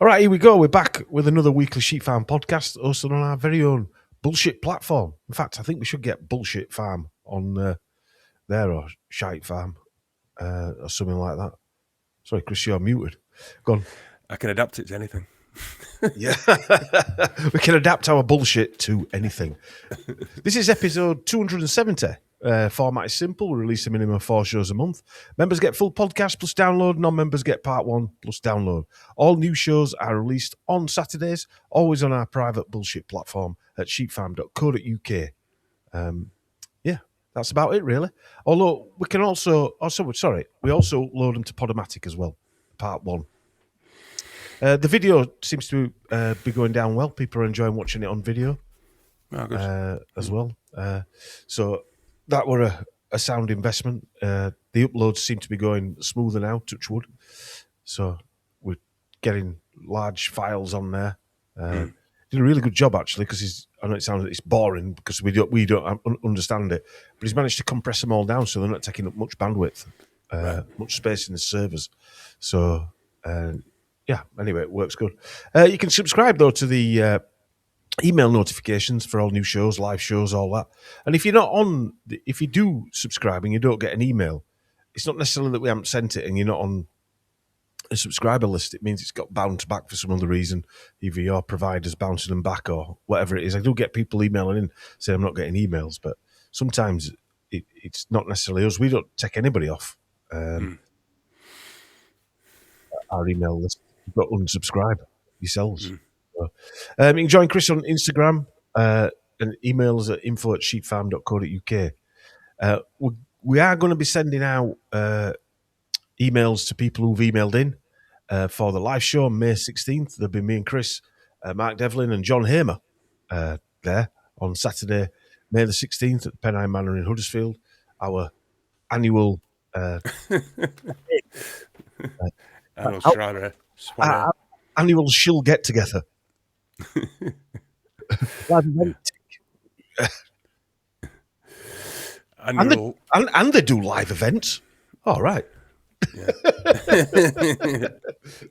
All right, here we go. We're back with another weekly Sheep Farm podcast hosted on our very own bullshit platform. In fact, I think we should get Bullshit Farm on there, or Shite Farm, or something like that. Sorry, Chris, you're muted. Go on. I can adapt it to anything. Yeah. We can adapt our bullshit to anything. This is episode 270. Format is simple. We release a minimum of 4 shows a month. Members get full podcast plus download. Non-members get part 1 plus download. All new shows are released on Saturdays, always on our private bullshit platform at sheepfarm.co.uk. Yeah, that's about it, really. Although we can we also load them to Podomatic as well, part 1. The video seems to be going down well. People are enjoying watching it on video as well. So that were a sound investment. The uploads seem to be going smoother now, touch wood. So we're getting large files on there. Did a really good job, actually, because I know it sounds like it's boring because we don't understand it, but he's managed to compress them all down so they're not taking up much bandwidth, much space in the servers. So... yeah, anyway, it works good. You can subscribe, though, to the email notifications for all new shows, live shows, all that. And if you're not on, if you do subscribe and you don't get an email, it's not necessarily that we haven't sent it and you're not on a subscriber list. It means it's got bounced back for some other reason. Either your provider's bouncing them back or whatever it is. I do get people emailing in saying I'm not getting emails, but sometimes it's not necessarily us. We don't take anybody off our email list. You've got to unsubscribe yourselves. So, you can join Chris on Instagram and email us at info@sheepfarm.co.uk. We are going to be sending out emails to people who've emailed in for the live show on May 16th. There'll be me and Chris, Mark Devlin and John Hamer there on Saturday, May the 16th at the Pennine Manor in Huddersfield. Our annual... annual shill get together. And they do live events. All right. Yeah.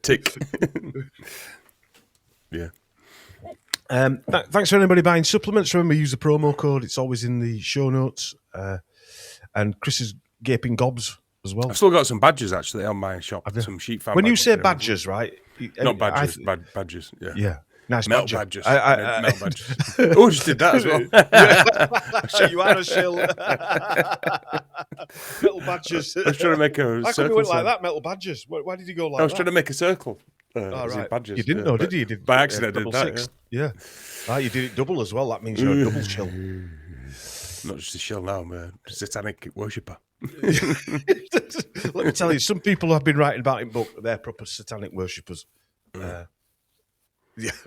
Tick. Yeah. Thanks for anybody buying supplements. Remember, use the promo code. It's always in the show notes. And Chris is gaping Gobs as well. I've still got some badges actually on my shop. Some sheep farm. When you say badges, right? Not badges, badges. Yeah. Yeah. Nice metal badges. Metal badges. Oh, just did that as well. You are a shill. Metal badges. I was trying to make a circle. How come you went like that, metal badges? Why did you go like that? I was trying to make a circle. Right. Badges. You didn't know, did you? You did by accident. Did that, yeah. Ah, you did it double as well. That means you're a double shill. Not just a shill now, I'm a satanic worshipper. Let me tell you, some people have been writing about in book. They're proper satanic worshippers. Yeah. Isn't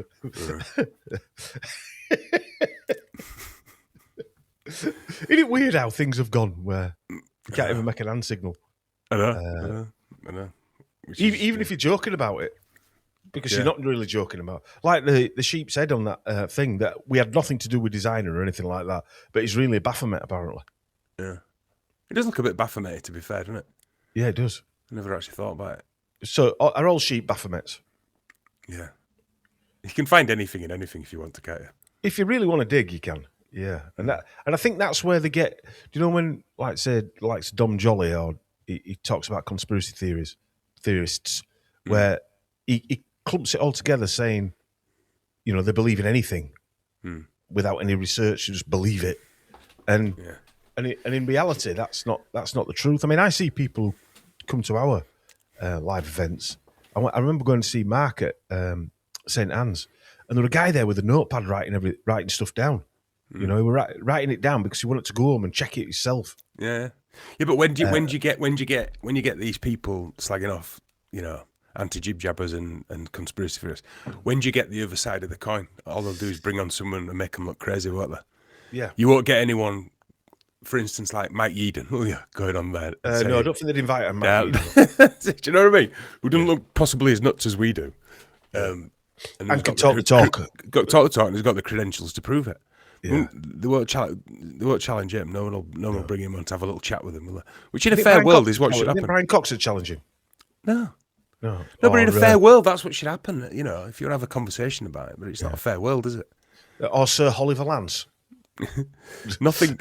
it weird how things have gone where you can't even make an hand signal? I know. Even if you're joking about it, because you're not really joking about, like the sheep's head on that thing that we had nothing to do with designer or anything like that, but it's really a Baphomet apparently. Yeah, it does look a bit Baphomet, to be fair, doesn't it? Yeah, it does. I never actually thought about it. So are all sheep Baphomets? Yeah. You can find anything in anything if you want to, can't you? If you really want to dig, you can. Yeah, and I think that's where they get. Do you know when, like Dom Jolly, or he talks about conspiracy theorists, where he clumps it all together, saying, they believe in anything without any research, you just believe it, and in reality, that's not the truth. I mean, I see people come to our live events. I remember going to see Mark at St. Anne's, and there was a guy there with a notepad writing stuff down. He were writing it down because he wanted to go home and check it himself. Yeah. But when do you get these people slagging off, anti-jib jabbers and conspiracy theorists? When do you get the other side of the coin? All they'll do is bring on someone and make them look crazy, won't they? Yeah. You won't get anyone, for instance, like Mike Yeadon. Oh yeah, going on there. No, I don't think they'd invite him. Do you know what I mean? Who doesn't look possibly as nuts as we do. And can talk the talk. Got talk the talk, and he's got the credentials to prove it. Yeah. They won't challenge him. No one will bring him on to have a little chat with him. Which in a fair world is what should happen. Brian Cox would challenge him. No. No, No, but in a fair world, that's what should happen. You know, if you want to have a conversation about it, but it's not a fair world, is it? or Sir Oliver Lance. Nothing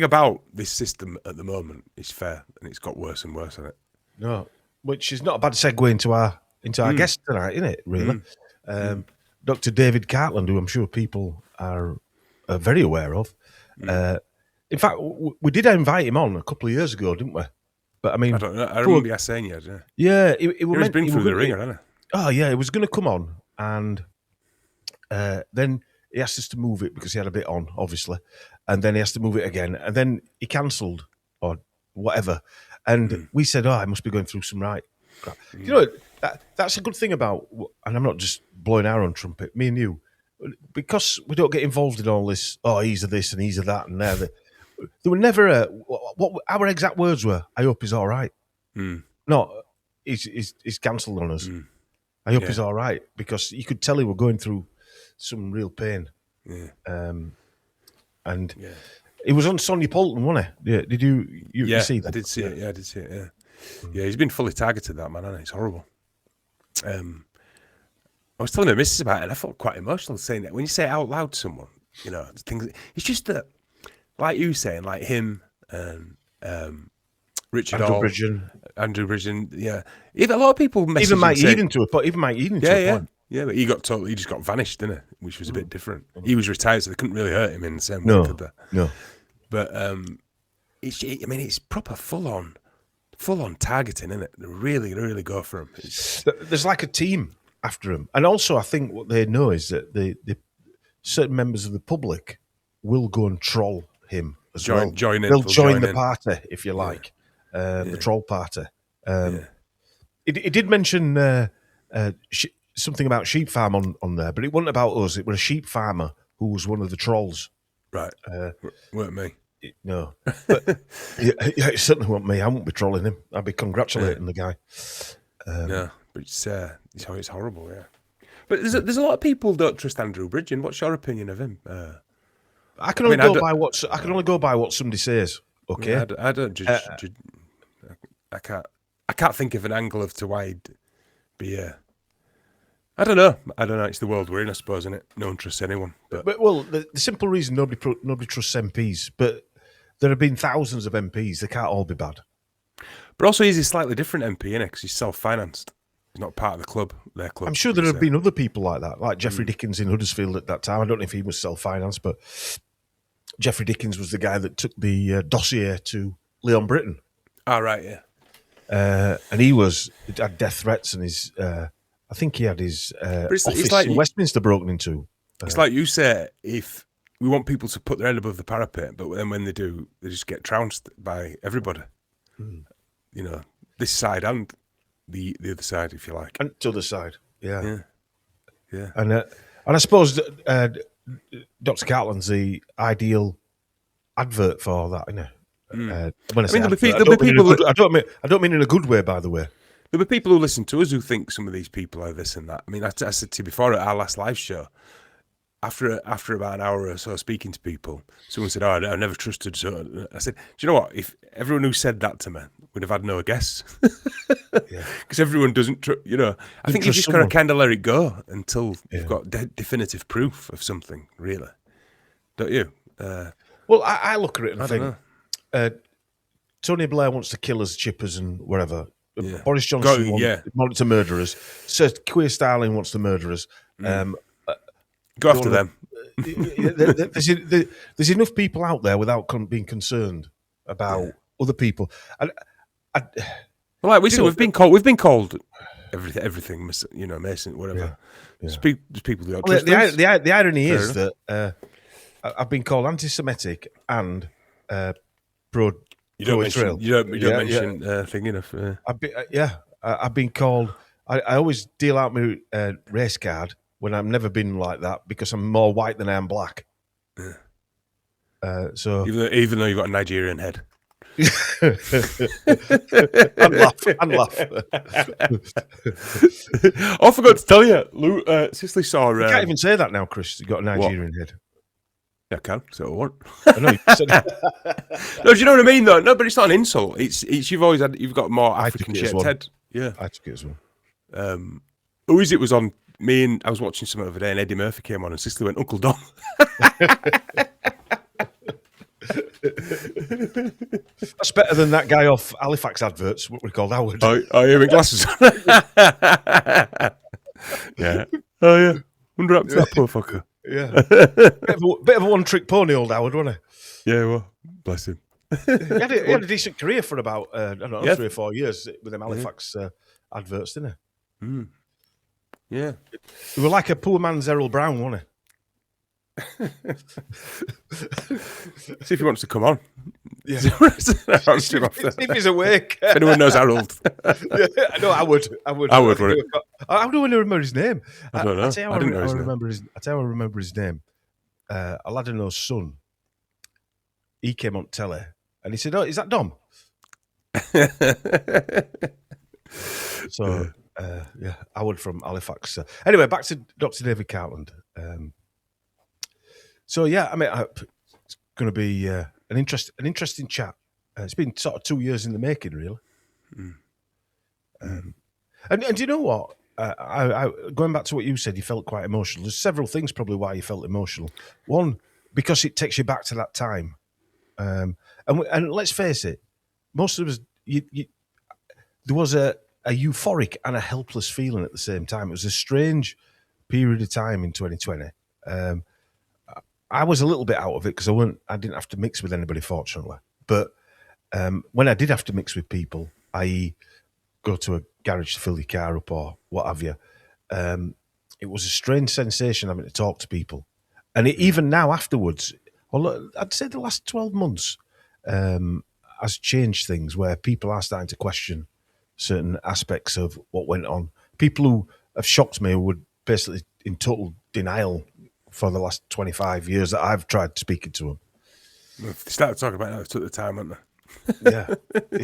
about this system at the moment is fair, and it's got worse and worse on it. No, which is not a bad segue into our guest tonight, isn't it? Really, Dr. David Cartland, who I'm sure people are very aware of. In fact, we did invite him on a couple of years ago, didn't we? But I mean, I don't know. I remember you saying you. Yeah, he was been through the ringer, hasn't he? Oh yeah, he was going to come on, and then he asked us to move it because he had a bit on, obviously, and then he has to move it again, and then he cancelled or whatever, and we said, "Oh, I must be going through some right crap." You know, that's a good thing about, and I'm not just blowing our own trumpet, me and you, because we don't get involved in all this. Oh, he's a this and he's a that, and there were never what our exact words were. I hope he's all right. No, he's cancelled on us. I hope he's all right, because you could tell he were going through some real pain. And he was on Sonia Poulton, wasn't he? Yeah. Did you see that? I did see it. Yeah, I did see it. Yeah, yeah. He's been fully targeted, that man, hasn't he? It's horrible. I was telling my missus about it, and I felt quite emotional saying that. When you say it out loud to someone, you know, things. It's just that, like you saying, like him and Richard Andrew Bridgen, yeah. Even a lot of people message even Mike Eden to a point. Even Mike Eden to a point. Yeah, but he just got vanished, didn't he? Which was a bit different. He was retired, so they couldn't really hurt him in the same way, could they? No. But it's proper full on targeting, isn't it? They really go for him. There's like a team after him, and also I think what they know is that the certain members of the public will go and troll him as well. They'll join the party, if you like, the troll party. It did mention something about sheep farm on there, but it wasn't about us. It was a sheep farmer who was one of the trolls. Right. Weren't me. No. But it certainly wasn't me. I wouldn't be trolling him. I'd be congratulating the guy. No, but it's horrible, yeah. But there's a lot of people who don't trust Andrew Bridgen. What's your opinion of him? I can only go by what somebody says. Okay. Yeah, I don't judge. I can't think of an angle of to why he'd be. I don't know. It's the world we're in, I suppose, isn't it? No one trusts anyone. But the simple reason nobody trusts MPs, but there have been thousands of MPs. They can't all be bad. But also, he's a slightly different MP, innit? Because he's self-financed. He's not part of the club. Their club. I'm sure there have been other people like that, like Geoffrey Dickens in Huddersfield at that time. I don't know if he was self-financed, but Geoffrey Dickens was the guy that took the dossier to Leon Britton. Right, yeah. And he had death threats, and his I think he had his office in Westminster broken into. It's like you say, if we want people to put their head above the parapet, but then when they do, they just get trounced by everybody. You know, this side and the other side, if you like. And to the other side, yeah. And I suppose Dr. Cartland's the ideal advert for that, isn't it? I don't mean in a good way, by the way. There'll be people who listen to us who think some of these people are this and that. I mean, I said to you before at our last live show, after about an hour or so speaking to people, someone said, "Oh, I never trusted." So I said, "Do you know what? If everyone who said that to me would have had no guests, because everyone doesn't, I think you've just got to kind of let it go until you've got definitive proof of something, really, don't you?" Well, I look at it and think, Tony Blair wants to kill us, chippers, and whatever. Yeah. Boris Johnson wants to murder us. Sir Keir Starling wants to murder us. Go after them. There's enough people out there without being concerned about other people. Like we said, we've been called everything, Mason, whatever. Yeah. There's people who don't trust us. The irony is that I've been called anti-Semitic and pro. You don't mention thing enough. I've been called. I always deal out my race card when I've never been like that because I'm more white than I am black. So even though you've got a Nigerian head. and laugh. I forgot to tell you, Lou, Cicely saw. You can't even say that now, Chris. You've got a Nigerian head. Yeah, I can. So I won't. I know. No, do you know what I mean? Though, no, but it's not an insult. It's you've got a more African shaped head. Yeah. I took it as well. Who is it was on me and I was watching some other day and Eddie Murphy came on and Cicely went, Uncle Dom. That's better than that guy off Halifax adverts, what we called Howard. Oh, you having glasses on? Yeah. Oh, yeah. Wonder up to that poor fucker. Yeah. bit of a one-trick pony, old Howard, wasn't he? Yeah, well, bless him. He had a decent career for about, 3 or 4 years with them Halifax adverts, didn't he? Mm. Yeah. He was like a poor man's Errol Brown, wasn't he? See if he wants to come on. Yeah. See if he's awake. If anyone knows Harold. Yeah, no, I would. How do I remember his name? I don't know. I didn't know his name. I tell you, I remember his name. Aladino's son. He came on telly and he said, "Oh, is that Dom?" So, yeah, Howard from Halifax. Anyway, back to Dr. David Cartland. So, yeah, I mean, it's going to be an interesting chat. It's been sort of 2 years in the making, really. And you know what? Going back to what you said, you felt quite emotional. There's several things probably why you felt emotional. One, because it takes you back to that time. And let's face it, most of us, there was a euphoric and a helpless feeling at the same time. It was a strange period of time in 2020. I was a little bit out of it because I didn't have to mix with anybody, fortunately. But when I did have to mix with people, i.e., go to a garage to fill your car up or what have you, it was a strange sensation having to talk to people. And even now afterwards, well, I'd say the last 12 months has changed things where people are starting to question certain aspects of what went on. People who have shocked me were basically in total denial for the last 25 years that I've tried speaking to them. They started talking about it at the time, haven't they? Yeah.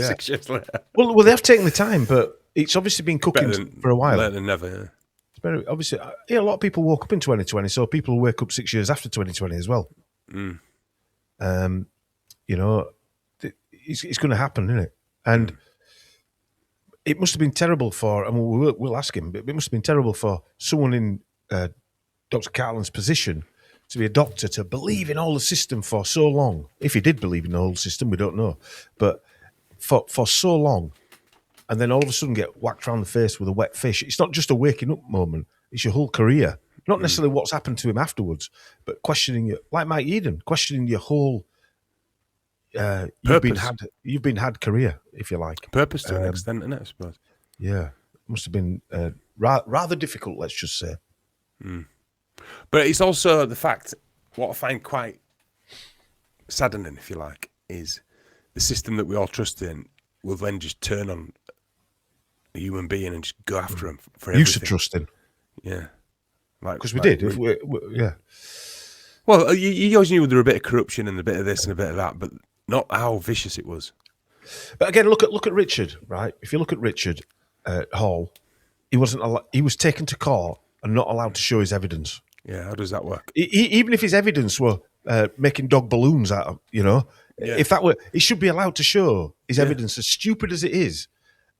6 years later. Well, they have taken the time, but it's obviously been cooking for a while. Better than never, yeah. It's very, obviously, a lot of people woke up in 2020, so people will wake up 6 years after 2020 as well. Mm. It's going to happen, isn't it? And it must have been terrible for, and we'll ask him, but it must have been terrible for someone in Dr. Cartland's position to be a doctor, to believe in all the system for so long. If he did believe in the whole system, we don't know. But for so long, and then all of a sudden get whacked around the face with a wet fish. It's not just a waking up moment. It's your whole career. Not necessarily what's happened to him afterwards, but questioning you, like Mike Eden, questioning your whole you've been had career, if you like. Purpose to an extent, isn't it, I suppose? Yeah. Must have been rather difficult, let's just say. Mm. But it's also the fact, what I find quite saddening, if you like, is the system that we all trust in will then just turn on a human being and just go after him for everything. Used to trust in. Yeah. Because we did. Yeah. Well, you always knew there were a bit of corruption and a bit of this and a bit of that, but not how vicious it was. But again, look at Richard, right? If you look at Richard Hall, he was taken to court and not allowed to show his evidence. Yeah, how does that work? Even if his evidence were making dog balloons out of, if that were, he should be allowed to show his evidence, as stupid as it is.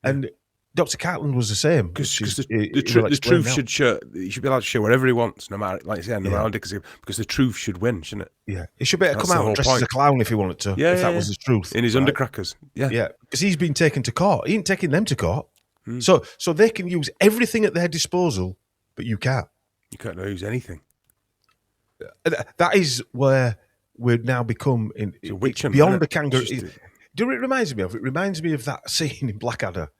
And Dr. Cartland was the same. Because the truth should show. He should be allowed to show whatever he wants, no matter, like I said, no matter, because the truth should win, shouldn't it? Yeah, he should be able to come out and dress as a clown if he wanted to. Yeah, if that was the truth. In his undercrackers. Yeah, yeah, because he's been taken to court. He ain't taking them to court. So they can use everything at their disposal, but you can't. You can't use anything. That is where we've now become beyond the kangaroo. Do it reminds me of? It reminds me of that scene in Blackadder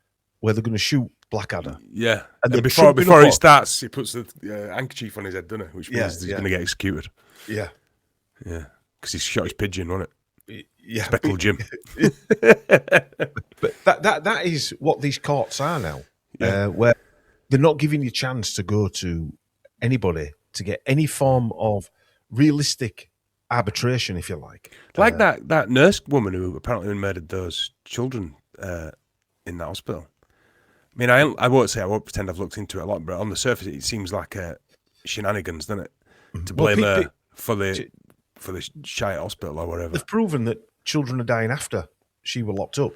where they're going to shoot Blackadder. Yeah, and before it starts, he puts the handkerchief on his head, doesn't he? Which means he's going to get executed. Yeah, yeah, because he shot his pigeon, wasn't it? Yeah, Speckled Jim. But that is what these courts are now, where they're not giving you a chance to go to anybody to get any form of realistic arbitration, if you like. Like that nurse woman who apparently murdered those children in that hospital. I mean, I won't pretend I've looked into it a lot, but on the surface, it seems like shenanigans, doesn't it? To blame her for the shite hospital or whatever. They've proven that children are dying after she was locked up.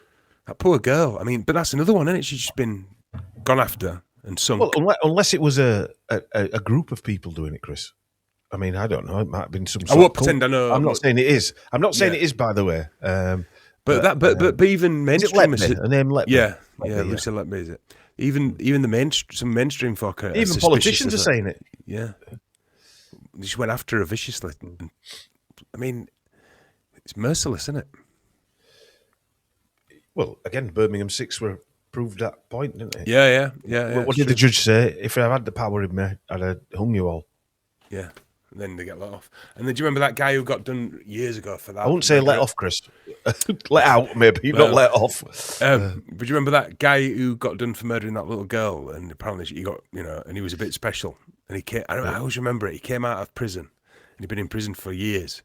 That poor girl. I mean, but that's another one, isn't it? She's just been gone after and sunk. Well, unless it was a group of people doing it, Chris. I mean, I don't know. It might have been some. I won't pretend I know. I'm not saying it is. I'm not saying it is, by the way. But even mainstream, is it Letby? A name Letby? Yeah, Lucy Letby is it? Even some mainstream folk are even politicians are saying it. Yeah, they just went after her viciously. I mean, it's merciless, isn't it? Well, again, Birmingham 6 were proved that point, didn't they? Yeah. What did the judge say? If I had the power in me, I'd have hung you all. Yeah. And then they get let off. And then do you remember that guy who got done years ago for that? I wouldn't say let off, Chris. Let out, maybe, not let off. But do you remember that guy who got done for murdering that little girl? And apparently he got, and he was a bit special. And he came, I always remember it. He came out of prison and he'd been in prison for years.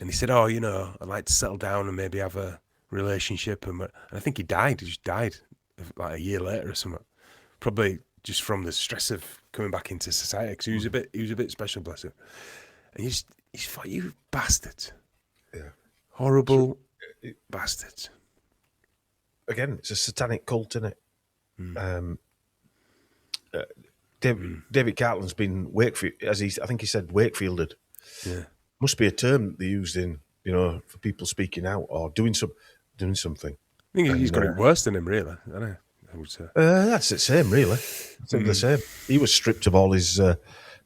And he said, I'd like to settle down and maybe have a relationship. And I think he died. He just died like a year later or something. Probably just from the stress of coming back into society, because he was a bit special, bless him. And he's thought, you bastards, horrible bastards. Again, it's a satanic cult, isn't it? David Cartland's been Wakefield, I think he said Wakefielded. Yeah, must be a term they used in for people speaking out or doing something. I think he's got it worse than him, really. I would say. That's the same, really. The same. He was stripped of all his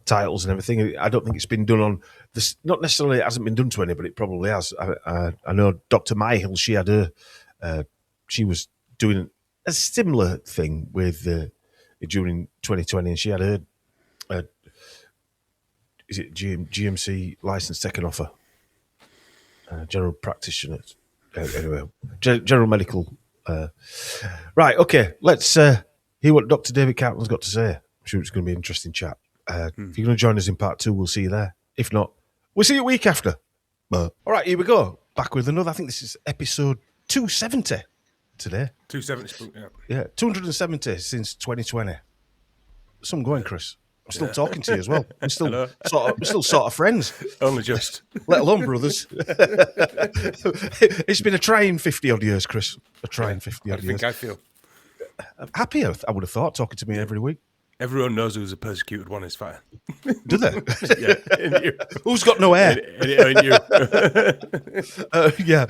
titles and everything. I don't think it's been done on this. Not necessarily, it hasn't been done to anybody. It probably has. I know Dr. Myhill. She had she was doing a similar thing with during 2020, and she had her is it GMC license taken off her? General practitioner. Anyway, general medical. Right, okay. Let's hear what Dr. David Cartland's got to say. I'm sure it's going to be an interesting chat. If you're going to join us in part 2, we'll see you there. If not, we'll see you a week after. All right, here we go. Back with another. I think this is episode 270 today. 270, yeah. Yeah, 270 since 2020. Some going, Chris. I'm still talking to you as well. We're still sort of friends. Only just. Let alone brothers. It's been a trying 50-odd years, Chris. A trying 50-odd years. I feel. Happy, I would have thought, talking to me every week. Everyone knows who's a persecuted one is fine. Do they? Yeah. Who's got no hair? You. Yeah.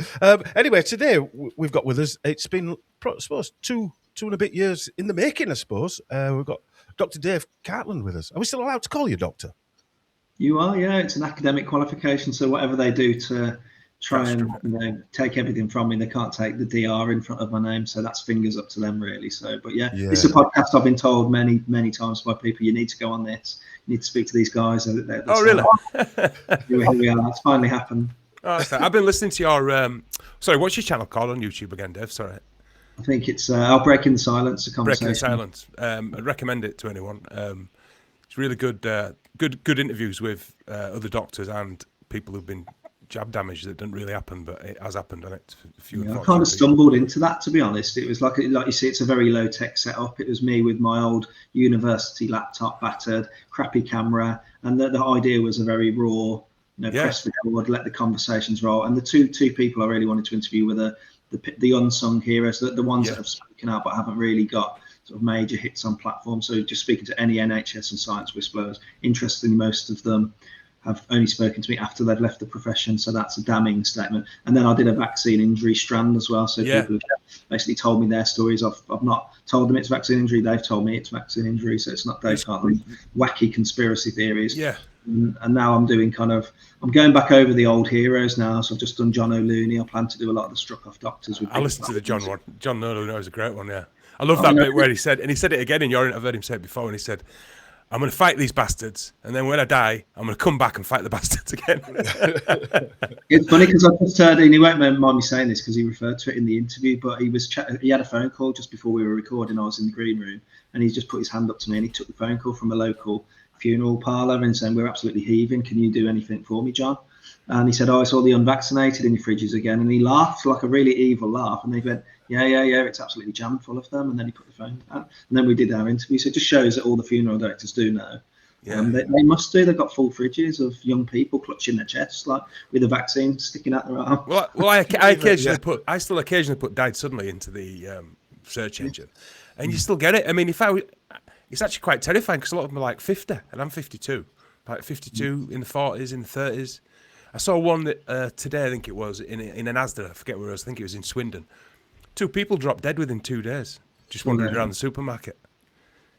Anyway, today we've got with us, it's been, I suppose, two and a bit years in the making, I suppose. We've got Dr. Dave Cartland with us. Are we still allowed to call you doctor? You are, yeah. It's an academic qualification, so whatever they do to try and take everything from me, they can't take the DR in front of my name, so that's fingers up to them, really. So, but yeah, it's a podcast I've been told many times by people, you need to go on this, you need to speak to these guys. Oh, really? Here we are. It's finally happened. Oh, I've been listening to your, sorry, what's your channel called on YouTube again, Dave? Sorry. I think it's I'll Break in the Silence, a conversation. Breaking the Silence. I'd recommend it to anyone. It's really good interviews with other doctors and people who've been jab damaged that didn't really happen, but it has happened, and it's a few. I kind of stumbled into that, to be honest. It was like you see, it's a very low tech setup. It was me with my old university laptop, battered, crappy camera, and the idea was a very raw, press record, let the conversations roll. And the two people I really wanted to interview were the unsung heroes, the ones that have spoken out but haven't really got sort of major hits on platforms. So just speaking to any NHS and science whistleblowers, interestingly, most of them have only spoken to me after they've left the profession. So that's a damning statement. And then I did a vaccine injury strand as well. So people have basically told me their stories. I've not told them it's vaccine injury. They've told me it's vaccine injury. So it's not those kind of wacky conspiracy theories. Yeah. And now I'm doing I'm going back over the old heroes now. So I've just done John O'Looney. I plan to do a lot of the struck off doctors. I listened to the John one. John O'Looney was a great one, yeah. I love that bit where he said it again in your, I've heard him say it before, and he said, I'm going to fight these bastards, and then when I die, I'm going to come back and fight the bastards again. It's funny because I just heard, and he won't mind me saying this because he referred to it in the interview, but he had a phone call just before we were recording. I was in the green room, and he just put his hand up to me, and he took the phone call from a local funeral parlour and saying, we're absolutely heaving. Can you do anything for me, John? And he said, I saw the unvaccinated in your fridges again. And he laughed like a really evil laugh. And they went, yeah, it's absolutely jammed full of them. And then he put the phone down. And then we did our interview. So it just shows that all the funeral directors do know. Yeah. They must do. They've got full fridges of young people clutching their chests, like with a vaccine sticking out their arm. Well, I occasionally I still occasionally put died suddenly into the search engine. and you still get it. I mean, it's actually quite terrifying because a lot of them are like 50, and I'm 52, like 52 in the 40s, in the 30s. I saw one that today, I think it was, in an Asda, I forget where it was, I think it was in Swindon. 2 people dropped dead within 2 days, just wandering around the supermarket.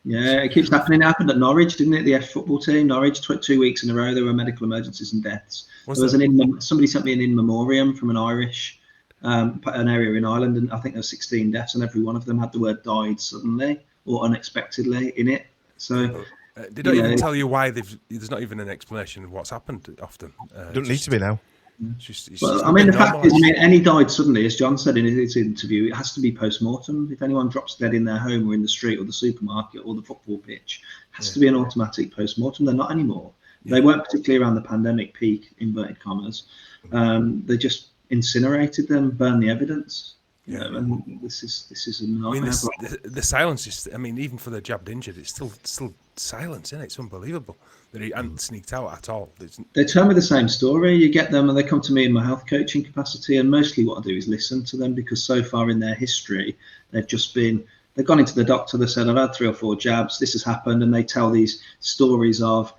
Yeah, it keeps happening. It happened at Norwich, didn't it? The F football team, Norwich, 2 weeks in a row, there were medical emergencies and deaths. Somebody sent me an in memoriam from an Irish, an area in Ireland, and I think there were 16 deaths, and every one of them had the word "died" suddenly or unexpectedly in it. So they don't even tell you why. There's not even an explanation of what's happened. Often, don't need to be now. I mean, the fact is, any died suddenly, as John said in his interview, it has to be post-mortem. If anyone drops dead in their home or in the street or the supermarket or the football pitch, it has to be an automatic post-mortem. They're not anymore. They weren't particularly around the pandemic peak, inverted commas. They just incinerated them, burned the evidence. Yeah, and this is a nightmare. I mean, the silence is. I mean, even for the jabbed injured, it's still silence, isn't it? It's unbelievable that he hadn't sneaked out at all. They tell me the same story. You get them, and they come to me in my health coaching capacity, and mostly what I do is listen to them, because so far in their history, they've gone into the doctor. They said, "I've had 3 or 4 jabs. This has happened," and they tell these stories of,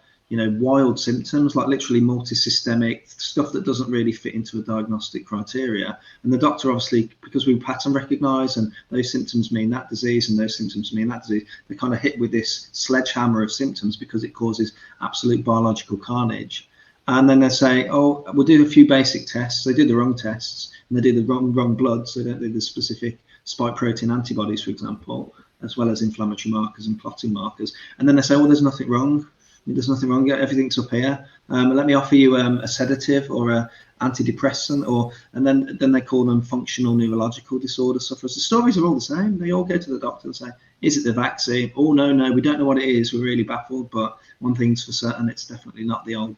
wild symptoms, like literally multisystemic stuff that doesn't really fit into a diagnostic criteria. And the doctor, obviously, because we pattern recognize, and those symptoms mean that disease and those symptoms mean that disease, they kind of hit with this sledgehammer of symptoms because it causes absolute biological carnage. And then they say, "Oh, we'll do a few basic tests." They do the wrong tests, and they do the wrong blood, so they don't do the specific spike protein antibodies, for example, as well as inflammatory markers and clotting markers. And then they say, "Oh, there's nothing wrong. There's nothing wrong. Everything's up here. Let me offer you a sedative or a antidepressant," and then they call them functional neurological disorder sufferers. The stories are all the same. They all go to the doctor and say, "Is it the vaccine?" "Oh, no, we don't know what it is. We're really baffled, but one thing's for certain, it's definitely not the old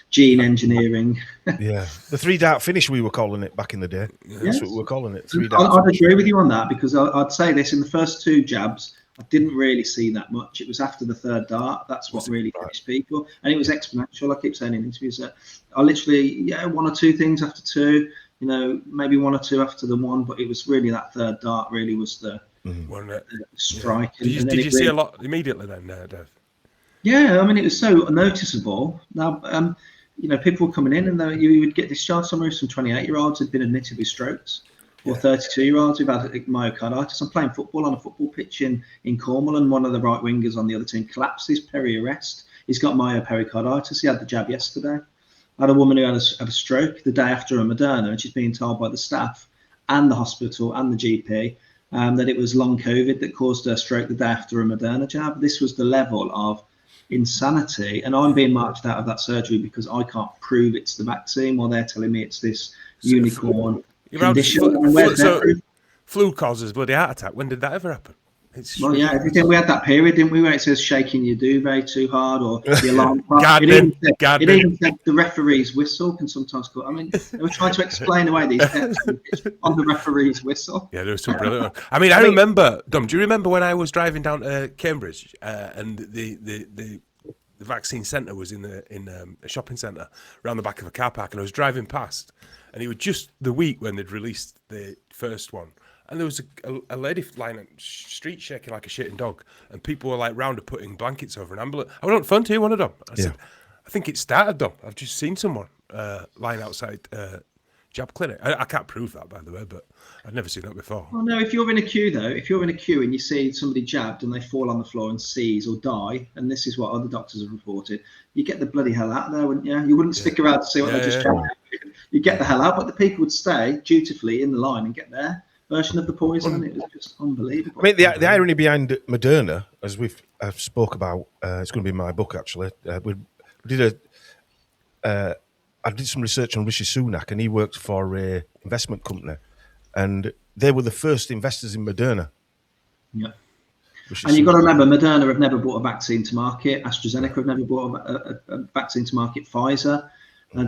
gene engineering." Yeah, the 3-dart finish, we were calling it back in the day. Yes. That's what we were calling it. 3-dart. I'd agree with you on that, because I'd say this: in the first 2 jabs, I didn't really see that much. It was after the 3rd dart that's what really finished people, and it was exponential. I keep saying in interviews that I literally 1 or 2 things after 2, maybe 1 or 2 after the 1, but it was really that 3rd dart really was the strike. Yeah. Did you see a lot immediately then, Dev? Yeah, I mean, it was so noticeable. Now, people were coming in, and you would get discharged somewhere. Some 28-year-olds had been admitted with strokes, or 32-year-olds who've had myocarditis. I'm playing football on a football pitch in Cornwall, and one of the right wingers on the other team collapses peri-arrest. He's got myopericarditis. He had the jab yesterday. I had a woman who had a stroke the day after a Moderna, and she's being told by the staff and the hospital and the GP that it was long COVID that caused her stroke the day after a Moderna jab. This was the level of insanity, and I'm being marched out of that surgery because I can't prove it's the vaccine, while they're telling me it's this unicorn condition. Flu causes bloody heart attack. When did that ever happen? Everything. We had that period, didn't we, where it says shaking your duvet too hard, or the alarm clock. It even said the referee's whistle can sometimes call. I mean, they were trying to explain away these steps on the referee's whistle. Yeah, there was some brilliant ones. I mean, I remember, Dom, do you remember when I was driving down to Cambridge and the vaccine centre was in a shopping centre around the back of a car park, and I was driving past, and it was just the week when they'd released the first one. And there was a lady lying on the street shaking like a shitting dog, and people were like round her putting blankets over an ambulance. I went on the phone to you, one of them. I said, "I think it started, Dom. I've just seen someone lying outside jab clinic." I can't prove that, by the way, but I'd never seen that before. Oh no, if you're in a queue though, and you see somebody jabbed and they fall on the floor and seize or die, and this is what other doctors have reported, you get the bloody hell out of there, wouldn't you? You wouldn't stick around to see what they just jabbed. You get the hell out, but the people would stay dutifully in the line and get their version of the poison. It was just unbelievable. I mean, the irony behind Moderna, as I've spoke about, it's going to be in my book actually. I did some research on Rishi Sunak, and he worked for a investment company, and they were the first investors in Moderna. Yeah. And you've got to remember, Moderna have never brought a vaccine to market. AstraZeneca have never brought a vaccine to market. Pfizer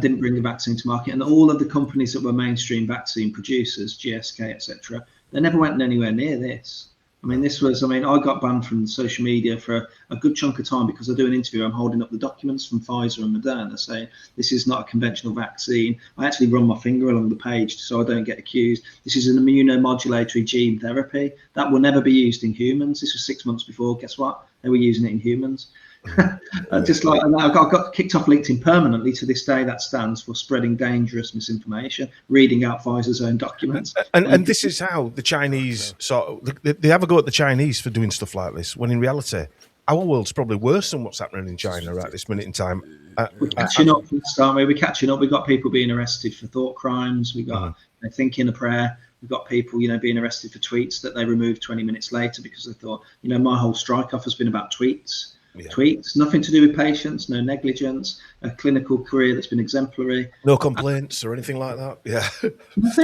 didn't bring a vaccine to market. And all of the companies that were mainstream vaccine producers, GSK, etc., they never went anywhere near this. I mean, I got banned from social media for a good chunk of time because I do an interview. I'm holding up the documents from Pfizer and Moderna saying this is not a conventional vaccine. I actually run my finger along the page so I don't get accused. This is an immunomodulatory gene therapy that will never be used in humans. This was 6 months before. Guess what? They were using it in humans. Just like, and I got kicked off LinkedIn permanently. To this day, that stands for spreading dangerous misinformation, reading out Pfizer's own documents. And this is how the Chinese they have a go at the Chinese for doing stuff like this, when in reality, our world's probably worse than what's happening in China right this minute in time. We're catching up, aren't we? We're catching up. We've got people being arrested for thought crimes. We've got thinking a prayer. We've got people, being arrested for tweets that they removed 20 minutes later because they thought, my whole strike off has been about tweets. Yeah. Tweets, nothing to do with patients, no negligence, a clinical career that's been exemplary. No complaints or anything like that. Yeah. This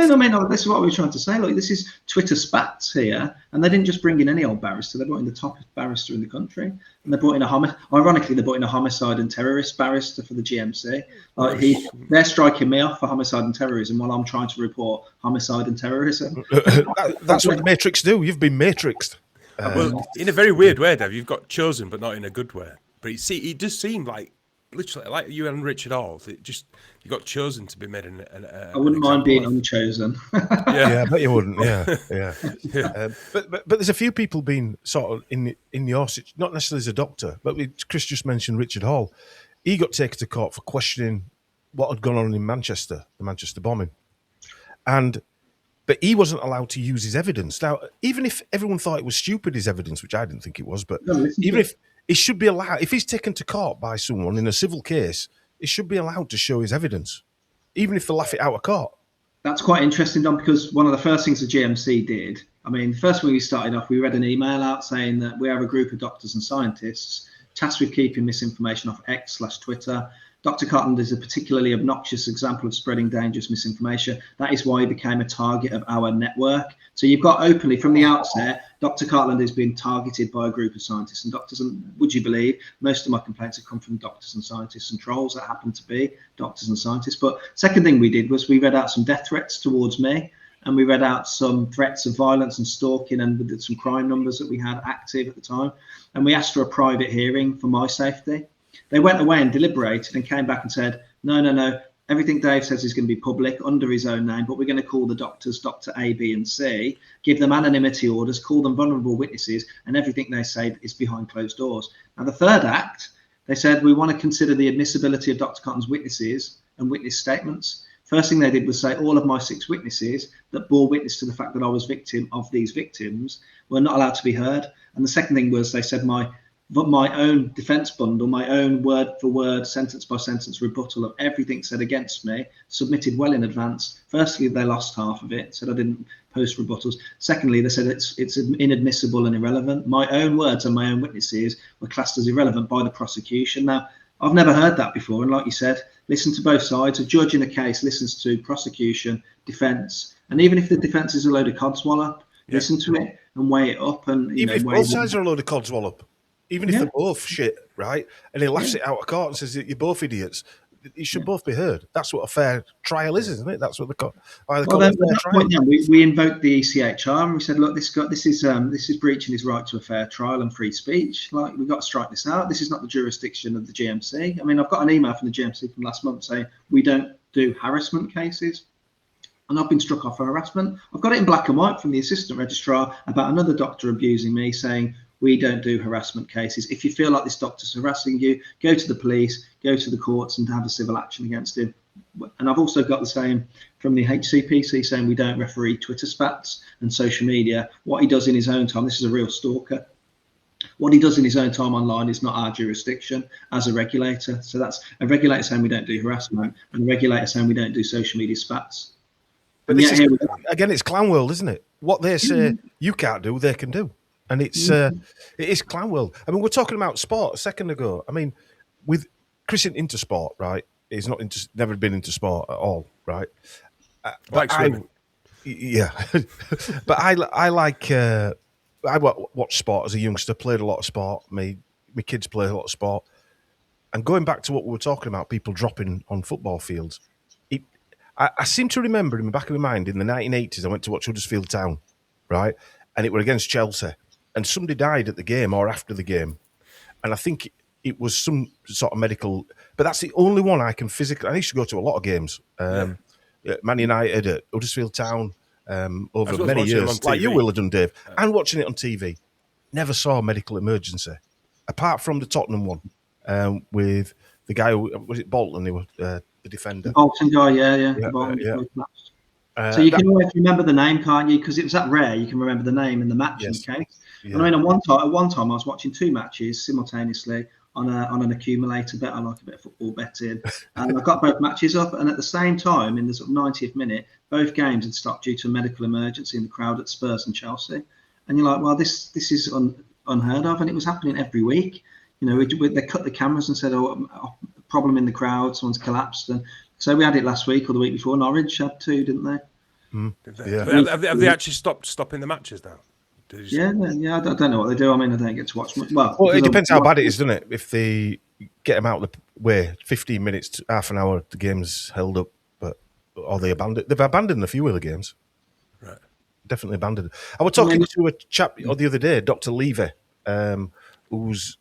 is what we were trying to say. Look, this is Twitter spats here, and they didn't just bring in any old barrister. They brought in the top barrister in the country, and they brought in ironically, they brought in a homicide and terrorist barrister for the GMC. They're striking me off for homicide and terrorism while I'm trying to report homicide and terrorism. That's what the Matrix do. You've been matrixed. Well, in a very weird way, Dave, you've got chosen, but not in a good way. But it does seem like, literally, like you and Richard Hall, you got chosen to be made I wouldn't mind being unchosen. Yeah, I bet you wouldn't. Yeah. But there's a few people being sort of in your situation, not necessarily as a doctor, but Chris just mentioned Richard Hall. He got taken to court for questioning what had gone on in Manchester, the Manchester bombing, But he wasn't allowed to use his evidence. Now, even if everyone thought it was stupid, his evidence, which I didn't think it was, but even if he should be allowed, if he's taken to court by someone in a civil case, he should be allowed to show his evidence, even if they laugh it out of court. That's quite interesting, Don, because one of the first things the GMC did, the first when we started off, we read an email out saying that we have a group of doctors and scientists tasked with keeping misinformation off X/Twitter. Dr. Kartland is a particularly obnoxious example of spreading dangerous misinformation. That is why he became a target of our network. So you've got openly from the outset, Dr. Kartland has been targeted by a group of scientists and doctors. And would you believe, most of my complaints have come from doctors and scientists and trolls that happen to be doctors and scientists. But second thing we did was we read out some death threats towards me. And we read out some threats of violence and stalking and we did some crime numbers that we had active at the time. And we asked for a private hearing for my safety. They went away and deliberated and came back and said, no, everything Dave says is going to be public under his own name, but we're going to call the doctors Dr. A, B and C, give them anonymity orders, call them vulnerable witnesses, and everything they say is behind closed doors. Now, the third act, they said, we want to consider the admissibility of Dr. Cotton's witnesses and witness statements. First thing they did was say all of my 6 witnesses that bore witness to the fact that I was victim of these victims were not allowed to be heard. And the second thing was they said my own defence bundle, my own word for word, sentence by sentence rebuttal of everything said against me, submitted well in advance. Firstly, they lost half of it, said I didn't post rebuttals. Secondly, they said it's inadmissible and irrelevant. My own words and my own witnesses were classed as irrelevant by the prosecution. Now, I've never heard that before. And like you said, listen to both sides. A judge in a case listens to prosecution, defence, and even if the defence is a load of codswallop, listen to it and weigh it up. And even if both sides are a load of codswallop. Even if they're both shit, right? And he laughs it out of court and says, you're both idiots. You should both be heard. That's what a fair trial is, isn't it? That's what call it a fair trial. We invoked the ECHR and we said, look, this is breaching his right to a fair trial and free speech. Like, we've got to strike this out. This is not the jurisdiction of the GMC. I've got an email from the GMC from last month saying we don't do harassment cases. And I've been struck off for harassment. I've got it in black and white from the assistant registrar about another doctor abusing me, saying, we don't do harassment cases. If you feel like this doctor's harassing you, go to the police, go to the courts and have a civil action against him. And I've also got the same from the HCPC saying we don't referee Twitter spats and social media. What he does in his own time, this is a real stalker. What he does in his own time online is not our jurisdiction as a regulator. So that's a regulator saying we don't do harassment and a regulator saying we don't do social media spats. But this is, again, it's clown world, isn't it? What they say you can't do, they can do. And it is clown world. We're talking about sport a second ago. With Chris into sport, right? He's never been into sport at all, right? Like swimming. Yeah, but I like. I watched sport as a youngster. Played a lot of sport. My kids play a lot of sport. And going back to what we were talking about, people dropping on football fields. I seem to remember in the back of my mind in the 1980s, I went to watch Huddersfield Town, right? And it were against Chelsea. and somebody died at the game or after the game, and I think it was some sort of medical. But that's the only one I can physically. I used to go to a lot of games. Man United at Huddersfield Town over many years, like you will have done, Dave, and watching it on TV. Never saw a medical emergency, apart from the Tottenham one with the guy who was it Bolton, who was the defender. The Bolton guy, yeah. So you can always remember the name, can't you? Because it was that rare. You can remember the name and the match in the case. Yeah. And I mean, at one time, I was watching 2 matches simultaneously on an accumulator bet. I like a bit of football betting, and I got both matches up. And at the same time, in the sort of 90th minute, both games had stopped due to a medical emergency in the crowd at Spurs and Chelsea. And you're like, well, this is unheard of, and it was happening every week. You know, they cut the cameras and said, "Oh, problem in the crowd, someone's collapsed." And so we had it last week or the week before. Norwich had 2, didn't they? Have they actually stopping the matches now? Yeah. I don't know what they do. I mean, I don't get to watch much. Well, it depends how bad it is, doesn't it? If they get them out of the way, 15 minutes to half an hour, the game's held up, or they've abandoned a few of the games. Right. Definitely abandoned. I was talking to a chap the other day, Dr. Levy, who's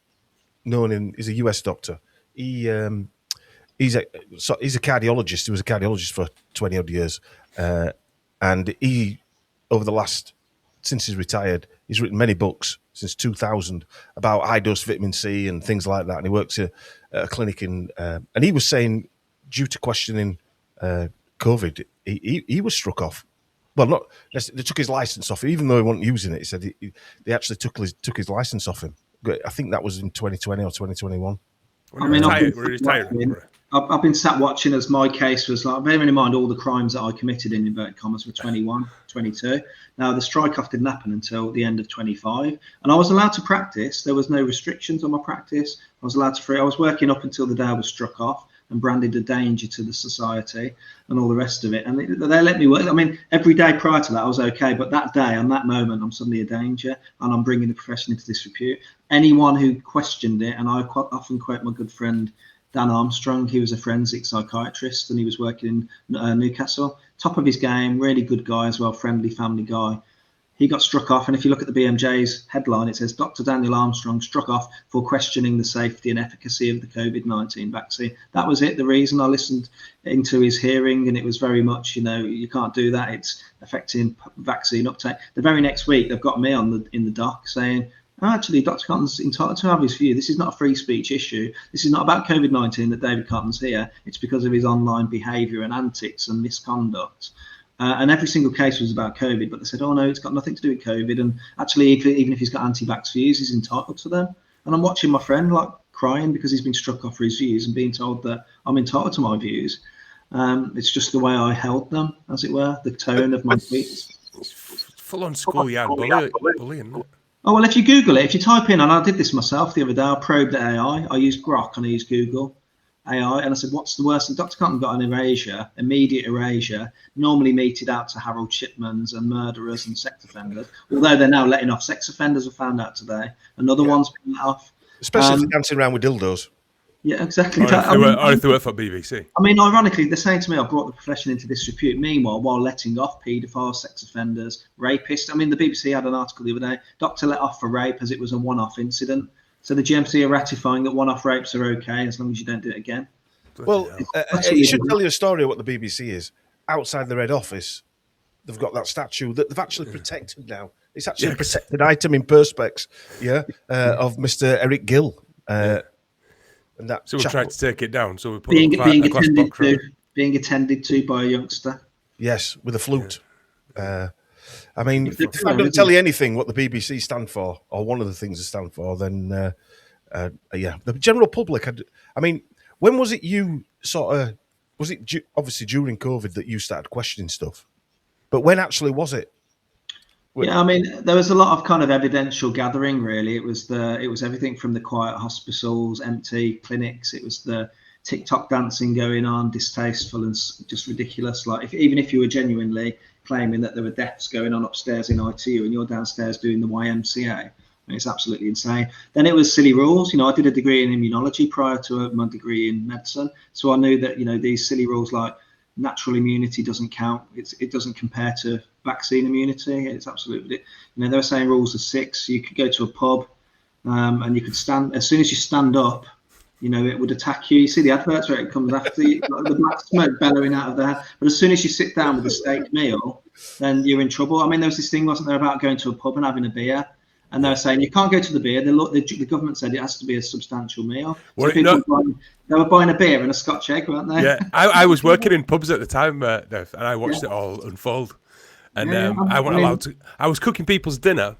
he's a US doctor. He's a cardiologist. He was a cardiologist for 20 odd years, and he since he's retired, he's written many books since 2000 about high dose vitamin C and things like that. And he works at a clinic and he was saying, due to questioning COVID, he was struck off. Well, they took his license off him, even though he wasn't using it. He said they actually took his license off him. I think that was in 2020 or 2021. I mean, I've been sat watching as my case was like, bearing in mind all the crimes that I committed in inverted commas were 21, 22. Now, the strike-off didn't happen until the end of 25. And I was allowed to practice. There was no restrictions on my practice. I was allowed to I was working up until the day I was struck off and branded a danger to the society and all the rest of it. And they let me work. I mean, every day prior to that, I was okay. But that day, on that moment, I'm suddenly a danger and I'm bringing the profession into disrepute. Anyone who questioned it, and I quite often quote my good friend, Dan Armstrong, he was a forensic psychiatrist and he was working in Newcastle. Top of his game, really good guy as well, friendly family guy. He got struck off, and if you look at the BMJ's headline, it says Dr. Daniel Armstrong struck off for questioning the safety and efficacy of the COVID-19 vaccine. That was it. The reason I listened into his hearing, and it was very much, you can't do that. It's affecting vaccine uptake. The very next week, they've got me in the dock saying, actually, Dr. Cartland's entitled to have his view. This is not a free speech issue. This is not about COVID-19 that David Cartland's here. It's because of his online behaviour and antics and misconduct. And every single case was about COVID, but they said, oh, no, it's got nothing to do with COVID. And actually, even if he's got anti-vax views, he's entitled to them. And I'm watching my friend crying because he's been struck off for his views and being told that I'm entitled to my views. It's just the way I held them, as it were, the tone of my tweets. Full-on schoolyard bullying. Oh, well, if you Google it, if you type in, and I did this myself the other day, I probed the AI. I used Grok and I used Google AI, and I said, what's the worst? And Dr. Cartland got an immediate erasure, normally meted out to Harold Shipmans and murderers and sex offenders, although they're now letting off sex offenders, I found out today. Another one's been let off. Especially if they're dancing around with dildos. Yeah, exactly. Or if they work for BBC. I mean, ironically, they're saying to me, I brought the profession into disrepute. Meanwhile, while letting off paedophiles, sex offenders, rapists. I mean, the BBC had an article the other day, doctor let off for rape as it was a one-off incident. So the GMC are ratifying that one-off rapes are okay as long as you don't do it again. Well, it should tell you a story of what the BBC is. Outside the Red Office, they've got that statue that they've actually protected now. It's actually a protected item in Perspex, of Mr. Eric Gill. And that so we tried to take it down. So we put being attended to by a youngster. Yes, with a flute. Yeah. I mean, if I'm going to tell you anything what the BBC stand for, or one of the things they stand for, then the general public. I mean, when was it you was it obviously during COVID that you started questioning stuff? But when actually was it? Yeah, I mean, there was a lot of kind of evidential gathering. Really, it was everything from the quiet hospitals, empty clinics. It was the TikTok dancing going on, distasteful and just ridiculous. Like, even if you were genuinely claiming that there were deaths going on upstairs in ITU and you're downstairs doing the YMCA, I mean, it's absolutely insane. Then it was silly rules. I did a degree in immunology prior to my degree in medicine, so I knew that these silly rules like natural immunity doesn't count. It doesn't compare to vaccine immunity. It's absolutely, they were saying rules of 6. You could go to a pub and you could stand, as soon as you stand up, it would attack you. You see the adverts where it comes after you, like the black smoke bellowing out of there. But as soon as you sit down with a steak meal, then you're in trouble. I mean, there was this thing, wasn't there, about going to a pub and having a beer? And they were saying you can't go to the beer. The government said it has to be a substantial meal. So they were buying a beer and a Scotch egg, weren't they? Yeah, I was working in pubs at the time, Dev, and I watched it all unfold. And I wasn't allowed to. I was cooking people's dinner,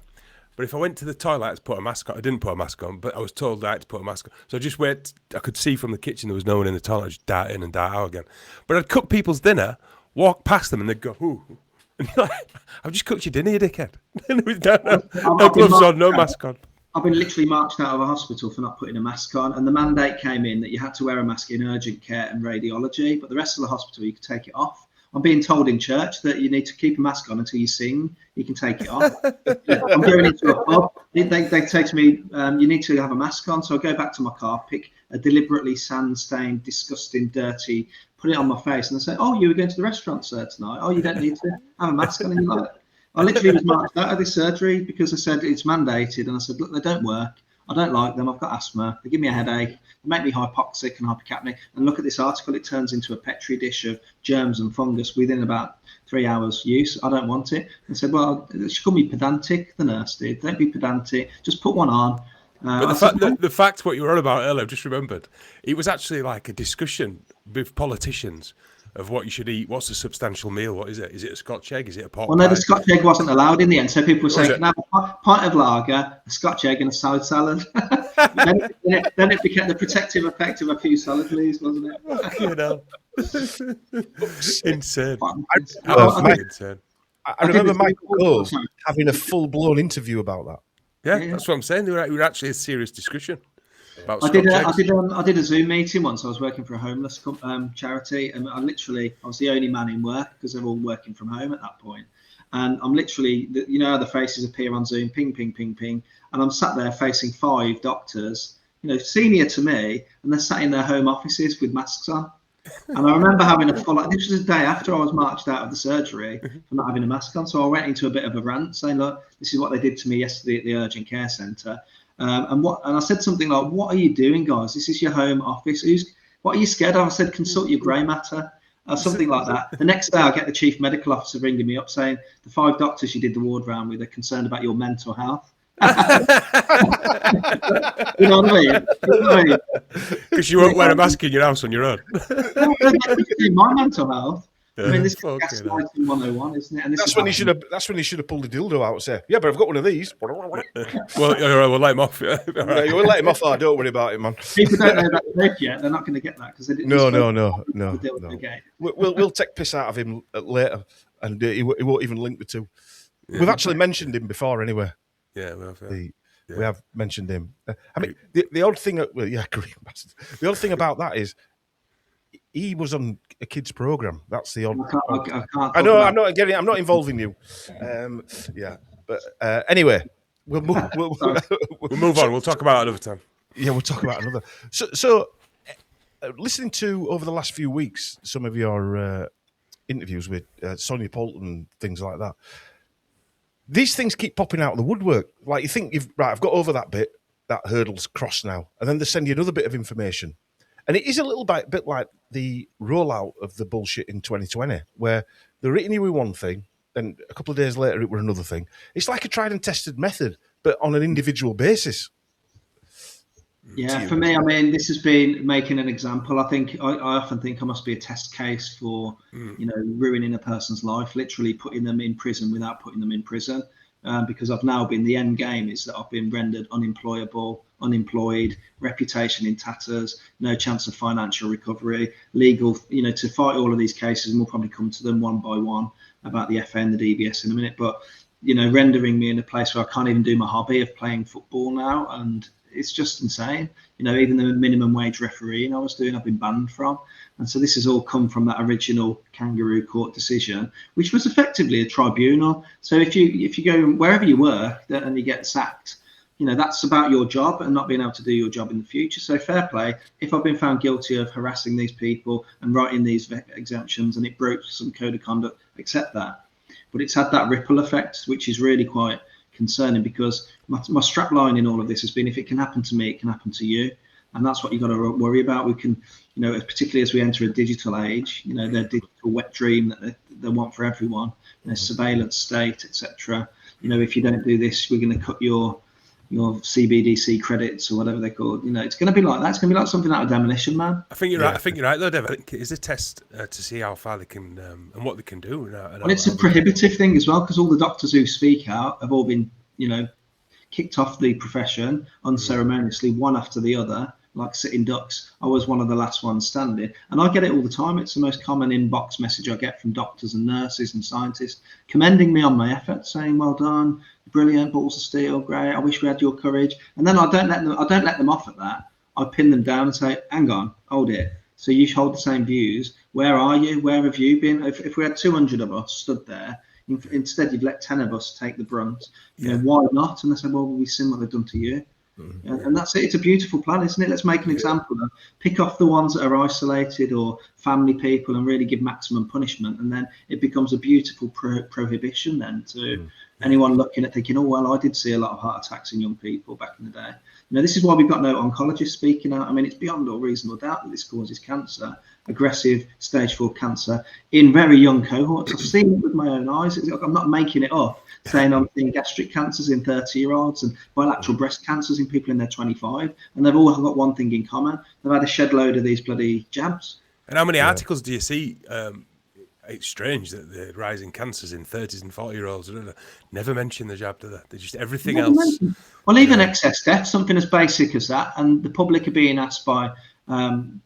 but if I went to the toilet, I had to put a mask on. I didn't put a mask on, but I was told I had to put a mask on. So I just wait. I could see from the kitchen there was no one in the toilet. I just dart in and dart out again. But I'd cook people's dinner, walk past them, and they'd go, "Ooh." And you're like, I've just cooked your dinner, you dickhead. And it was no gloves on, no mask on. I've been literally marched out of a hospital for not putting a mask on, and the mandate came in that you had to wear a mask in urgent care and radiology, but the rest of the hospital you could take it off. I'm being told in church that you need to keep a mask on until you sing. You can take it off. I'm going into a pub. They say to me, you need to have a mask on. So I go back to my car, pick a deliberately sand-stained, disgusting, dirty, put it on my face, and they say, "Oh, you were going to the restaurant, sir, tonight. Oh, you don't need to have a mask on." And you're like, I literally was marched out of this surgery because I said it's mandated, and I said, "Look, they don't work. I don't like them. I've got asthma. They give me a headache. They make me hypoxic and hypercapnic. And look at this article. It turns into a petri dish of germs and fungus within about 3 hours use. I don't want it." And said, "Well, she called me pedantic." The nurse did. "Don't be pedantic. Just put one on." But the fact what you were on about earlier, I've just remembered, it was actually like a discussion with politicians of what you should eat. What's a substantial meal? What is it? Is it a Scotch egg? Is it a pot Well, no, the Scotch egg wasn't allowed in the end. So people were saying, "Can I have a pint of lager, a Scotch egg, and a salad?" then it became the protective effect of a few salad leaves, wasn't it? You know, insane. Insane. I remember Michael Gove having a full-blown interview about that. Yeah, that's what I'm saying. We were actually a serious discussion. I did a Zoom meeting once. I was working for a homeless charity, and I was the only man in work because they're all working from home at that point. And I'm literally, how the faces appear on Zoom, ping, ping, ping, ping, and I'm sat there facing 5 doctors, senior to me, and they're sat in their home offices with masks on. And I remember having this was the day after I was marched out of the surgery for not having a mask on. So I went into a bit of a rant saying, "Look, this is what they did to me yesterday at the urgent care centre." And I said something like, "What are you doing, guys? This is your home office. What are you scared of?" I said, "Consult your grey matter," something like that. The next day, I get the chief medical officer ringing me up saying, "The 5 doctors you did the ward round with are concerned about your mental health." You know what I mean? Because you won't wear a mask in your house on your own. My mental health. I mean, this is gaslighting 101, isn't it? And that's when he should have pulled the dildo out and said, "Yeah, but I've got one of these." Well, we'll let him off. Yeah, right. We'll let him off. Don't worry about it, man. People don't know about the joke yet. They're not going to get that because they didn't. No. We'll take piss out of him later, and he won't even link the two. Yeah. We've actually mentioned him before, anyway. Yeah, we have. We have mentioned him. I mean, the odd thing. The odd thing about that is he was on a kids' program. That's the odd. I know. I'm not getting. I'm not involving you. But anyway, we'll move. We'll move on. We'll talk about it another time. Yeah, we'll talk about another. So listening to over the last few weeks some of your interviews with Sonia Poulton, things like that. These things keep popping out of the woodwork. Like you think I've got over that bit, that hurdle's crossed now, and then they send you another bit of information. And it is a little bit like the rollout of the bullshit in 2020, where they're hitting you with one thing, then a couple of days later it were another thing. It's like a tried and tested method, but on an individual basis. Yeah, for me, I mean, this has been making an example. I often think I must be a test case for, ruining a person's life, literally putting them in prison without putting them in prison. Because I've now been, the end game is that I've been rendered unemployable, unemployed, reputation in tatters, no chance of financial recovery, legal, to fight all of these cases, and we'll probably come to them one by one about the FA and the DBS in a minute, but, rendering me in a place where I can't even do my hobby of playing football now, and it's just insane. Even the minimum wage refereeing I was doing, I've been banned from. And so this has all come from that original kangaroo court decision, which was effectively a tribunal. So if you go wherever you work and you get sacked, that's about your job and not being able to do your job in the future. So fair play. If I've been found guilty of harassing these people and writing these exemptions and it broke some code of conduct, accept that. But it's had that ripple effect, which is really quite concerning, because my strap line in all of this has been, if it can happen to me, it can happen to you. And that's what you've got to worry about. We can, particularly as we enter a digital age, their digital wet dream that they want for everyone, their surveillance state, etc. If you don't do this, we're going to cut your CBDC credits or whatever they're called. It's going to be like that. It's going to be like something out of Demolition Man. I think you're right. I think you're right, though, Dave. It's a test to see how far they can and what they can do. And it's a prohibitive thing as well, because all the doctors who speak out have all been, kicked off the profession unceremoniously, one after the other, like sitting ducks. I was one of the last ones standing, and I get it all the time. It's the most common inbox message I get from doctors and nurses and scientists commending me on my efforts, saying, "Well done, brilliant, balls of steel, great. I wish we had your courage." And then I don't let them off at that. I pin them down and say, "Hang on, hold it. So you hold the same views. Where are you? Where have you been? If we had 200 of us stood there, instead you've let 10 of us take the brunt. Why not?" And they say, "Well, we've seen what they've done to you." And that's it. It's a beautiful plan, isn't it? Let's make an example of, pick off the ones that are isolated or family people and really give maximum punishment, and then it becomes a beautiful prohibition then to anyone looking at thinking, "Oh well, I did see a lot of heart attacks in young people back in the day." This is why we've got no oncologists speaking out. I mean, it's beyond all reasonable doubt that this causes cancer, aggressive stage 4 cancer in very young cohorts. I've seen it with my own eyes. I'm not making it up, saying I'm seeing gastric cancers in 30-year-olds and bilateral breast cancers in people in their 25, and they've all got one thing in common: they've had a shed load of these bloody jabs. And how many articles do you see? It's strange that the rising cancers in 30s and 40-year-olds never mention the jab, do they? They're just everything else. Well, even excess death, something as basic as that, and the public are being asked by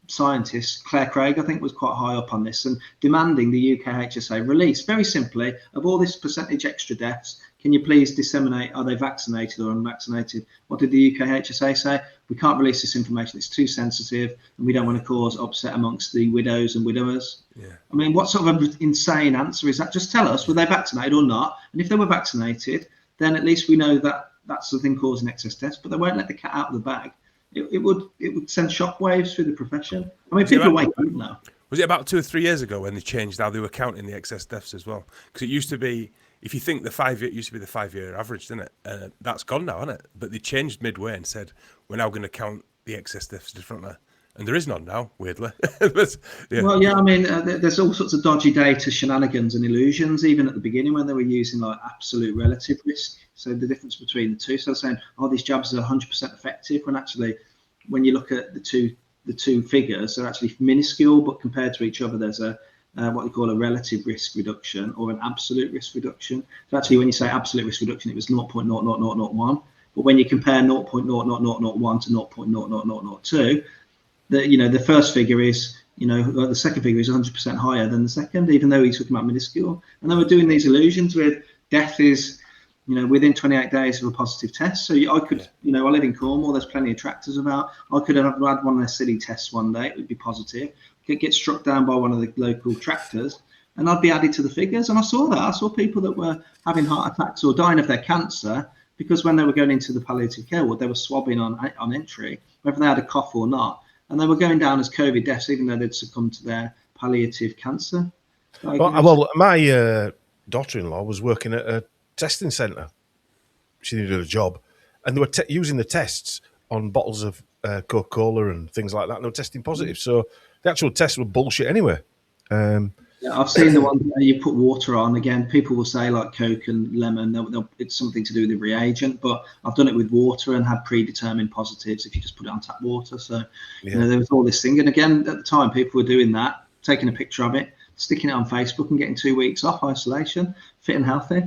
scientists. Claire Craig, I think, was quite high up on this, and demanding the UKHSA release, very simply, of all this percentage extra deaths. Can you please disseminate, are they vaccinated or unvaccinated? What did the UKHSA say? We can't release this information. It's too sensitive, and we don't want to cause upset amongst the widows and widowers. I mean, what sort of an insane answer is that? Just tell us, were they vaccinated or not? And if they were vaccinated, then at least we know that that's the thing causing excess deaths. But they won't let the cat out of the bag. It would send shockwaves through the profession. I mean, people are waking up now. Was it about 2 or 3 years ago when they changed how they were counting the excess deaths as well? Because it used to be, if you think it used to be the 5-year average, didn't it? That's gone now, isn't it? But they changed midway and said, we're now going to count the excess deaths differently. And there is none now, weirdly. But, Well, I mean, there's all sorts of dodgy data, shenanigans and illusions, even at the beginning when they were using like absolute relative risk. So the difference between the two. So saying, these jabs are 100% effective, when actually, when you look at the two figures, they're actually minuscule, but compared to each other, there's a what they call a relative risk reduction or an absolute risk reduction. So actually, when you say absolute risk reduction, it was 0.00001. But when you compare 0.00001 to 0.00002, the first figure is, the second figure is 100% higher than the second, even though he's talking about minuscule. And then we're doing these illusions with death is, within 28 days of a positive test. So I could, I live in Cornwall, there's plenty of tractors about. I could have had one of their silly tests one day, it would be positive, get struck down by one of the local tractors, and I'd be added to the figures. And I saw that. I saw people that were having heart attacks or dying of their cancer because when they were going into the palliative care ward, they were swabbing on entry, whether they had a cough or not. And they were going down as COVID deaths, even though they'd succumbed to their palliative cancer. Well, my daughter-in-law was working at a testing centre. She needed a job, and they were using the tests on bottles of Coca-Cola and things like that, and they were testing positive. So the actual tests were bullshit anyway. I've seen the ones where you put water on. Again, people will say like Coke and lemon, it's something to do with the reagent, but I've done it with water and had predetermined positives if you just put it on tap water. So there was all this thing. And again, at the time, people were doing that, taking a picture of it, sticking it on Facebook and getting 2 weeks off isolation, fit and healthy.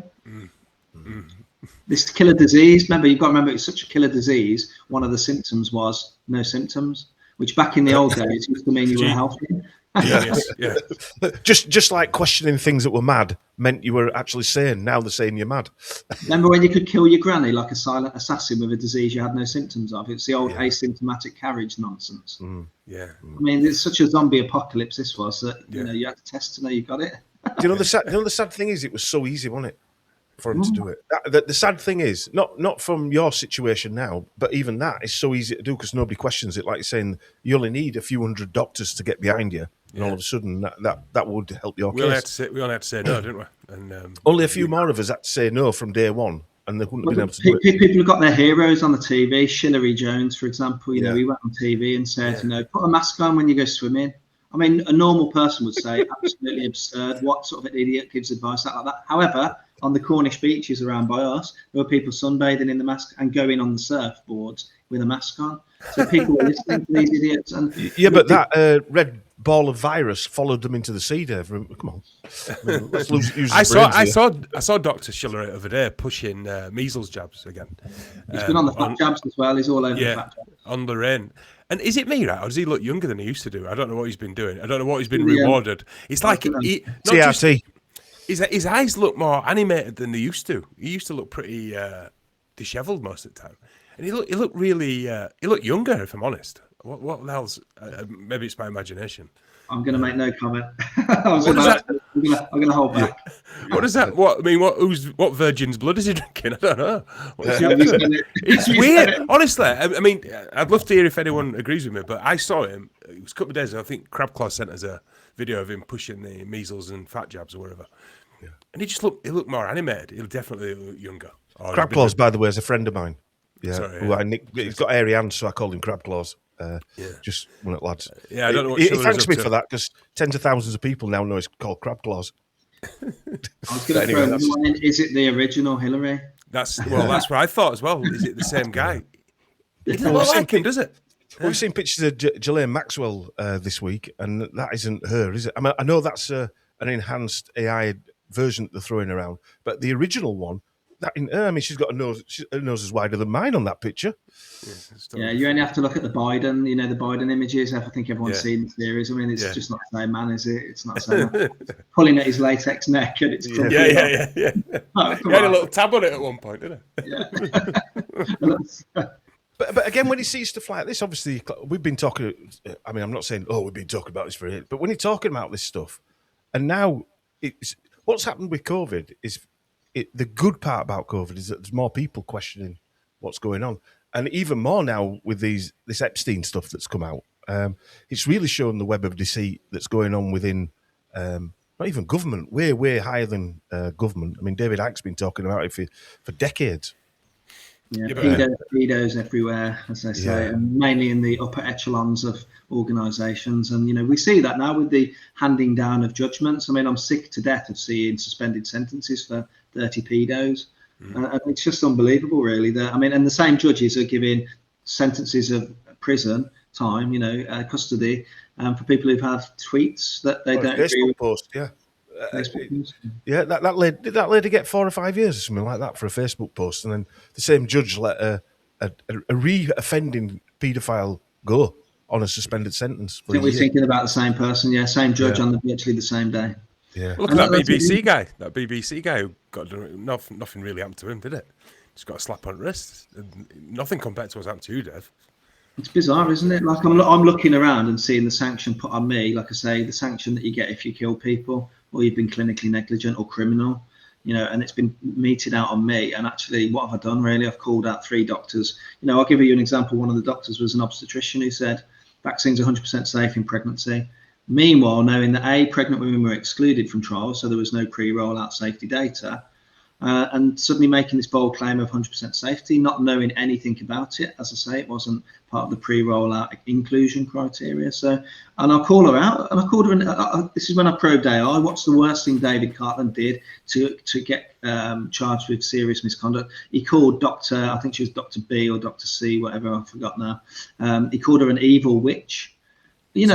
This killer disease, you've got to remember, it's such a killer disease. One of the symptoms was no symptoms, which back in the old days used to mean you were healthy. Yeah. Just like questioning things that were mad meant you were actually sane. Now they're saying you're mad. Remember when you could kill your granny like a silent assassin with a disease you had no symptoms of? It's the old asymptomatic carriage nonsense. Yeah. I mean, it's such a zombie apocalypse this was that you had to test to know you got it. Do you know the sad thing is, it was so easy, wasn't it? for him to do it. The sad thing is, not from your situation now, but even that is so easy to do because nobody questions it. Like you're saying, you only need a few hundred doctors to get behind you, and all of a sudden that would help your case. We only had to say no, didn't we? And only a few more of us had to say no from day one, and they wouldn't have been able to do it. People have got their heroes on the TV. Shillery Jones, for example, you know, he went on TV and said, you know, put a mask on when you go swimming. I mean, a normal person would say absolutely absurd. What sort of an idiot gives advice like that? However, on the Cornish beaches around by us, there were people sunbathing in the mask and going on the surfboards with a mask on. So people were listening to these idiots. And but that red ball of virus followed them into the sea, Dave. Come on, let's use I saw Dr. Schiller over there pushing measles jabs again. He's been on the fat jabs as well. He's all over the fat jabs. On Lorraine. And is it me, right? Or does he look younger than he used to do? I don't know what he's been doing. I don't know what he's been rewarded. It's like TRT. His eyes look more animated than they used to. He used to look pretty dishevelled most of the time, and he looked really he looked younger. If I'm honest, what the hell's maybe it's my imagination. I'm going to make no comment. I'm going to hold back. What is that? What What virgin's blood is he drinking? I don't know. It's weird, honestly. I mean, I'd love to hear if anyone agrees with me, but I saw him. It was a couple of days ago. I think Crabclaw sent us a video of him pushing the measles and fat jabs or whatever, and he looked more animated. He'll definitely look younger. Crabclaws, by the way, is a friend of mine. He's got hairy hands, so I called him Crabclaws. Just one of the lads. Yeah, I don't know what he thanks me for that because tens of thousands of people now know it's called Crab Claws. I was going to throw one in. Is it the original Hillary? That's what I thought as well. Is it the same guy? It doesn't look like him, does it? We've seen pictures of Ghislaine Maxwell this week, and that isn't her, is it? I mean, I know that's an enhanced AI version that they're throwing around, but the original one, I mean, she's got a nose. Her nose is wider than mine on that picture. Yeah, you only have to look at the Biden. You know, the Biden images. I think everyone's seen the series. I mean, it's just not the same man, is it? It's not the same man. Pulling at his latex neck, and it's yeah. Oh, he had a little tab on it at one point, didn't he? Yeah. But again, when you see stuff like this, obviously we've been talking. I mean, I'm not saying we've been talking about this for a year, but when you're talking about this stuff, and now what's happened with COVID is. The good part about COVID is that there's more people questioning what's going on, and even more now with this Epstein stuff that's come out. It's really shown the web of deceit that's going on within not even government, way higher than government. I mean, David Icke's been talking about it for decades. Yeah, pedos everywhere, as they say, and mainly in the upper echelons of organisations. And, you know, we see that now with the handing down of judgments. I mean, I'm sick to death of seeing suspended sentences for dirty pedos. And it's just unbelievable, really. And the same judges are giving sentences of prison time, custody, for people who've had tweets that they don't agree with. Post, that lady get 4 or 5 years or something like that for a Facebook post, and then the same judge let a re-offending paedophile go on a suspended sentence. We're thinking about the same person, same judge on virtually the same day. Yeah, look at that BBC guy. That BBC guy who got nothing really happened to him, did it? Just got a slap on the wrist. Nothing compared to what's happened to you, Dev. It's bizarre, isn't it? Like I'm looking around and seeing the sanction put on me. Like I say, the sanction that you get if you kill people or you've been clinically negligent or criminal, and it's been meted out on me. And actually, what have I done, really? I've called out 3 doctors. I'll give you an example. One of the doctors was an obstetrician who said vaccines are 100% safe in pregnancy. Meanwhile, knowing that pregnant women were excluded from trials, so there was no pre-rollout safety data, and suddenly making this bold claim of 100% safety, not knowing anything about it. As I say, it wasn't part of the pre-rollout inclusion criteria. So, and I'll call her out, and I called her. This is when I probed AI. What's the worst thing David Cartland did to get charged with serious misconduct? He called Dr. I think she was Dr. B or Dr. C, whatever, I forgot now. He called her an evil witch. Where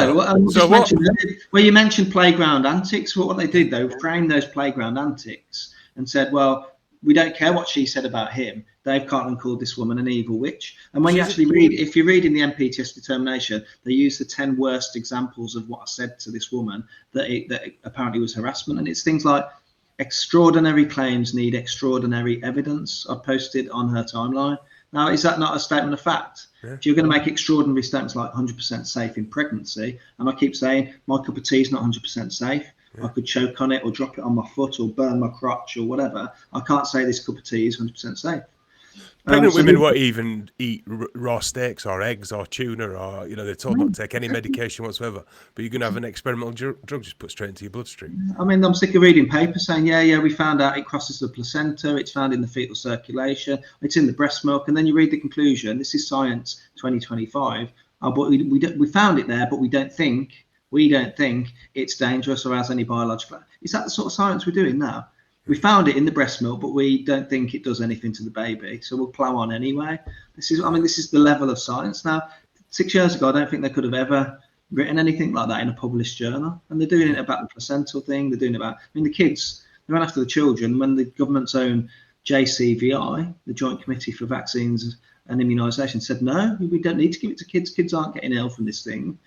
you mentioned playground antics, what they did though, framed those playground antics and said, well, we don't care what she said about him. Dave Cartland called this woman an evil witch. And when you actually read, if you read in the MPTS determination, they use the 10 worst examples of what I said to this woman that apparently was harassment. And it's things like extraordinary claims need extraordinary evidence. I posted on her timeline. Now, is that not a statement of fact? Yeah. If you're going to make extraordinary statements like 100% safe in pregnancy, and I keep saying my cup of tea is not 100% safe, I could choke on it or drop it on my foot or burn my crotch or whatever. I can't say this cup of tea is 100% safe. Pregnant women won't even eat raw steaks or eggs or tuna, or they're told not to take any medication whatsoever. But you're going to have an experimental drug just put straight into your bloodstream. I mean, I'm sick of reading papers saying, yeah, we found out it crosses the placenta, it's found in the fetal circulation, it's in the breast milk, and then you read the conclusion. This is Science 2025. But we found it there, but we don't think it's dangerous or has any biological. Is that the sort of science we're doing now? We found it in the breast milk, but we don't think it does anything to the baby, so we'll plough on anyway. This is the level of science now. 6 years ago, I don't think they could have ever written anything like that in a published journal, and they're doing it about the placental thing. They're doing it about. I mean, the kids. They ran after the children when the government's own JCVI, the Joint Committee for Vaccines and Immunisation, said no, we don't need to give it to kids. Kids aren't getting ill from this thing.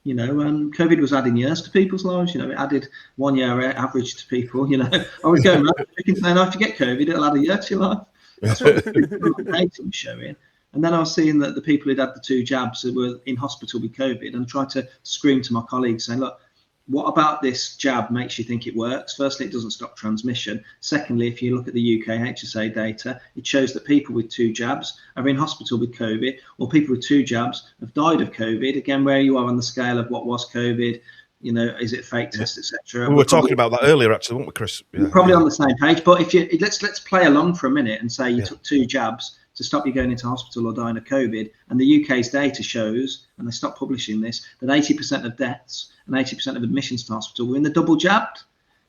COVID was adding years to people's lives. It added 1 year average to people. I was going around saying, if you get COVID, it'll add a year to your life. That's what the data was showing. And then I was seeing that the people who'd had the 2 jabs were in hospital with COVID, and tried to scream to my colleagues saying, look, what about this jab makes you think it works? Firstly, it doesn't stop transmission. Secondly, if you look at the UK HSA data, it shows that people with 2 jabs are in hospital with COVID, or people with 2 jabs have died of COVID. Again, where you are on the scale of what was COVID, is it a fake test, etc. We were talking about that earlier, actually, weren't we, Chris? We're probably on the same page. But if let's play along for a minute and say you took 2 jabs to stop you going into hospital or dying of COVID, and the UK's data shows, and they stopped publishing this, that 80% of deaths and 80% of admissions to hospital were in the double jabbed.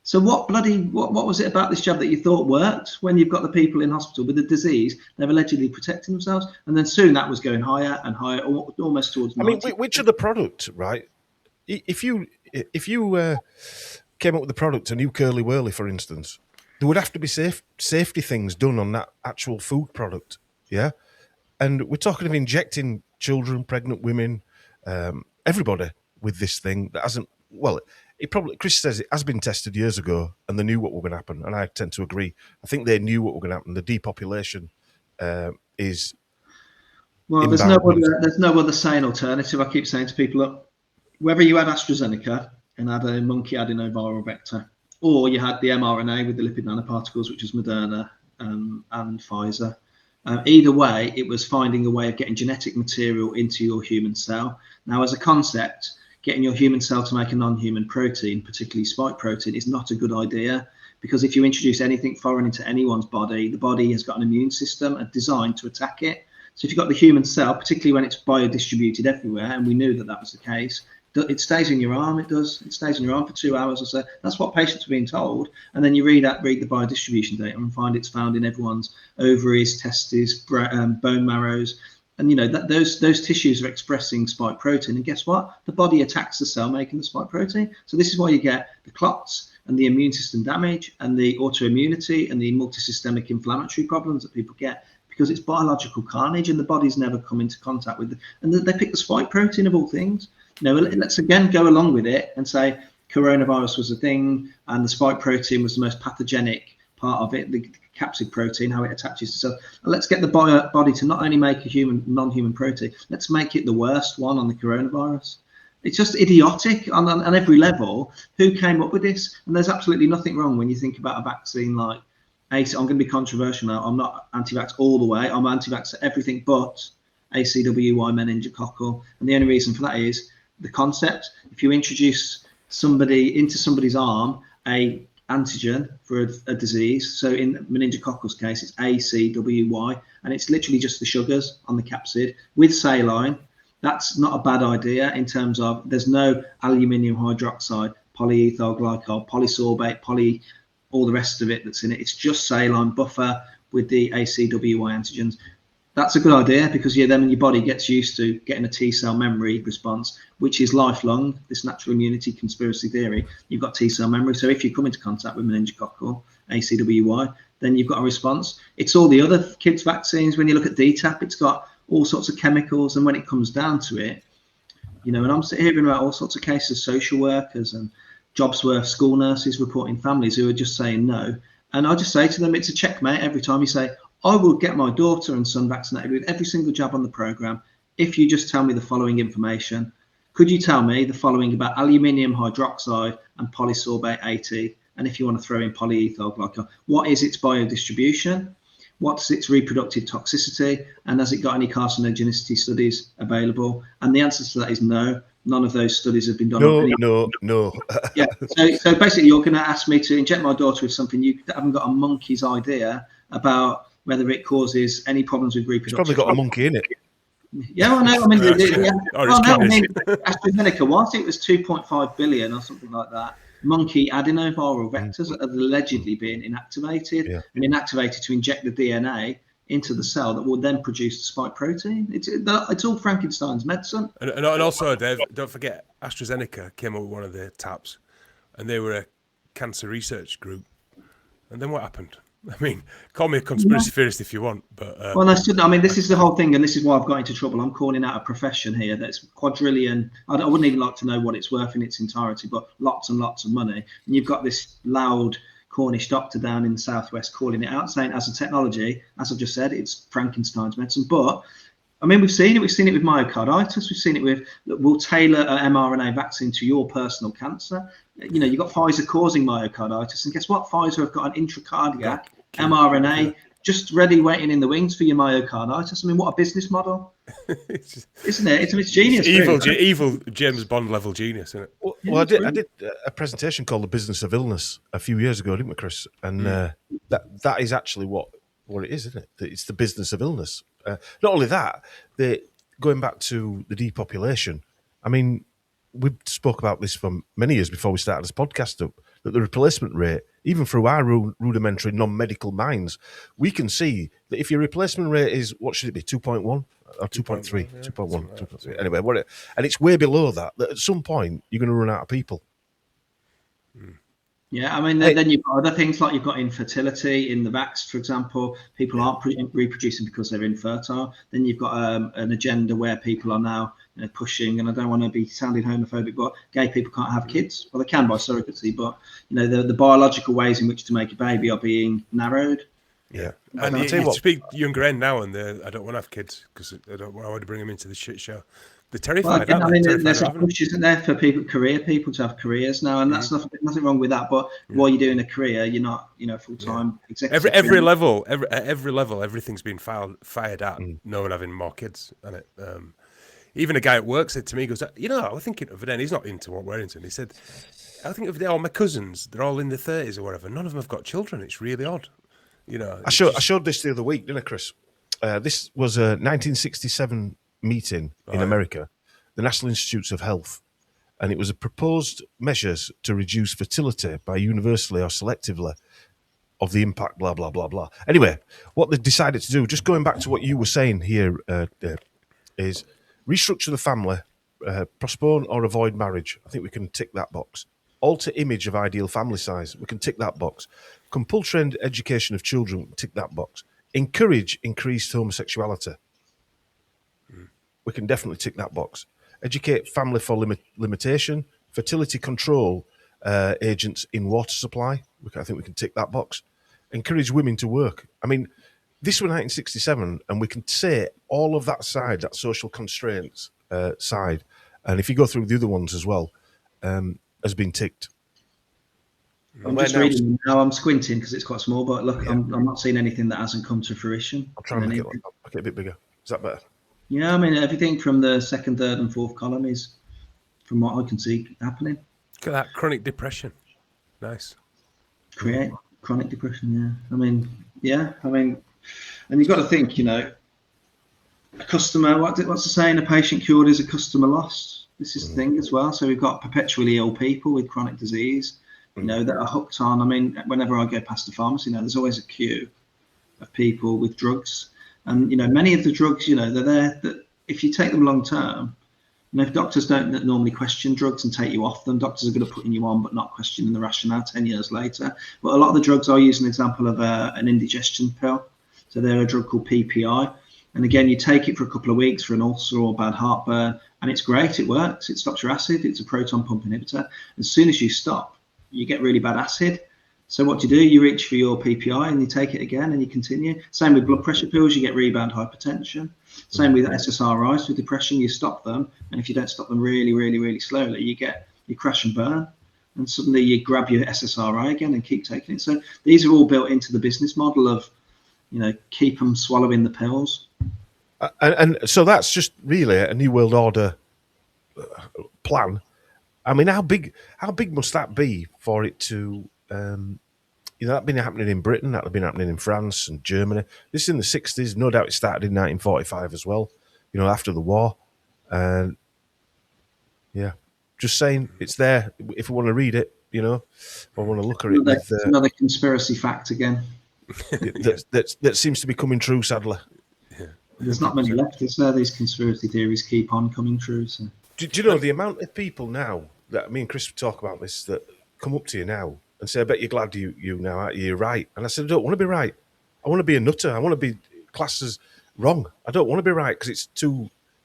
So what was it about this jab that you thought worked when you've got the people in hospital with the disease? They're allegedly protecting themselves, and then soon that was going higher and higher, almost towards 90. I mean, which of the product, right? If you came up with the product, a new curly whirly, for instance, there would have to be safety things done on that actual food product. Yeah, and we're talking of injecting children, pregnant women, everybody with this thing that hasn't. Well, Chris says it has been tested years ago, and they knew what was going to happen, and I tend to agree. I think they knew what was going to happen. The depopulation is. Well, there's no other sane alternative. I keep saying to people, look, whether you had AstraZeneca and had a monkey adenoviral vector, or you had the mRNA with the lipid nanoparticles, which is Moderna and Pfizer. Either way, it was finding a way of getting genetic material into your human cell. Now, as a concept, getting your human cell to make a non-human protein, particularly spike protein, is not a good idea, because if you introduce anything foreign into anyone's body, the body has got an immune system designed to attack it. So if you've got the human cell, particularly when it's biodistributed everywhere, and we knew that was the case, it stays in your arm. It stays in your arm for 2 hours or so. That's what patients are being told. And then you read the biodistribution data and find it's found in everyone's ovaries, testes, bone marrows. And those tissues are expressing spike protein. And guess what? The body attacks the cell making the spike protein. So this is why you get the clots and the immune system damage and the autoimmunity and the multisystemic inflammatory problems that people get, because it's biological carnage and the body's never come into contact with it. And they pick the spike protein of all things. Let's again go along with it and say coronavirus was a thing and the spike protein was the most pathogenic part of it, the capsid protein, how it attaches to cells. Let's get the body to not only make a non-human protein, let's make it the worst one on the coronavirus. It's just idiotic on every level. Who came up with this? And there's absolutely nothing wrong when you think about a vaccine like I'm going to be controversial now. I'm not anti-vax all the way. I'm anti-vax for everything but ACWY meningococcal. And the only reason for that is the concept. If you introduce somebody into somebody's arm a antigen for a disease, so in meningococcal case it's ACWY, and it's literally just the sugars on the capsid with saline, that's not a bad idea in terms of there's no aluminium hydroxide, polyethyl glycol, polysorbate, all the rest of it that's in it. It's just saline buffer with the ACWY antigens. That's a good idea, because then your body gets used to getting a T cell memory response, which is lifelong. This natural immunity conspiracy theory, you've got T cell memory. So if you come into contact with meningococcal ACWY, then you've got a response. It's all the other kids' vaccines. When you look at DTaP, it's got all sorts of chemicals, and when it comes down to it, and I'm hearing about all sorts of cases, social workers and jobs worth school nurses reporting families who are just saying no. And I just say to them, it's a checkmate every time you say, I will get my daughter and son vaccinated with every single jab on the programme if you just tell me the following information. Could you tell me the following about aluminium hydroxide and polysorbate 80? And if you want to throw in polyethyl glycol, what is its biodistribution? What's its reproductive toxicity? And has it got any carcinogenicity studies available? And the answer to that is no. None of those studies have been done. No. Yeah. So basically, you're going to ask me to inject my daughter with something you haven't got a monkey's idea about whether it causes any problems with reproduction. It's probably got a monkey in it. Yeah, I know. I mean, AstraZeneca was. It was 2.5 billion or something like that. Monkey adenoviral vectors are allegedly being inactivated and inactivated to inject the DNA into the cell that will then produce the spike protein. It's all Frankenstein's medicine. And also, Dave, don't forget, AstraZeneca came up with one of the taps, and they were a cancer research group. And then what happened? I mean, call me a conspiracy theorist if you want, but well, I mean, this is the whole thing, and this is why I've got into trouble. I'm calling out a profession here that's quadrillion. I wouldn't even like to know what it's worth in its entirety, but lots and lots of money. And you've got this loud Cornish doctor down in the southwest calling it out, saying as a technology, as I've just said, it's Frankenstein's medicine. But I mean, we've seen it. We've seen it with myocarditis. We've seen it with we'll tailor an mRNA vaccine to your personal cancer. You know, you've got Pfizer causing myocarditis, and guess what? Pfizer have got an intracardiac mRNA just ready, waiting in the wings for your myocarditis. I mean, what a business model, isn't it? It's genius. Evil James Bond level genius, isn't it? Well, I did a presentation called "The Business of Illness" a few years ago, didn't we, Chris? And that is actually what it is, isn't it? It's the business of illness. Not only that, going back to the depopulation. I mean, we spoke about this for many years before we started this podcast up, that the replacement rate, even through our rudimentary non-medical minds, we can see that if your replacement rate is, what should it be, 2.1 or 2.3? 2.1. Anyway, and it's way below that at some point you're going to run out of people. Yeah, I mean, then you've got other things like you've got infertility in the vax, for example. People aren't reproducing because they're infertile. Then you've got an agenda where people are now pushing, and I don't want to be sounding homophobic, but gay people can't have kids. Well, they can by surrogacy, but the biological ways in which to make a baby are being narrowed. Yeah, and you speak younger end now, and I don't want to have kids because I want to bring them into the shit show. They're terrified. Well, I mean, there's a push, isn't there, for career people to have careers now, and that's nothing wrong with that. But while you're doing a career, you're not, full time executive. Every level, everything's been fired at. No one having more kids, and it. Even a guy at work said to me, he goes, I was thinking of it, and he's not into what we're into. And he said, I think of all my cousins, they're all in their 30s or whatever. None of them have got children. It's really odd. I showed this the other week, didn't I, Chris? This was a 1967 meeting in America, the National Institutes of Health, and it was a proposed measures to reduce fertility by universally or selectively of the impact, blah, blah, blah, blah. Anyway, what they decided to do, just going back to what you were saying here, is restructure the family, postpone or avoid marriage. I think we can tick that box. Alter image of ideal family size. We can tick that box. Compulsory education of children. We can tick that box. Encourage increased homosexuality. We can definitely tick that box. Educate family for limitation. Fertility control agents in water supply. I think we can tick that box. Encourage women to work. I mean, this was 1967, and we can say all of that side, that social constraints side, and if you go through the other ones as well, has been ticked. I'm just reading now. I'm squinting because it's quite small, but look, I'm not seeing anything that hasn't come to fruition. I'm trying to make it a bit bigger. Is that better? Yeah, I mean, everything from the second, third, and fourth column is, from what I can see, happening. Look at that chronic depression. Nice. Create chronic depression. Yeah. I mean, and you've got to think, a customer. What's the saying? A patient cured is a customer lost. This is the thing as well. So we've got perpetually ill people with chronic disease, that are hooked on. I mean, whenever I go past the pharmacy now, there's always a queue of people with drugs. And, many of the drugs, they're there that if you take them long term, if doctors don't normally question drugs and take you off them, doctors are going to put you on, but not questioning the rationale 10 years later. But a lot of the drugs, I use an example of an indigestion pill. So they're a drug called PPI. And again, you take it for a couple of weeks for an ulcer or bad heartburn, and it's great. It works. It stops your acid. It's a proton pump inhibitor. As soon as you stop, you get really bad acid. So what do? You reach for your PPI and you take it again and you continue. Same with blood pressure pills, you get rebound hypertension. Same with SSRIs for depression, you stop them, and if you don't stop them really, really, really slowly, you crash and burn, and suddenly you grab your SSRI again and keep taking it. So these are all built into the business model of, keep them swallowing the pills. And so that's just really a New World Order plan. I mean, how big must that be for it to, that been happening in Britain, that had been happening in France and Germany. This is in the 60s. No doubt it started in 1945 as well, after the war. And yeah, just saying it's there if we want to read it, or want to look at it. It's another conspiracy fact again. that seems to be coming true, sadly. Yeah. There's not many left, is there? These conspiracy theories keep on coming true. So. Do you know the amount of people now that me and Chris talk about this that come up to you now and say, I bet you're glad you now, you're right. And I said, I don't want to be right. I want to be a nutter. I want to be classed as wrong. I don't want to be right because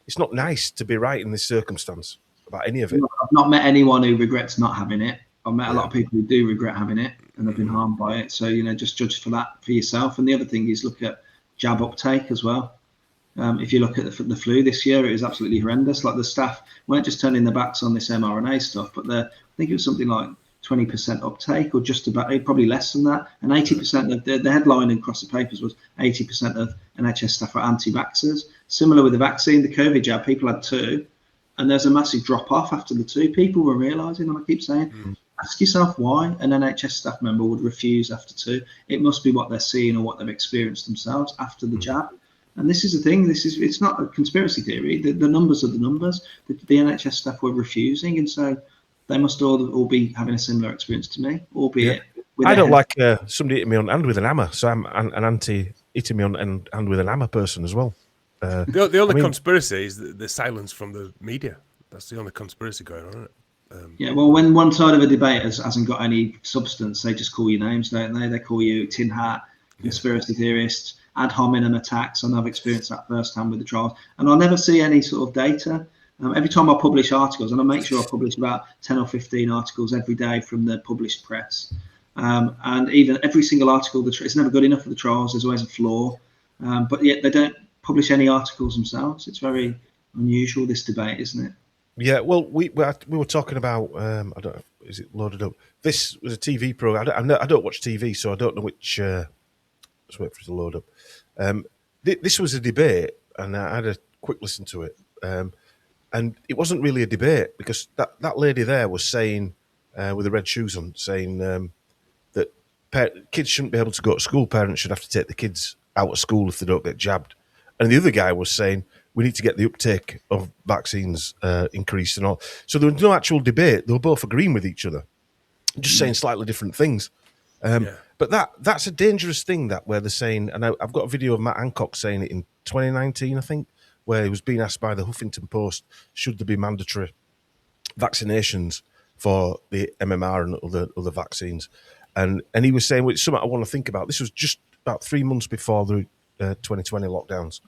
it's not nice to be right in this circumstance about any of it. I've not met anyone who regrets not having it. I've met a lot of people who do regret having it and have been harmed by it. So, just judge for that for yourself. And the other thing is look at jab uptake as well. If you look at the flu this year, it was absolutely horrendous. Like the staff weren't just turning their backs on this mRNA stuff, but I think it was something like 20% uptake or just about, probably less than that. And 80% of the headline across the papers was 80% of NHS staff are anti-vaxxers. Similar with the vaccine, the COVID jab, people had 2. And there's a massive drop off after the 2. People were realising, and I keep saying, ask yourself why an NHS staff member would refuse after 2. It must be what they're seeing or what they've experienced themselves after the jab. And this is the thing. It's not a conspiracy theory. The numbers are the numbers. The NHS staff were refusing, and so they must all be having a similar experience to me, albeit. Yeah. I don't like somebody hitting me on the hand with an hammer, so I'm an anti hitting me on the hand with an hammer person as well. The only conspiracy is the silence from the media. That's the only conspiracy going on, isn't it? Yeah, well, when one side of a debate hasn't got any substance, they just call you names, don't they? They call you tin hat, conspiracy theorists, ad hominem attacks, and I've experienced that firsthand with the trials. And I'll never see any sort of data. Every time I publish articles, and I make sure I publish about 10 or 15 articles every day from the published press. And even every single article, it's never good enough for the trials. There's always a flaw. But yet they don't publish any articles themselves. It's very unusual, this debate, isn't it? Yeah, well, we were talking about, I don't know, is it loaded up? This was a TV program. I don't watch TV, so I don't know which... Let's wait for it to load up. This was a debate, and I had a quick listen to it. And it wasn't really a debate because that lady there was saying, with the red shoes on, saying that kids shouldn't be able to go to school. Parents should have to take the kids out of school if they don't get jabbed. And the other guy was saying, we need to get the uptake of vaccines increased and all. So there was no actual debate. They were both agreeing with each other, just saying slightly different things. But that's a dangerous thing, that where they're saying, and I've got a video of Matt Hancock saying it in 2019, I think, where he was being asked by the Huffington Post, should there be mandatory vaccinations for the MMR and other vaccines? And he was saying, well, it's something I want to think about. This was just about 3 months before the 2020 lockdowns.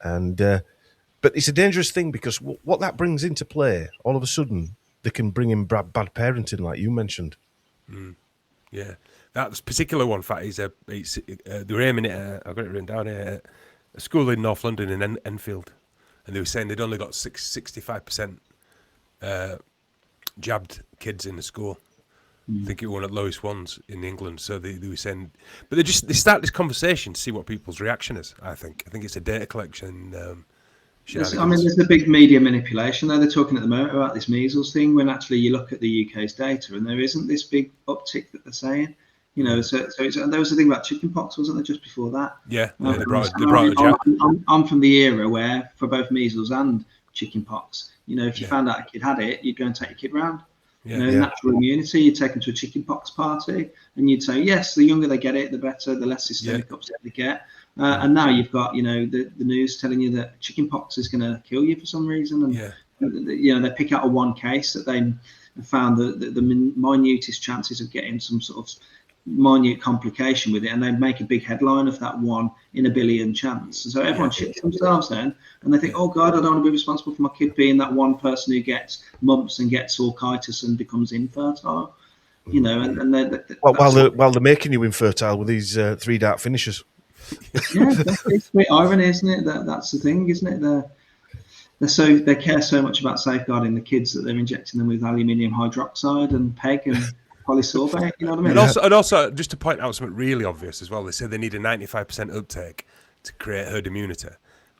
And but it's a dangerous thing because what that brings into play, all of a sudden, they can bring in bad parenting, like you mentioned. Yeah. That particular one, fact, is they were aiming at, I've got it written down here, a school in North London in Enfield, and they were saying they'd only got 65% jabbed kids in the school. I think it was one of the lowest ones in England. So they were saying, but they start this conversation to see what people's reaction is. I think it's a data collection. There's a big media manipulation though. They're talking at the moment about this measles thing, when actually you look at the UK's data and there isn't this big uptick that they're saying. So there was a thing about chickenpox, wasn't there, just before that? Yeah, they brought the jab. I'm from the era where, for both measles and chickenpox, if you found out a kid had it, you'd go and take your kid round. Natural immunity, you'd take them to a chickenpox party, and you'd say, yes, the younger they get it, the better, the less systemic upset they get. And now you've got, the news telling you that chickenpox is going to kill you for some reason, and they pick out a one case that they found the minutest chances of getting some sort of minute complication with it, and they make a big headline of that 1 in a billion chance. So everyone shits themselves then, and they think, oh God, I don't want to be responsible for my kid being that one person who gets mumps and gets orchitis and becomes infertile. you know, and while they're making you infertile with these 3 dart finishers. Yeah, it's great irony, isn't it? That's the thing, isn't it? They care so much about safeguarding the kids that they're injecting them with aluminium hydroxide and PEG and polysorbate. You know what I mean? And also, just to point out something really obvious as well, they say they need a 95% uptake to create herd immunity.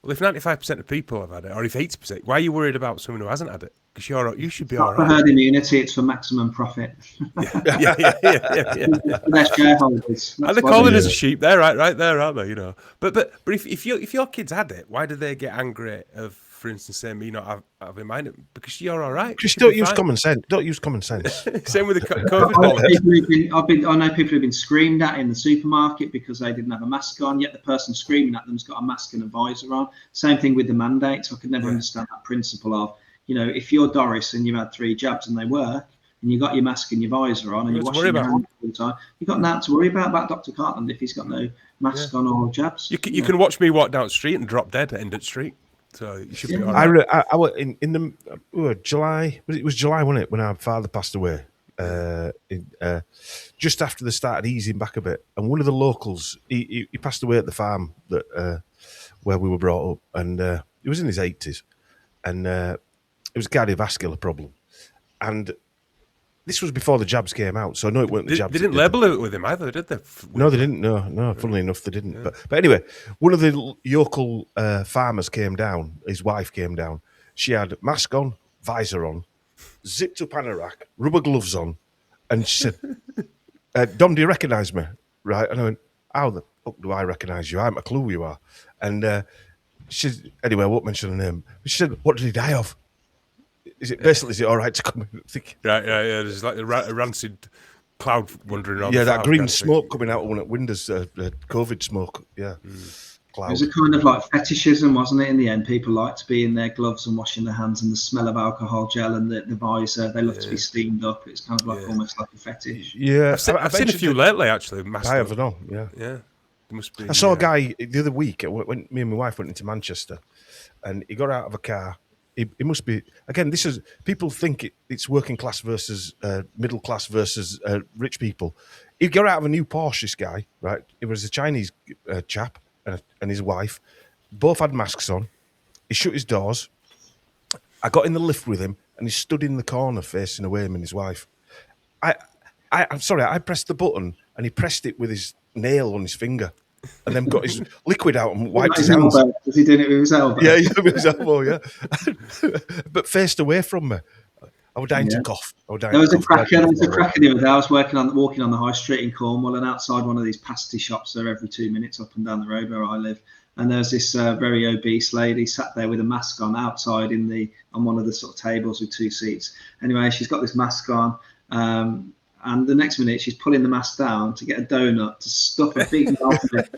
Well, if 95% of people have had it, or if 80%, why are you worried about someone who hasn't had it? Because you should be all right. Not for herd immunity; it's for maximum profit. Yeah. For their shareholders. And they're calling us a sheep. They're right there, aren't they? You know. But if your kids had it, why do they get angry of, for instance, saying me not having mine? Because you're all right. Just don't use common sense. Don't use common sense. Same with the COVID. I know people who've been screamed at in the supermarket because they didn't have a mask on, yet the person screaming at them's got a mask and a visor on. Same thing with the mandates. I could never understand that principle of, you know, if you're Doris and you had 3 jabs and they work, and you got your mask and your visor on, and you're washing your hands all the time, you've got nothing to worry about Dr. Cartland if he's got no mask on or jabs. You can watch me walk down the street and drop dead at end of the street. So you should be all right. I was in the July. It was July, wasn't it, when our father passed away? Just after they started easing back a bit, and one of the locals, he passed away at the farm that where we were brought up, and he was in his 80s, and it was a cardiovascular problem, and this was before the jabs came out, so I know it weren't the jabs. They didn't label it with him either, did they? No, they didn't. No. Funnily enough, they didn't. Yeah. But anyway, one of the local farmers came down. His wife came down. She had mask on, visor on, zipped up anorak, rubber gloves on, and she said, "Dom, do you recognise me?" Right? And I went, "How the fuck do I recognise you? I haven't a clue who you are." And anyway, I won't mention her name. But she said, "What did he die of? Is it all right to come in?" Yeah. There's like a rancid cloud wandering around. Yeah, that green smoke coming out of one at windows, COVID smoke. Yeah, cloud. It was a kind of like fetishism, wasn't it? In the end, people like to be in their gloves and washing their hands, and the smell of alcohol gel and the visor. They love to be steamed up. It's kind of like almost like a fetish. Yeah, I've seen a few lately actually. I have know. Yeah. There must be. I saw a me and my wife went into Manchester, and he got out of a car. It must be, again, this is, people think it's working class versus middle class versus rich people. He got out of a new Porsche, this guy, right? It was a Chinese chap and his wife. Both had masks on. He shut his doors. I got in the lift with him, and he stood in the corner facing away, him and his wife. I'm sorry, I pressed the button, and he pressed it with his nail on his finger. And then got his liquid out and wiped his hands. Was he doing it with his elbow? Yeah, with his elbow, yeah. But faced away from me. I was dying to cough. There was a cracker the other day. I was walking on the high street in Cornwall, and outside one of these pasty shops there every 2 minutes up and down the road where I live. And there's this very obese lady sat there with a mask on outside on one of the sort of tables with 2 seats. Anyway, she's got this mask on. And the next minute, she's pulling the mask down to get a donut to stuff a big mouth in it.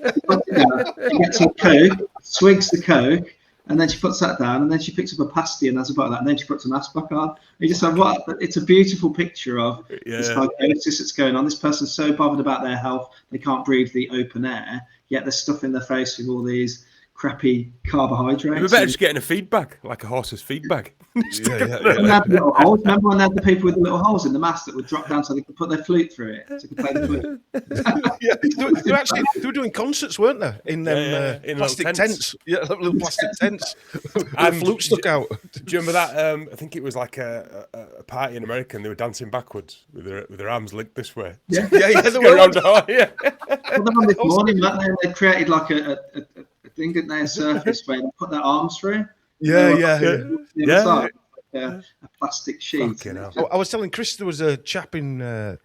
She gets a Coke, swigs the Coke, and then she puts that down, and then she picks up a pasty and has a bite of that, and then she puts a mask back on. And you just like, what? It's a beautiful picture of this psychosis that's going on. This person's so bothered about their health, they can't breathe the open air, yet there's stuff in their face with all these crappy carbohydrates. We better just getting a feedback, like a horse's feedback. Little holes. Remember when they had the people with the little holes in the mask that would drop down so they could put their flute through it, so they could play the flute? They were doing concerts, weren't they? In in plastic tents. Yeah, little plastic tents. And flute stuck out. Do you remember that? I think it was like a party in America, and they were dancing backwards with their arms linked this way. Yeah. They were around. Well, then this morning, they created like a thing, didn't they? A surface where they put their arms through. Yeah. A plastic sheet. I was telling Chris there was a chap in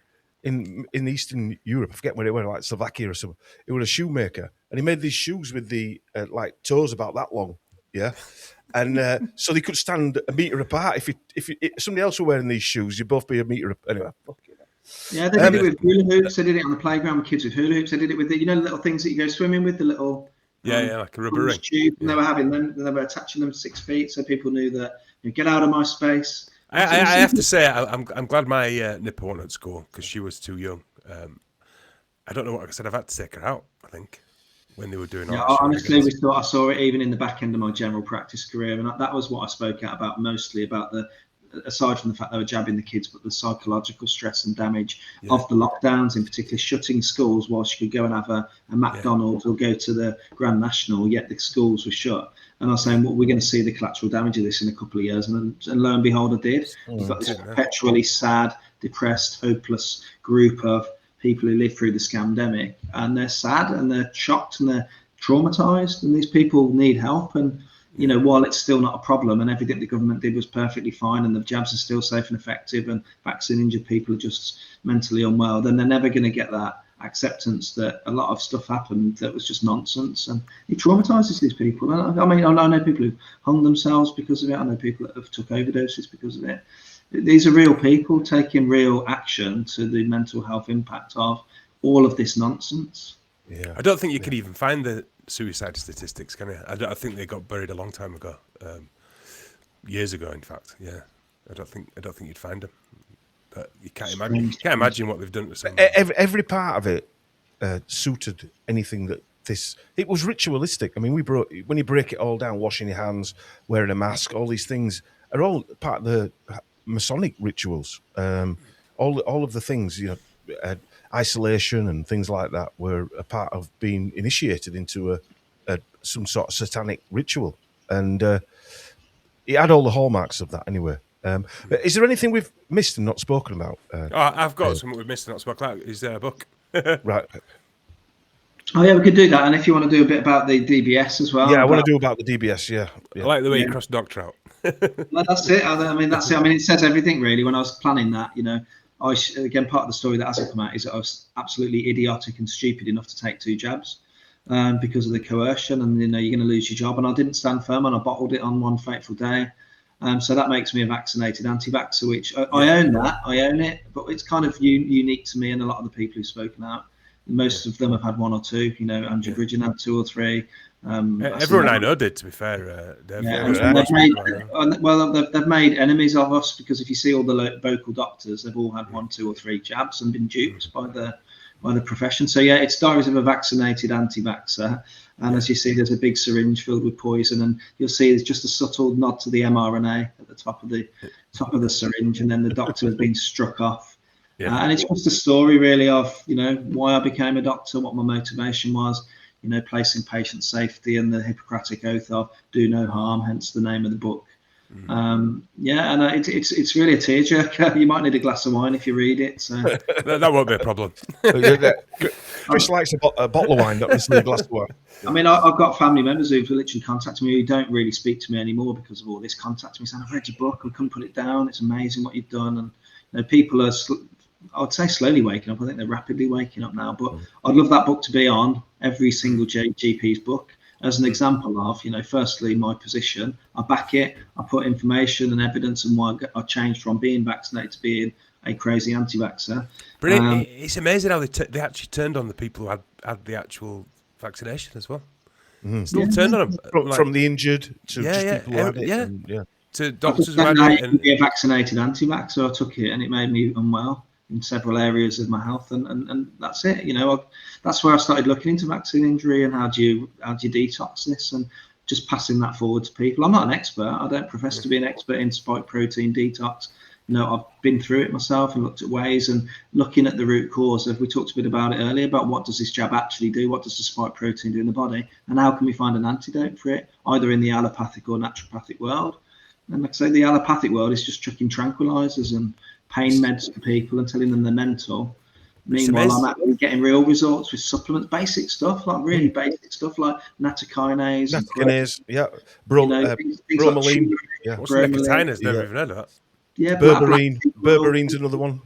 Eastern Europe, I forget where it went, like Slovakia or something. He was a shoemaker, and he made these shoes with the like toes about that long, and so they could stand a metre apart. If somebody else were wearing these shoes, you'd both be a metre anyway. Yeah, they did it with hula hoops. They did it on the playground with kids with hula hoops. They did it with the little things that you go swimming with, the little like a rubber ring. Tube, and they were having them. They were attaching them to 6 feet, so people knew that get out of my space. I have to say, I'm glad my nipper wasn't at school because she was too young. I don't know what I said. I've had to take her out, I think, when they were doing. Yeah, honestly, I saw it even in the back end of my general practice career, and that was what I spoke out about mostly about the aside from the fact they were jabbing the kids, but the psychological stress and damage of the lockdowns, in particular shutting schools whilst you could go and have a McDonald's or go to the Grand National, yet the schools were shut. And I was saying, well, we're going to see the collateral damage of this in a couple of years. And lo and behold, I did. You've got this perpetually sad, depressed, hopeless group of people who live through the scamdemic, and they're sad and they're shocked and they're traumatized, and these people need help. And you know, while it's still not a problem and everything the government did was perfectly fine and the jabs are still safe and effective and vaccine injured people are just mentally unwell, then they're never going to get that acceptance that a lot of stuff happened that was just nonsense, and it traumatizes these people. I mean, I know people who've hung themselves because of it. I know people that have took overdoses because of it. These are real people taking real action to the mental health impact of all of this nonsense. Yeah, I don't think you can even find the suicide statistics, can you? I think they got buried a long time ago, years ago, in fact. Yeah, I don't think you'd find them. But you can't imagine what they've done to someone. Every part of it suited anything that this. It was ritualistic. I mean, when you break it all down, washing your hands, wearing a mask, all these things are all part of the Masonic rituals. All of the things, you know, isolation and things like that were a part of being initiated into some sort of satanic ritual, and it had all the hallmarks of that anyway. Is there anything we've missed and not spoken about? I've got something we've missed and not spoken about. Is there a book? Right. Oh yeah, we could do that. And if you want to do a bit about the DBS as well. Yeah, I want to do about the DBS. Yeah. I like the way you cross doctor out. Well, that's it. I mean, that's it. I mean, it says everything really. When I was planning that, you know, again, part of the story that hasn't come out is that I was absolutely idiotic and stupid enough to take 2 jabs because of the coercion, and you know, you're going to lose your job. And I didn't stand firm, and I bottled it on one fateful day. So that makes me a vaccinated anti-vaxxer, which I own that. I own it, but it's kind of unique to me and a lot of the people who've spoken out. Most of them have had 1 or 2. You know, Andrew Bridgen had 2 or 3. Everyone I know did, to be fair. They've made enemies of us, because if you see all the vocal doctors, they've all had 1, 2 or 3 jabs and been duped by the profession. So yeah, it's Diaries of a Vaccinated Anti-Vaxxer, and as you see, there's a big syringe filled with poison, and you'll see there's just a subtle nod to the mRNA at the top of the syringe, and then the doctor has been struck off. And it's just a story really of, you know, why I became a doctor, what my motivation was, you know, placing patient safety and the Hippocratic oath of do no harm, hence the name of the book. And it's really a tearjerker. You might need a glass of wine if you read it. So. that won't be a problem. Chris likes a bottle of wine, not necessarily a glass of wine. I mean, I've got family members who've literally contacted me who don't really speak to me anymore because of all this. Contact me saying, I've read your book, I couldn't put it down. It's amazing what you've done. And you know, people are, I would say, slowly waking up. I think they're rapidly waking up now. But I'd love that book to be on every single GP's book as an example of, you know, firstly, my position. I back it. I put information and evidence and why I changed from being vaccinated to being a crazy anti-vaxxer. But it's amazing how they actually turned on the people who had the actual vaccination as well. Still turned on them. From the injured to just people who had it. To doctors who had it. You can be a vaccinated anti-vaxxer. I took it and it made me unwell in several areas of my health, and that's it. You know, that's where I started looking into vaccine injury and how do you detox this, and just passing that forward to people. I'm not an expert. I don't profess to be an expert in spike protein detox. You know, I've been through it myself and looked at ways and looking at the root cause of, we talked a bit about it earlier, about what does this jab actually do? What does the spike protein do in the body? And how can we find an antidote for it, either in the allopathic or naturopathic world? And like I say, the allopathic world is just chucking tranquilizers and pain meds to people and telling them they're mental. Meanwhile, I'm actually getting real results with supplements, basic stuff, like really basic stuff like nattokinase. Bromelain. What's nicotinase? Never even heard of that. Yeah, Berberine's another one.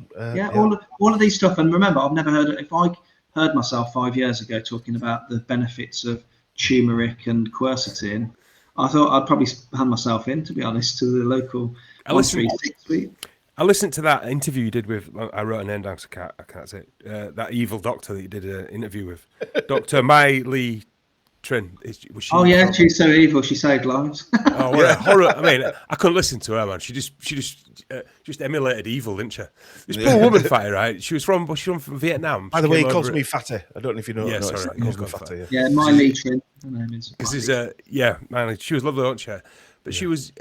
All of these stuff. And remember, I've never heard it. If I heard myself 5 years ago talking about the benefits of turmeric and quercetin, I thought I'd probably hand myself in, to be honest, to the local 136 suite. I listened to that interview you did with, I wrote a name down so I can't say it, that evil doctor that you did an interview with, Dr. Mai Lee Trin. She's so evil, she saved lives. What a horror. I mean, I couldn't listen to her, man. She just emulated evil, didn't she? This poor woman, Fatty, right? She was from Vietnam. By the way, he calls me Fatty. I don't know if you know. Yeah, sorry. He calls me Fatty. Yeah, Mai Lee Trin. Her name is. This is, man, she was lovely, wasn't she? But she was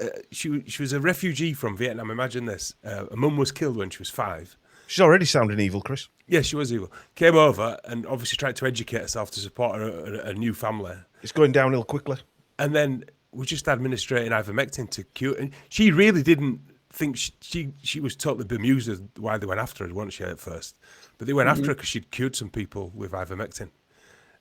a refugee from Vietnam. Imagine this: her mum was killed when she was 5. She's already sounding evil, Chris. Yeah, she was evil. Came over and obviously tried to educate herself to support a new family. It's going downhill quickly. And then we just administrating ivermectin to cure. And she really didn't think she was totally bemused at why they went after her, wasn't she, at first? But they went after her because she'd cured some people with ivermectin.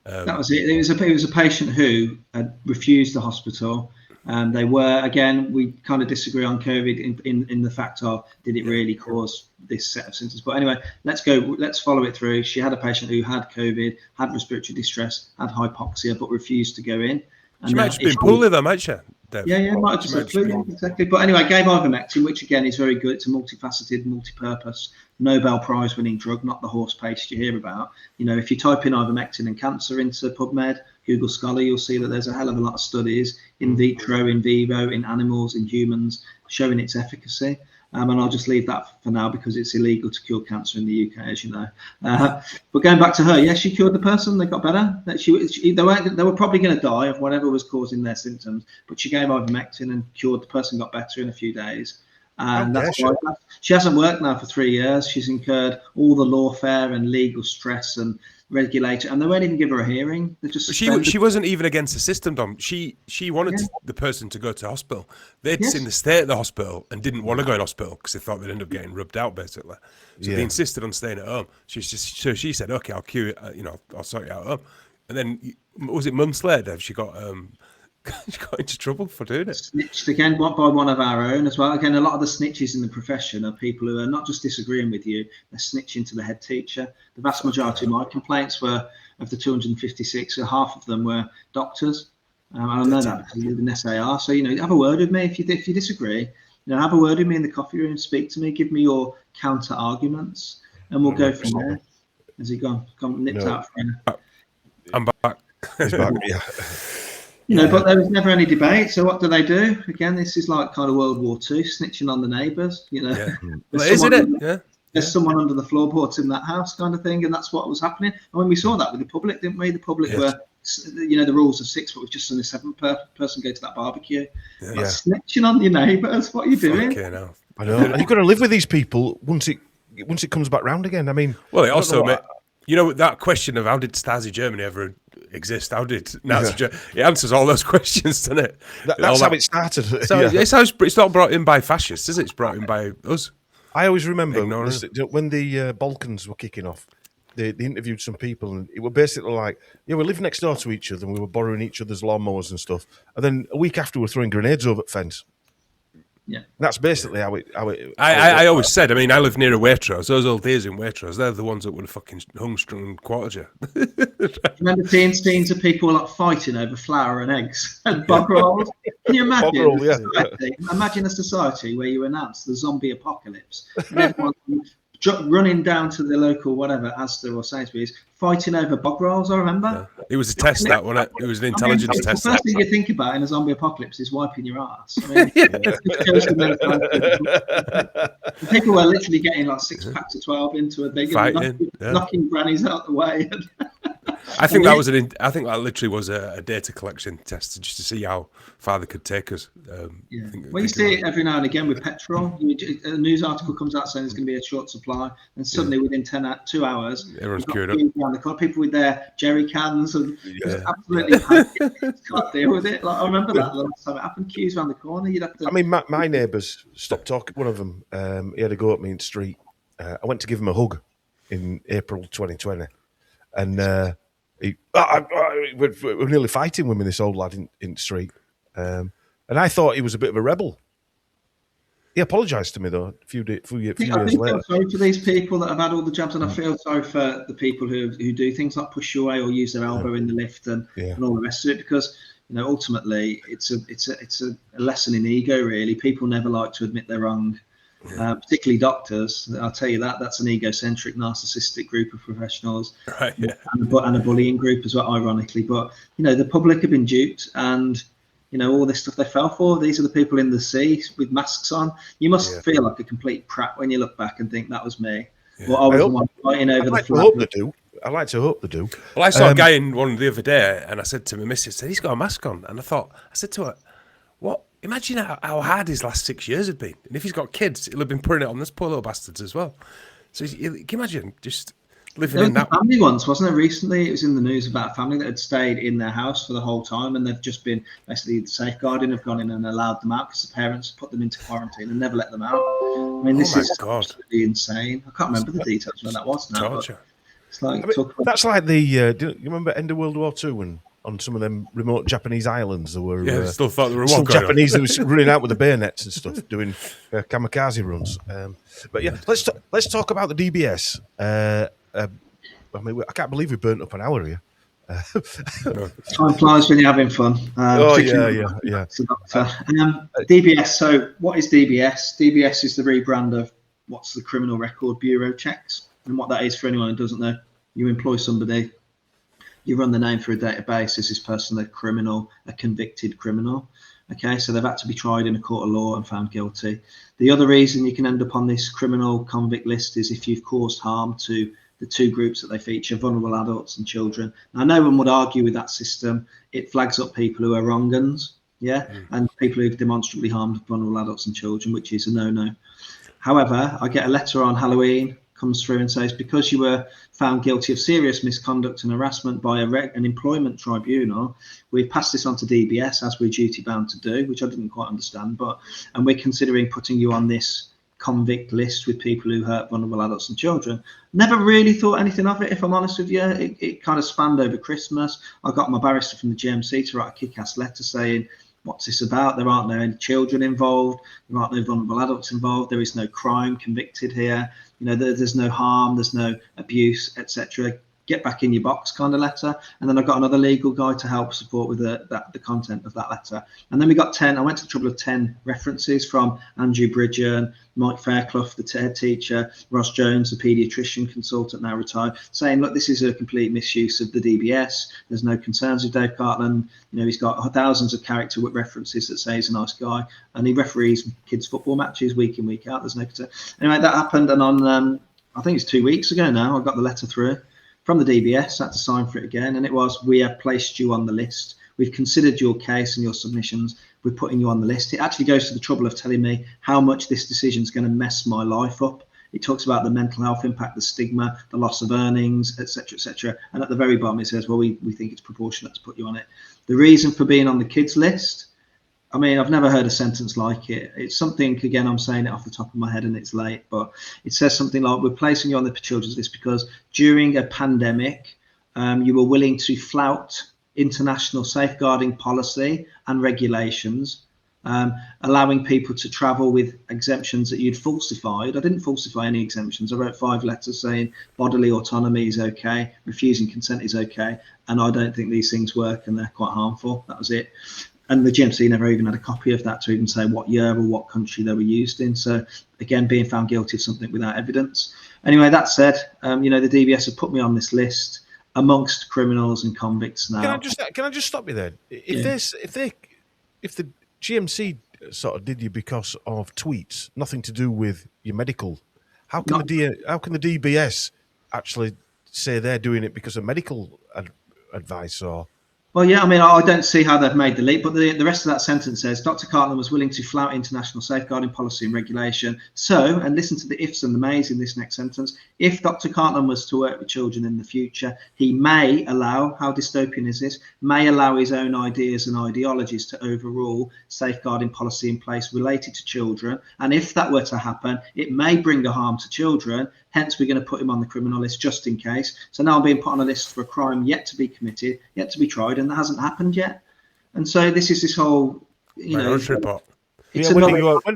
That was it. It was a patient who had refused the hospital. They were, again, we kind of disagree on COVID in the fact of did it really cause this set of symptoms. But anyway, let's follow it through. She had a patient who had COVID, had respiratory distress, had hypoxia, but refused to go in. And she might have just been poorly though, might she? Dave? Yeah, might have just had flu, exactly. But anyway, gave ivermectin, which again is very good. It's a multifaceted, multi-purpose, Nobel Prize-winning drug, not the horse paste you hear about. You know, if you type in ivermectin and cancer into PubMed, Google Scholar, you'll see that there's a hell of a lot of studies in vitro, in vivo, in animals, in humans, showing its efficacy. And I'll just leave that for now because it's illegal to cure cancer in the UK, as you know. But going back to her, yes, she cured the person. They got better. They were probably going to die of whatever was causing their symptoms, but she gave ivermectin and cured the person. Got better in a few days. And that's why she hasn't worked now for 3 years. She's incurred all the lawfare and legal stress and regulator, and they won't even give her a hearing. They just she wasn't even against the system, Dom. She wanted the person to go to hospital. They'd seen the state of the hospital and didn't want to go in hospital because they thought they'd end up getting rubbed out, basically. So they insisted on staying at home. She said, "Okay, I'll cure you. I'll sort you out at home." And then was it months later she got she got into trouble for doing it. Snitched again by one of our own as well. Again, a lot of the snitches in the profession are people who are not just disagreeing with you, they're snitching to the head teacher. The vast majority of my complaints were, of the 256, half of them were doctors. I know that because I live in SAR. So, have a word with me if you disagree. Have a word with me in the coffee room, speak to me, give me your counter arguments, and we'll go from there. Has he gone? Nipped out for him. I'm back. He's back, yeah. But there was never any debate. So what do? Again, this is like kind of World War II, snitching on the neighbours. Isn't it? Yeah. There's someone under the floorboards in that house, kind of thing, and that's what was happening. And when we saw that with the public, didn't we? The public were, the rules of 6, but we've just seen a 7th person go to that barbecue. Like, snitching on your neighbours. What are you doing? I know. And you've got to live with these people once it comes back round again. I mean, well, it also, that question of how did Stasi Germany ever exist? How did Nazi Germany? It answers all those questions, doesn't it? That's how it started. So it's not brought in by fascists, is it? It's brought in by us. I always remember when the Balkans were kicking off, they interviewed some people, and it were basically like, we lived next door to each other, and we were borrowing each other's lawnmowers and stuff. And then a week after, we were throwing grenades over the fence. Yeah, that's basically how it. I always said. I mean, I live near a Waitrose. Those old days in Waitrose, they're the ones that would have fucking hung-strung and quartered you. Remember seeing scenes of people like fighting over flour and eggs and bog rolls? Can you imagine? Imagine a society where you announce the zombie apocalypse and everyone running down to the local whatever Asda or Sainsbury's fighting over bog rolls. I remember it was a test, that one. It was an intelligence test. The first thing you think about in a zombie apocalypse is wiping your ass. I mean, people were literally getting like 6 packs of 12 into a big knocking grannies out the way. I think that literally was a data collection test just to see how far they could take us. You see it every now and again with petrol. A news article comes out saying there's going to be a short supply, and suddenly within 2 hours, everyone's queued up. People with their jerry cans and absolutely can't deal with it. Like, I remember that the last time it happened. Queues around the corner. You'd have to. I mean, my neighbours stopped talking. One of them, he had a go at me in the street. I went to give him a hug in April 2020, and we're nearly fighting with me, this old lad in the street. And I thought he was a bit of a rebel. He apologised to me, though, a few years later. I feel sorry for these people that have had all the jabs, and I feel sorry for the people who do things like push you away or use their elbow in the lift and all the rest of it, because ultimately it's a lesson in ego, really. People never like to admit they're wrong, particularly doctors. I'll tell you that's an egocentric, narcissistic group of professionals, right? Yeah. And a bullying group as well, ironically. But the public have been duped, and all this stuff they fell for. These are the people in the sea with masks on. You must feel like a complete prat when you look back and think that was me. Yeah. Well, I was the one fighting over the flag. I like to hope they do. Well, I saw a guy in one the other day, and I said to my missus, "He's got a mask on," and I said to her, "What imagine how hard his last 6 years have been. And if he's got kids, he'll have been putting it on this poor little bastards as well. So can you imagine just living There in was that? a family once, wasn't it? Recently, it was in the news about a family that had stayed in their house for the whole time, and they've just been basically safeguarding, have gone in and allowed them out because the parents put them into quarantine and never let them out. I mean, this is absolutely insane. I can't remember the details when that was now. Torture. It's like that's like the. Do you remember end of World War II when on some of them remote Japanese islands there were still thought there were still Japanese that was running out with the bayonets and stuff, doing kamikaze runs. But yeah, let's talk about the DBS. I mean, I can't believe we burnt up an hour here. Time flies when you're having fun. Yeah. DBS. So, what is DBS? DBS is the rebrand of what's the Criminal Record Bureau checks, and what that is for anyone who doesn't know. You employ somebody, you run the name through a database. Is this person a criminal, a convicted criminal? Okay, so they've had to be tried in a court of law and found guilty. The other reason you can end up on this criminal convict list is if you've caused harm to the two groups that they feature, vulnerable adults and children. Now, no one would argue with that system. It flags up people who are wrong-uns, and people who've demonstrably harmed vulnerable adults and children, which is a no-no. However, I get a letter on Halloween, comes through and says, because you were found guilty of serious misconduct and harassment by an employment tribunal, we've passed this on to DBS, as we're duty-bound to do, which I didn't quite understand, and we're considering putting you on this convict list with people who hurt vulnerable adults and children. Never really thought anything of it, if I'm honest with you. It kind of spanned over Christmas. I got my barrister from the GMC to write a kick-ass letter saying, what's this about? There aren't any children involved. There aren't no vulnerable adults involved. There is no crime convicted here. There's no harm. There's no abuse, etc. Get back in your box kind of letter. And then I got another legal guy to help support with the content of that letter. And then we got 10. I went to the trouble of 10 references from Andrew Bridger, Mike Fairclough, the head teacher, Ross Jones, the paediatrician consultant, now retired, saying, look, this is a complete misuse of the DBS. There's no concerns with Dave Cartland. He's got thousands of character references that say he's a nice guy, and he referees kids' football matches week in, week out. There's no concern. Anyway, that happened, and on, I think it's 2 weeks ago now, I got the letter through from the DBS. I had to sign for it again, and it was, we have placed you on the list. We've considered your case and your submissions. We're putting you on the list. It actually goes to the trouble of telling me how much this decision is going to mess my life up. It talks about the mental health impact, the stigma, the loss of earnings, etc., etc. And at the very bottom, it says, well, we think it's proportionate to put you on it. The reason for being on the kids list, I mean, I've never heard a sentence like it. It's something, again, I'm saying it off the top of my head and it's late, but it says something like, we're placing you on the children's list because during a pandemic, you were willing to flout international safeguarding policy and regulations, allowing people to travel with exemptions that you'd falsified. I didn't falsify any exemptions. I wrote 5 letters saying bodily autonomy is okay, refusing consent is okay, and I don't think these things work and they're quite harmful. That was it. And the GMC never even had a copy of that to even say what year or what country they were used in. So again, being found guilty of something without evidence. Anyway, that said, the DBS have put me on this list amongst criminals and convicts now. Can I just stop you there? If the GMC sort of did you because of tweets, nothing to do with your medical, how can the DBS actually say they're doing it because of medical advice or? Well, yeah, I mean, I don't see how they've made the leap, but the rest of that sentence says, Dr. Cartland was willing to flout international safeguarding policy and regulation. So, and listen to the ifs and the mays in this next sentence, if Dr. Cartland was to work with children in the future, he may allow, how dystopian is this, may allow his own ideas and ideologies to overrule safeguarding policy in place related to children. And if that were to happen, it may bring a harm to children. Hence, we're going to put him on the criminal list just in case. So now I'm being put on a list for a crime yet to be committed, yet to be tried, and that hasn't happened yet. And so this is this whole, When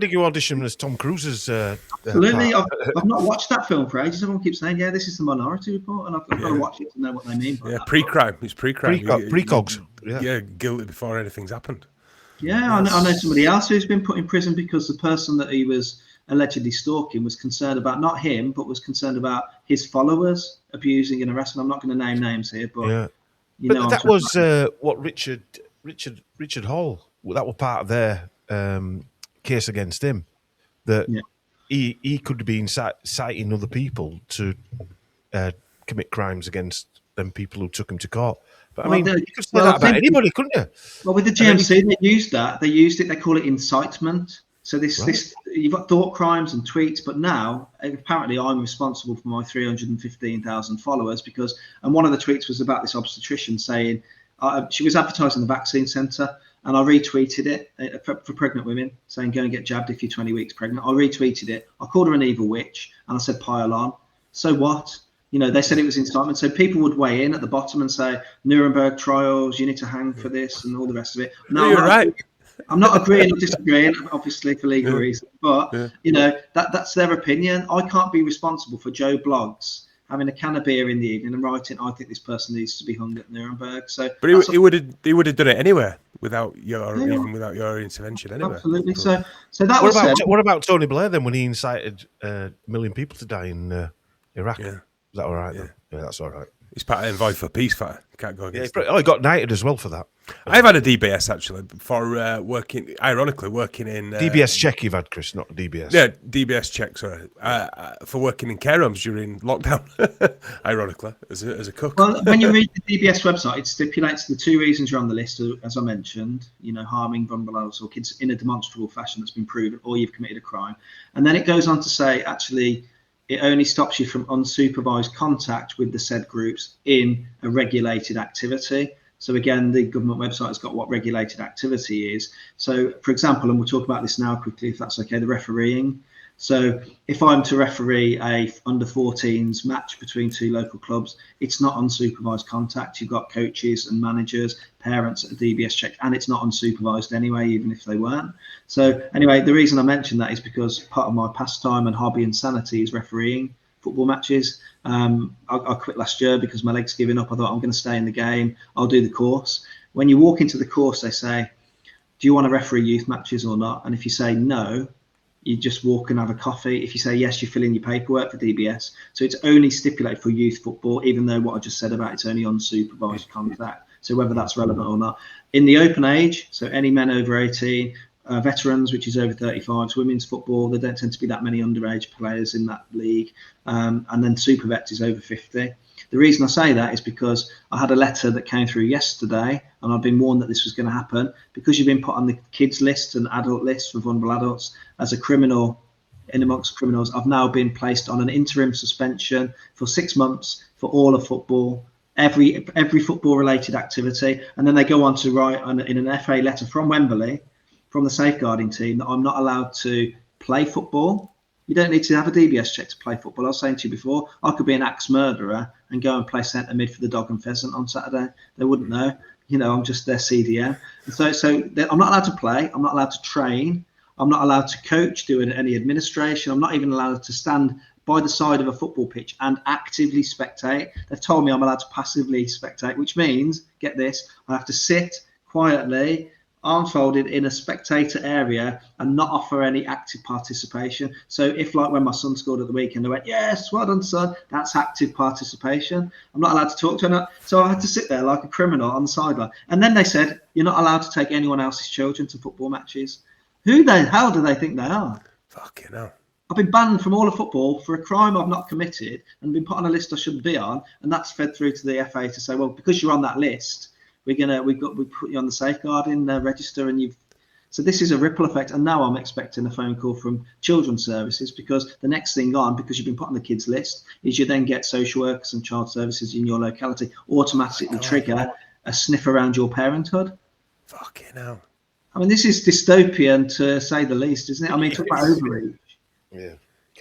did you audition as Tom Cruise's? Absolutely, I've not watched that film for ages. Everyone keeps saying, "Yeah, this is the Minority Report," and I've got to watch it to know what they mean. Yeah, pre-crime. It's pre-crime. Precogs. Yeah, guilty before anything's happened. Yeah, I know somebody else who's been put in prison because the person that he was allegedly stalking was concerned about, not him, but was concerned about his followers abusing and harassing. I'm not going to name names here, but yeah. But that was what Richard Hall. That was part of their case against him. That he could have been citing other people to commit crimes against them people who took him to court. But I mean, you could say that about anybody, couldn't you? Well, with the GMC, they used that. They used it. They call it incitement. So this you've got thought crimes and tweets, but now apparently I'm responsible for my 315,000 followers and one of the tweets was about this obstetrician saying she was advertising the vaccine centre, and I retweeted it for pregnant women, saying go and get jabbed if you're 20 weeks pregnant. I retweeted it. I called her an evil witch, and I said pile on. So what? You know, they said it was incitement. So people would weigh in at the bottom and say Nuremberg trials, you need to hang for this, and all the rest of it. No, you're right. I'm not agreeing or disagreeing, obviously for legal reasons, but you know that's their opinion. I can't be responsible for Joe Blogs having a can of beer in the evening and writing, "I think this person needs to be hung at Nuremberg." So, but he would have done it anyway without your intervention anyway. Absolutely. So that what about Tony Blair then when he incited a million people to die in Iraq? Yeah. Is that all right? Yeah, that's all right. He's part of Envoy for Peace fighter. Can't go against he got knighted as well for that. I've had a DBS actually for working in DBS check you've had, Chris, not DBS. Yeah, DBS check. Sorry, for working in care homes during lockdown. Ironically, as a cook. Well, when you read the DBS website, it stipulates the two reasons you're on the list, as I mentioned. You know, harming vulnerable adults or kids in a demonstrable fashion that's been proven, or you've committed a crime, and then it goes on to say actually. It only stops you from unsupervised contact with the said groups in a regulated activity. So again, the government website has got what regulated activity is. So for example, and we'll talk about this now quickly, if that's okay, the refereeing. So if I'm to referee a under 14s match between two local clubs, it's not unsupervised contact. You've got coaches and managers, parents at a DBS check, and it's not unsupervised anyway, even if they weren't. So anyway, the reason I mention that is because part of my pastime and hobby and sanity is refereeing football matches. I quit last year because my leg's giving up. I thought I'm going to stay in the game. I'll do the course. When you walk into the course, they say, do you want to referee youth matches or not? And if you say no, you just walk and have a coffee. If you say yes, you fill in your paperwork for DBS. So it's only stipulated for youth football, even though what I just said about it's only unsupervised contact. So whether that's relevant or not. In the open age, so any men over 18, veterans, which is over 35, women's football, there don't tend to be that many underage players in that league. And then super vets is over 50. The reason I say that is because I had a letter that came through yesterday, and I've been warned that this was going to happen. Because you've been put on the kids list and adult list for vulnerable adults as a criminal in amongst criminals, I've now been placed on an interim suspension for 6 months for all of football, every football related activity. And then they go on to write in an FA letter from Wembley, from the safeguarding team, that I'm not allowed to play football. You don't need to have a DBS check to play football. I was saying to you before, I could be an axe murderer and go and play centre mid for the Dog and Pheasant on Saturday. They wouldn't know. You know, I'm just their CDM. And so I'm not allowed to play. I'm not allowed to train. I'm not allowed to coach, do any administration. I'm not even allowed to stand by the side of a football pitch and actively spectate. They've told me I'm allowed to passively spectate, which means, get this, I have to sit quietly, arms folded in a spectator area and not offer any active participation. So if, like when my son scored at the weekend, they went, yes, well done, son, that's active participation. I'm not allowed to talk to him. So I had to sit there like a criminal on the sideline. And then they said, you're not allowed to take anyone else's children to football matches. Who the hell do they think they are? Fucking hell. I've been banned from all of football for a crime I've not committed and been put on a list I shouldn't be on. And that's fed through to the FA to say, well, because you're on that list, we put you on the safeguarding register, and so this is a ripple effect. And now I'm expecting a phone call from children's services, because the next thing on, because you've been put on the kids list, is you then get social workers and child services in your locality automatically trigger a sniff around your parenthood. Fucking hell. I mean, this is dystopian to say the least, isn't it? I mean, talk about overreach. Yeah.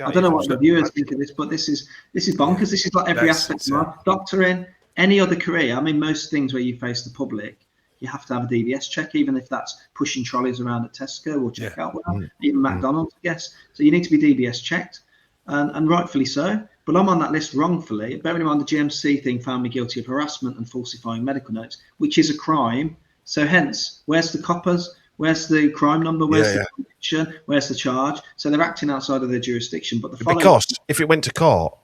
I don't know what the viewers think of this, but this is bonkers. This is like every aspect of life. Doctoring, any other career. I mean, most things where you face the public, you have to have a DBS check, even if that's pushing trolleys around at Tesco or checkout, even McDonald's, I guess. So you need to be DBS checked, and rightfully so. But I'm on that list wrongfully. Bearing in mind the GMC thing found me guilty of harassment and falsifying medical notes, which is a crime. So hence, where's the coppers? Where's the crime number? Where's the conviction? Where's the charge? So they're acting outside of their jurisdiction. But because if it went to court,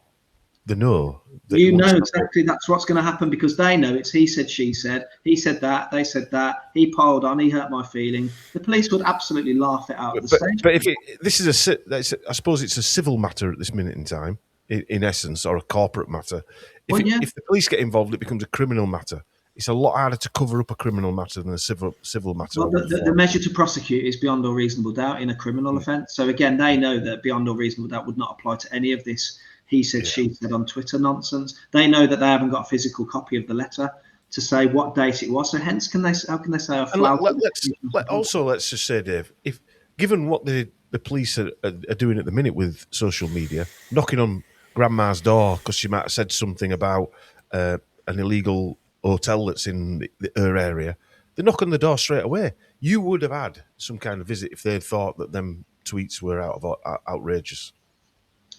they know. You know exactly that's what's going to happen, because they know it's he said, she said, he said that, they said that, he piled on, he hurt my feelings. The police would absolutely laugh it out of the stage. But if I suppose it's a civil matter at this minute in time, in essence, or a corporate matter. If the police get involved, it becomes a criminal matter. it's a lot harder to cover up a criminal matter than a civil matter. Well, the measure to prosecute is beyond all reasonable doubt in a criminal offence. So again, they know that beyond all reasonable doubt would not apply to any of this he said, she said on Twitter nonsense. They know that they haven't got a physical copy of the letter to say what date it was. So hence, how can they say? Let's just say, Dave, if given what the police are doing at the minute with social media, knocking on grandma's door because she might have said something about an illegal hotel that's in her area, they knock on the door straight away. You would have had some kind of visit if they thought that them tweets were outrageous.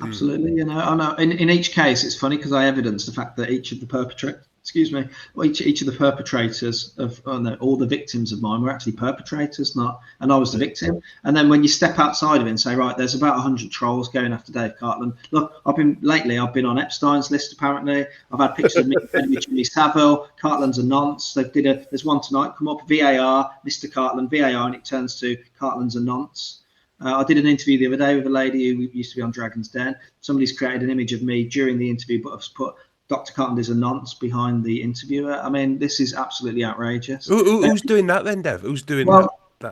Absolutely, I know. In each case, it's funny because I evidence the fact that each of the perpetrators, each of the perpetrators of all the victims of mine were actually perpetrators, and I was the victim. And then when you step outside of it and say, right, there's about 100 trolls going after Dave Cartland. Look, I've been on Epstein's list. Apparently, I've had pictures of me with Jimmy Savile. Cartland's a nonce. There's one tonight come up, VAR, Mr. Cartland, VAR, and it turns to Cartland's a nonce. I did an interview the other day with a lady who used to be on Dragon's Den. Somebody's created an image of me during the interview, but has put Dr. Cartland is a nonce behind the interviewer. I mean, this is absolutely outrageous. Who's doing that then, Dev? Who's doing that?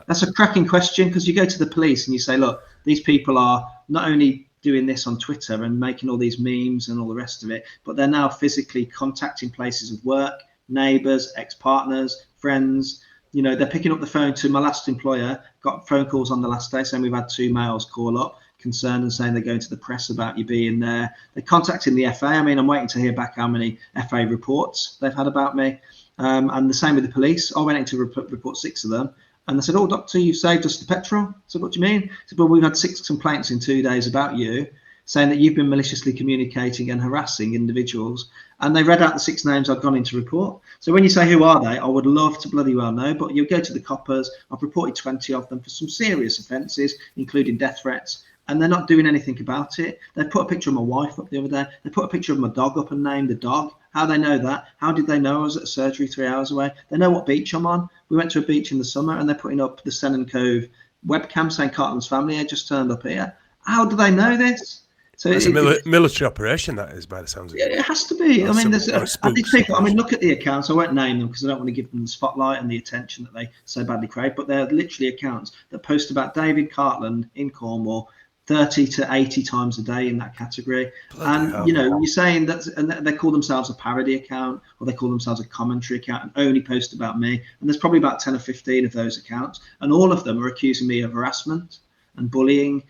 That's a cracking question, because you go to the police and you say, look, these people are not only doing this on Twitter and making all these memes and all the rest of it, but they're now physically contacting places of work, neighbours, ex-partners, friends. They're picking up the phone to my last employer, got phone calls on the last day saying we've had 2 males call up, concerned and saying they're going to the press about you being there. They're contacting the FA. I mean, I'm waiting to hear back how many FA reports they've had about me. And the same with the police. I went in to report 6 of them. And they said, oh, doctor, you saved us the petrol. I said, what do you mean? I said, well, we've had 6 complaints in 2 days about you, saying that you've been maliciously communicating and harassing individuals. And they read out the 6 names I'd gone in to report. So when you say, who are they? I would love to bloody well know, but you go to the coppers. I've reported 20 of them for some serious offences, including death threats, and they're not doing anything about it. They put a picture of my wife up the other day. They put a picture of my dog up and named the dog. How they know that? How did they know I was at surgery 3 hours away? They know what beach I'm on. We went to a beach in the summer and they're putting up the Sennen Cove webcam saying Cartland's family had just turned up here. How do they know this? So it's a military operation, that is, by the sounds of it. It has to be. I mean, look at the accounts. I won't name them because I don't want to give them the spotlight and the attention that they so badly crave, but they're literally accounts that post about David Cartland in Cornwall 30 to 80 times a day in that category. Bloody hell. You're saying that, and they call themselves a parody account, or they call themselves a commentary account and only post about me. And there's probably about 10 or 15 of those accounts. And all of them are accusing me of harassment and bullying,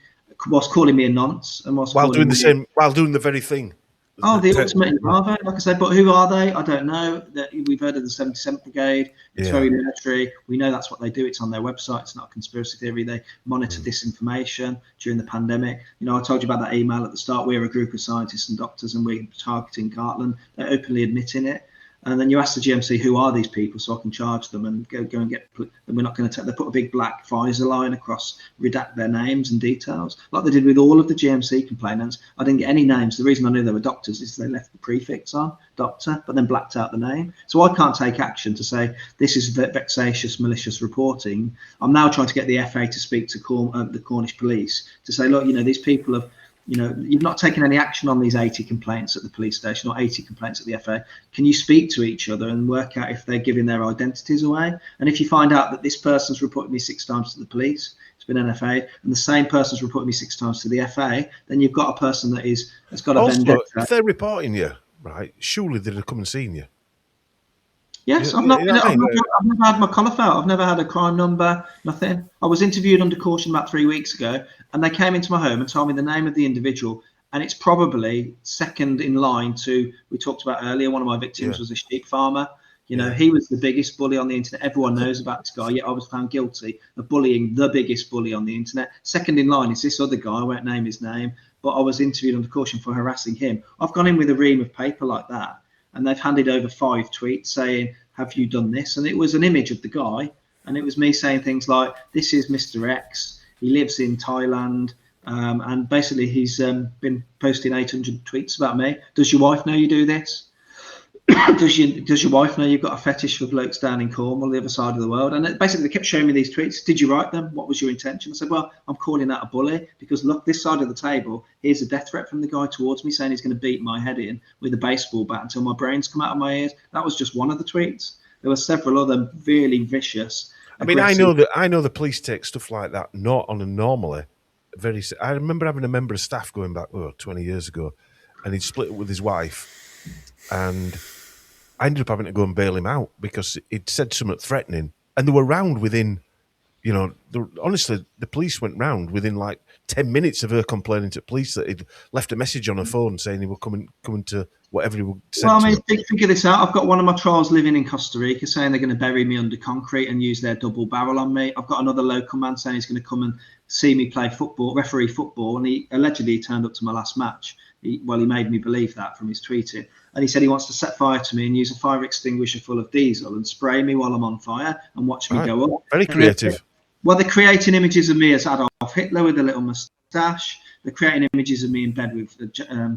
whilst calling me a nonce, and while doing the very thing. Oh, the ultimate Bravo, like I said. But who are they? I don't know. We've heard of the 77th Brigade. It's very military. We know that's what they do. It's on their website. It's not a conspiracy theory. They monitor disinformation during the pandemic. I told you about that email at the start. We're a group of scientists and doctors, and we're targeting Cartland. They're openly admitting it. And then you ask the GMC, who are these people, so I can charge them and go and get. And we're not going to take. They put a big black Pfizer line across, redact their names and details, like they did with all of the GMC complainants. I didn't get any names. The reason I knew they were doctors is they left the prefix on doctor, but then blacked out the name. So I can't take action to say this is vexatious, malicious reporting. I'm now trying to get the FA to speak to the Cornish police to say, look, these people have. You've not taken any action on these 80 complaints at the police station or 80 complaints at the FA. Can you speak to each other and work out if they're giving their identities away? And if you find out that this person's reported me 6 times to the police, it's been an FA, and the same person's reported me 6 times to the FA, then you've got a person that has got a vendetta. If they're reporting you, right, surely they'd have come and seen you. Yes, I've never had my collar felt. I've never had a crime number, nothing. I was interviewed under caution about 3 weeks ago, and they came into my home and told me the name of the individual, and it's probably second in line to, we talked about earlier, one of my victims was a sheep farmer. He was the biggest bully on the internet. Everyone knows about this guy, yet I was found guilty of bullying the biggest bully on the internet. Second in line is this other guy, I won't name his name, but I was interviewed under caution for harassing him. I've gone in with a ream of paper like that, and they've handed over 5 tweets saying, have you done this? And it was an image of the guy, and it was me saying things like, this is Mr. X, he lives in Thailand, and basically he's been posting 800 tweets about me. Does your wife know you do this? Does your wife know you've got a fetish for blokes down in Cornwall, the other side of the world? And basically they kept showing me these tweets. Did you write them? What was your intention? I said, well, I'm calling out a bully because look, this side of the table, here's a death threat from the guy towards me saying he's going to beat my head in with a baseball bat until my brains come out of my ears. That was just one of the tweets. There were several other really vicious. I mean, I know the police take stuff like that not on a normally. I remember having a member of staff going back 20 years ago, and he'd split up with his wife, and I ended up having to go and bail him out because he'd said something threatening, and they were round within. Honestly, the police went round within like 10 minutes of her complaining to police that he'd left a message on her phone saying he were coming to whatever he would say. Well, I mean, figure this out. I've got one of my trials living in Costa Rica saying they're going to bury me under concrete and use their double barrel on me. I've got another local man saying he's going to come and see me play football, referee football, and he allegedly turned up to my last match. He made me believe that from his tweeting. And he said he wants to set fire to me and use a fire extinguisher full of diesel and spray me while I'm on fire and watch me go up. Very creative. Well, they're creating images of me as Adolf Hitler with a little moustache. They're creating images of me in bed with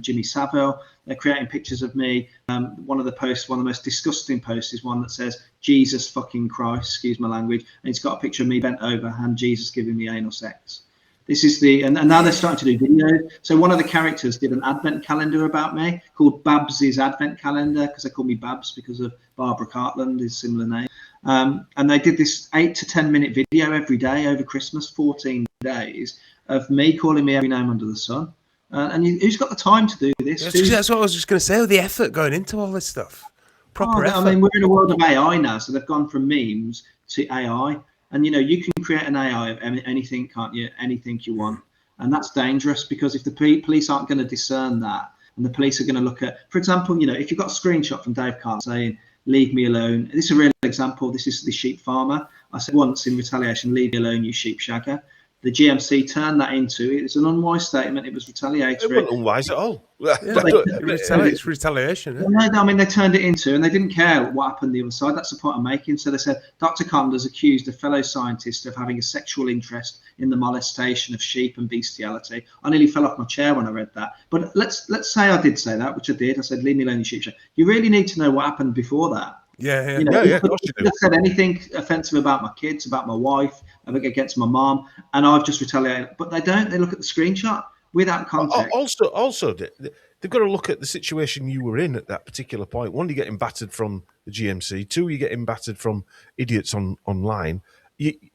Jimmy Savile. They're creating pictures of me. One of the most disgusting posts is one that says, Jesus fucking Christ, excuse my language. And it's got a picture of me bent over and Jesus giving me anal sex. This is and now they're starting to do videos. So one of the characters did an advent calendar about me called Babs's Advent Calendar, because they call me Babs because of Barbara Cartland, his similar name. And they did this 8 to 10 minute video every day over Christmas, 14 days, of me calling me every name under the sun. And who's got the time to do this? That's what I was just going to say. The effort going into all this stuff. Proper effort. I mean, we're in a world of AI now, so they've gone from memes to AI. And, you can create an AI of anything, can't you? Anything you want. And that's dangerous because if the police aren't going to discern that, and the police are going to look at, for example, if you've got a screenshot from Dave Cartland saying, leave me alone. This is a real example. This is the sheep farmer. I said once in retaliation, leave me alone, you sheep shagger. The GMC turned that into, it's an unwise statement. It was retaliatory. It wasn't unwise at all. It's retaliation. No, I mean, they turned it into, and they didn't care what happened the other side. That's the point I'm making. So they said, Dr. Conder's accused a fellow scientist of having a sexual interest in the molestation of sheep and bestiality. I nearly fell off my chair when I read that. But let's say I did say that, which I did. I said, leave me alone, you sheep shagger. You really need to know what happened before that. Yeah. You could have said anything offensive about my kids, about my wife, against my mom, and I've just retaliated. But they don't. They look at the screenshot without context. Also, they've got to look at the situation you were in at that particular point. One, you're getting battered from the GMC. Two, you're getting battered from idiots online.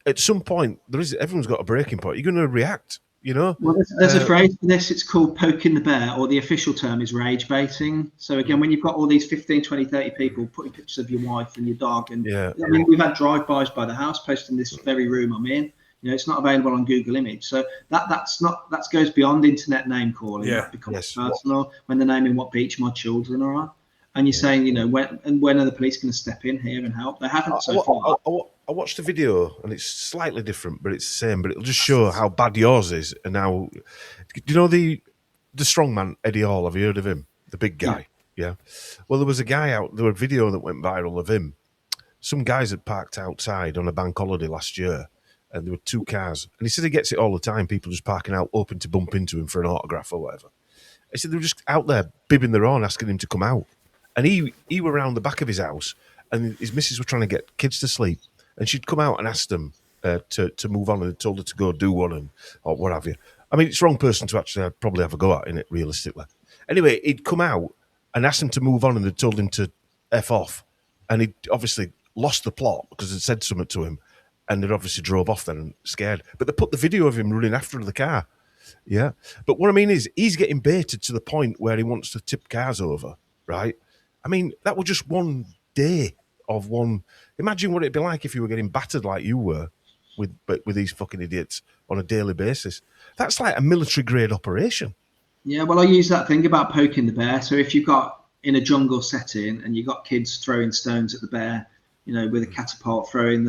At some point, everyone's got a breaking point. You're going to react. Well, there's a phrase for this. It's called poking the bear, or the official term is rage baiting. So again, when you've got all these 15, 20, 30 people putting pictures of your wife and your dog, and I mean, we've had drive-bys by the house posting this very room I'm in. It's not available on Google Image. So that goes beyond internet name calling. Yeah. That becomes personal when they're naming what beach my children are on. And you're saying, when are the police going to step in here and help? They haven't so far. I watched the video, and it's slightly different, but it's the same. But it'll just show how bad yours is. And now, do you know the strongman Eddie Hall? Have you heard of him? The big guy. Yeah. Well, there was a guy out. There was a video that went viral of him. Some guys had parked outside on a bank holiday last year, and there were 2 cars. And he said he gets it all the time. People just parking out, hoping to bump into him for an autograph or whatever. He said they were just out there bibbing their own, asking him to come out. And he were around the back of his house, and his missus were trying to get kids to sleep, and she'd come out and asked them to move on, and told her to go do one or what have you. I mean, it's the wrong person to actually probably have a go at in it, realistically. Anyway, he'd come out and asked them to move on, and they'd told him to F off, and he'd obviously lost the plot because they'd said something to him, and they'd obviously drove off then, scared. But they put the video of him running after the car. Yeah. But what I mean is, he's getting baited to the point where he wants to tip cars over, right? I mean, that was just one day of one. Imagine what it'd be like if you were getting battered like you were with these fucking idiots on a daily basis. That's like a military grade operation. Yeah, well, I use that thing about poking the bear. So if you've got in a jungle setting and you've got kids throwing stones at the bear, with a catapult, throwing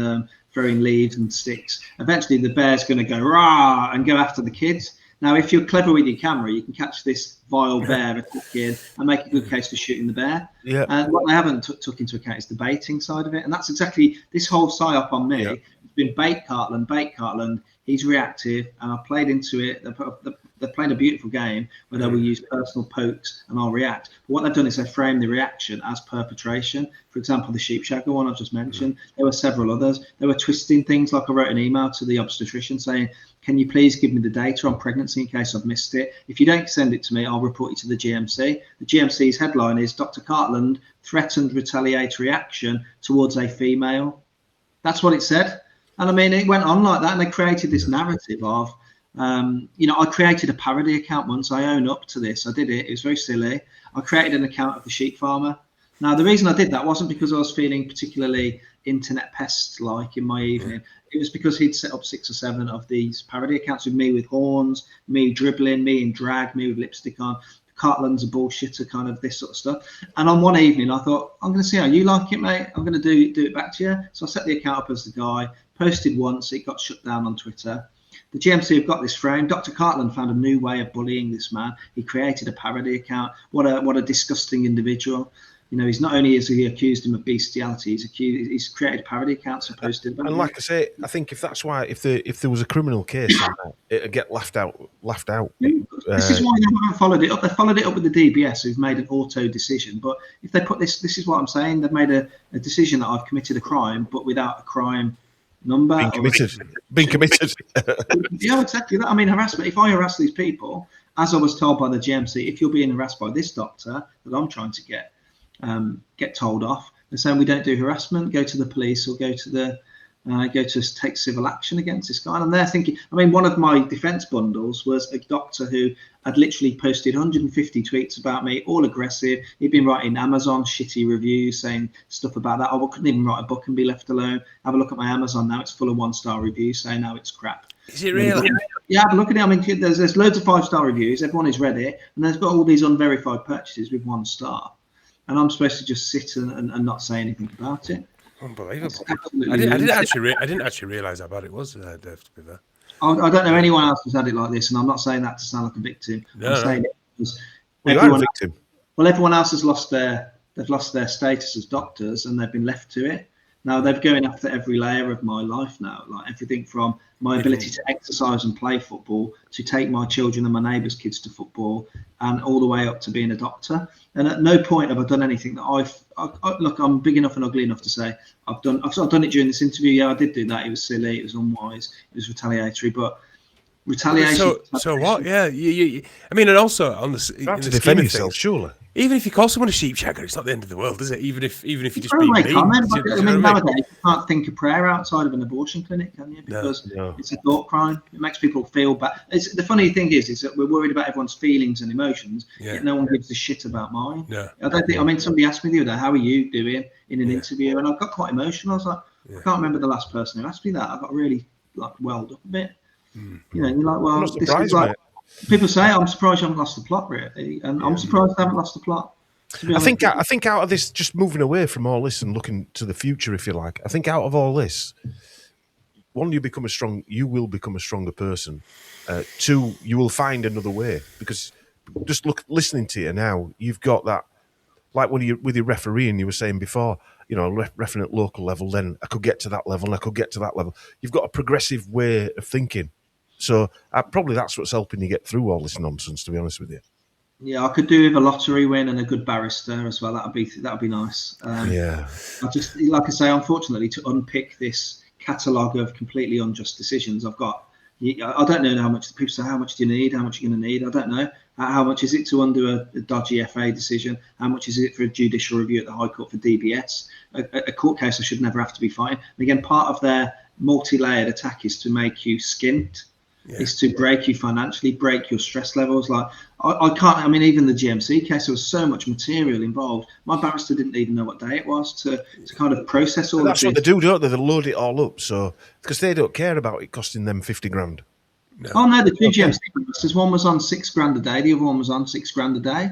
leaves and sticks, eventually the bear's going to go rah and go after the kids. Now, if you're clever with your camera, you can catch this vile bear attacking and make a good case for shooting the bear. Yeah. And what they haven't took into account is the baiting side of it. And that's exactly this whole psyop on me. Yeah. It's been bait Kartland. He's reactive, and I played into it. they're playing a beautiful game where they will use personal pokes and I'll react. But what they've done is they frame the reaction as perpetration. For example, the sheepshagger one I've just mentioned. There were several others. They were twisting things. Like I wrote an email to the obstetrician saying, can you please give me the data on pregnancy in case I've missed it? If you don't send it to me, I'll report you to the GMC. The GMC's headline is Dr. Cartland threatened retaliatory action towards a female. That's what it said. And I mean, it went on like that, and they created this narrative of, I created a parody account once. I own up to this. I did it. It was very silly. I created an account of the sheep farmer. Now, the reason I did that wasn't because I was feeling particularly internet pest-like in my evening. It was because he'd set up 6 or 7 of these parody accounts with me with horns, me dribbling, me in drag, me with lipstick on. Cartland's a bullshitter, kind of this sort of stuff. And on one evening, I thought, I'm going to see how you like it, mate. I'm going to do it back to you. So I set the account up as the guy, posted once, it got shut down on Twitter. The GMC have got this frame. Dr. Cartland found a new way of bullying this man. He created a parody account. What a disgusting individual. He's not only has he accused him of bestiality, he's created parody accounts and posted them. And like I say, I think if that's why, if there was a criminal case on that, it'd get laughed out. This is why they haven't followed it up. They followed it up with the DBS, who've made an auto decision. But if they put this is what I'm saying. They've made a decision that I've committed a crime, but without a crime number. Being committed. Yeah, exactly that. I mean, harassment. If I harass these people, as I was told by the GMC, if you're being harassed by this doctor that I'm trying to get told off, they're saying we don't do harassment, go to the police or go to take civil action against this guy. And they're thinking, I mean, one of my defense bundles was a doctor who had literally posted 150 tweets about me, all aggressive. He'd been writing Amazon shitty reviews, saying stuff about that. I couldn't even write a book and be left alone. Have a look at my Amazon now. It's full of 1-star reviews saying how it's crap. Is it really? Yeah, have a look at it. I mean, there's loads of 5-star reviews. Everyone has read it. And there's got all these unverified purchases with 1 star. And I'm supposed to just sit and not say anything about it. Unbelievable! I didn't actually realise how bad it was, Dave. To be fair, I don't know anyone else who's had it like this, and I'm not saying that to sound like a victim. I'm saying it because everyone, everyone else has lost their status as doctors, and they've been left to it. Now they're going after every layer of my life now, like everything from my ability to exercise and play football, to take my children and my neighbours' kids to football, and all the way up to being a doctor. And at no point have I done anything that look. I'm big enough and ugly enough to say I've done it during this interview. Yeah, I did do that. It was silly. It was unwise. It was retaliatory. But retaliation. So what? Yeah. I mean, and also on the you have to defend yourself, surely. Even if you call someone a sheepshagger, it's not the end of the world, is it? Even if you just being mean. I mean, nowadays you can't think a prayer outside of an abortion clinic, can you? Because it's a thought crime. It makes people feel bad. The funny thing is that we're worried about everyone's feelings and emotions, yet no one gives a shit about mine. Yeah. I don't think. I mean, somebody asked me the other day, "How are you doing?" in an interview, and I got quite emotional. I was like, I can't remember the last person who asked me that. I got really welled up a bit. And you're like, well, this is like. People say, I'm surprised you haven't lost the plot, really. And I'm surprised I haven't lost the plot. I think out of this, just moving away from all this and looking to the future, if you like, I think out of all this, 1, you will become a stronger person. 2, you will find another way. Because just listening to you now, you've got that, like when with your refereeing, you were saying before, refereeing at local level, then I could get to that level, and I could get to that level. You've got a progressive way of thinking. So probably that's what's helping you get through all this nonsense, to be honest with you. Yeah, I could do with a lottery win and a good barrister as well. That'd be nice. Yeah. I just, like I say, unfortunately, to unpick this catalogue of completely unjust decisions, I don't know how much. People say, how much do you need? How much are you going to need? I don't know. How much is it to undo a dodgy FA decision? How much is it for a judicial review at the High Court for DBS? A court case I should never have to be fighting. And again, part of their multi-layered attack is to make you skint. Is to break you financially, break your stress levels. Like I can't. I mean, even the GMC case, there was so much material involved. My barrister didn't even know what day it was to kind of process all. That's what they do, don't they? They load it all up, so because they don't care about it costing them 50 grand. No. Oh no, the 2 GMC barristers. One was on $6 grand a day. The other one was on $6 grand a day.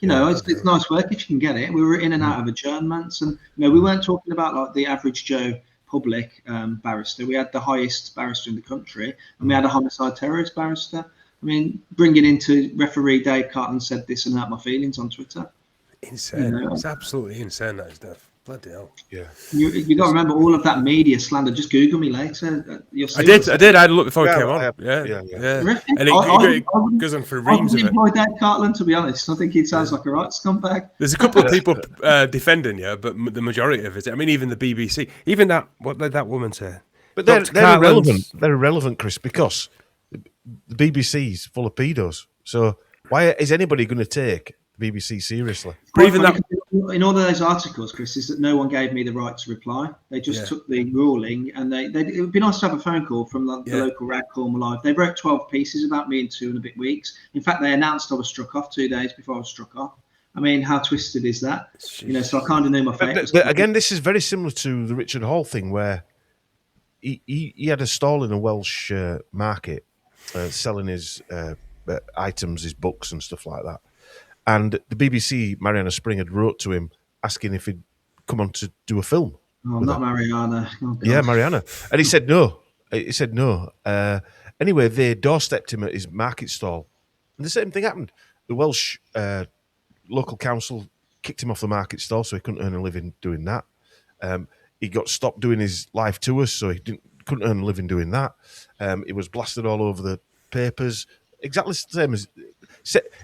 It's nice work if you can get it. We were in and out of adjournments, and we weren't talking about like the average Joe public barrister. We had the highest barrister in the country, and we had a homicide terrorist barrister. I mean, bringing into referee Dave Cartland said this and hurt my feelings on Twitter. Insane. It's absolutely insane, that stuff. Bloody hell. Yeah. You got to remember all of that media slander. Just Google me later. You'll see I did. I had a look before it came on. Yeah. Terrific. And it goes on for reams of it. I wouldn't employ Dave Cartland, to be honest. I think he sounds like a right scumbag. There's a couple of people defending you, but the majority of it. I mean, even the BBC, even that. What did that woman say? But they're irrelevant. They're irrelevant, Chris, because the BBC's full of pedos. So why is anybody going to take the BBC seriously? Even that, in all of those articles, Chris, is that no one gave me the right to reply. They just took the ruling, and it would be nice to have a phone call from the local rag Cornwall Live. They wrote 12 pieces about me in 2 and a bit weeks. In fact, they announced I was struck off 2 days before I was struck off. I mean, how twisted is that? Jeez. So I kind of knew my fate. But again, this is very similar to the Richard Hall thing, where he had a stall in a Welsh market selling his items, his books and stuff like that. And the BBC, Mariana Spring, had wrote to him asking if he'd come on to do a film. Oh, not Mariana. Oh, yeah, Mariana. And he said no. Anyway, they doorstepped him at his market stall. And the same thing happened. The Welsh local council kicked him off the market stall, so he couldn't earn a living doing that. He got stopped doing his live tours, so he couldn't earn a living doing that. It was blasted all over the papers. Exactly the same as...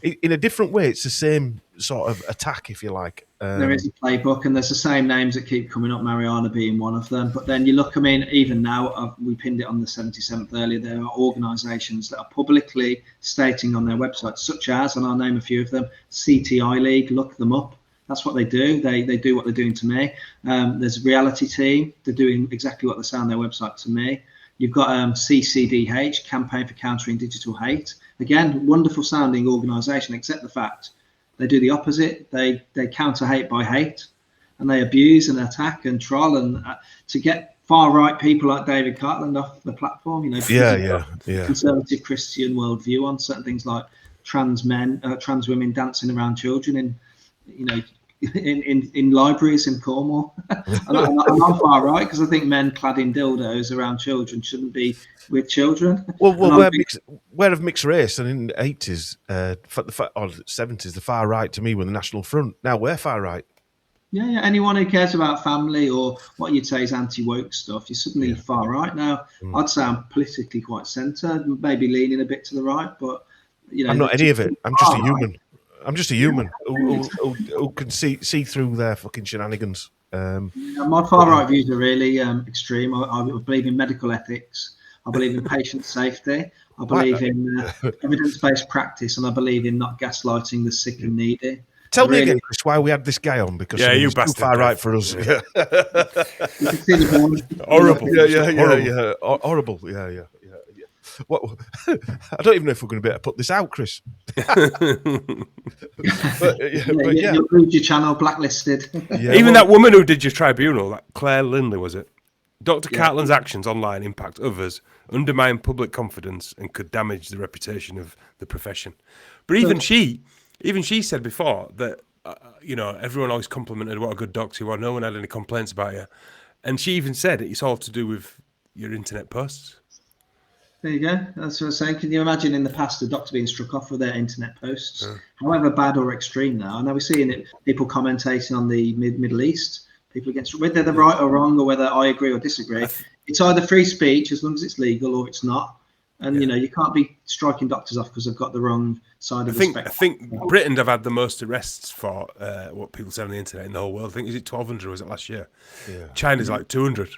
In a different way, it's the same sort of attack, if you like. There is a playbook, and there's the same names that keep coming up, Mariana being one of them. But then you look, I mean, even now, we pinned it on the 77th earlier, there are organisations that are publicly stating on their websites, such as, and I'll name a few of them, CTI League, look them up. That's what they do. They do what they're doing to me. There's a reality team. They're doing exactly what they say on their website to me. You've got CCDH, Campaign for Countering Digital Hate. Again, wonderful sounding organisation, except the fact they do the opposite. They counter hate by hate, and they abuse and attack and troll, and to get far right people like David Kartland off the platform. Conservative Christian worldview on certain things like trans women dancing around children in libraries in Cornwall. and I'm far right because I think men clad in dildos around children shouldn't be with children. Well, we're of mixed race, and in the 80s or 70s, the far right to me were the National Front. Now we're far right. Yeah. Anyone who cares about family or what you'd say is anti-woke stuff, you're suddenly far right. Now, I'd say I'm politically quite centre, maybe leaning a bit to the right, but I'm not any of it. I'm just a human. I'm just a human who can see through their fucking shenanigans. My far right views are really extreme. I believe in medical ethics. I believe in patient safety. I believe in evidence-based practice, and I believe in not gaslighting the sick and needy. Tell me again, Chris, why we had this guy on, because you too far right for us. Yeah. Horrible. Yeah. Horrible. Yeah. What? I don't even know if we're going to be able to put this out, Chris. You'll lose your channel blacklisted. Even that woman who did your tribunal, that Claire Lindley, was it? Dr. Cartland's actions online impact others, undermine public confidence, and could damage the reputation of the profession. But even she said before that everyone always complimented what a good doctor you are. No one had any complaints about you, and she even said it's all to do with your internet posts. There you go. That's what I'm saying. Can you imagine in the past a doctor being struck off for their internet posts, however bad or extreme now? I know we're seeing it, people commentating on the Middle East, people against whether they're right or wrong or whether I agree or disagree. It's either free speech as long as it's legal or it's not. And, you can't be striking doctors off because they've got the wrong side of the spectrum. I think Britain have had the most arrests for what people say on the internet in the whole world. I think, is it 1,200 or was it last year? Yeah. China's like 200.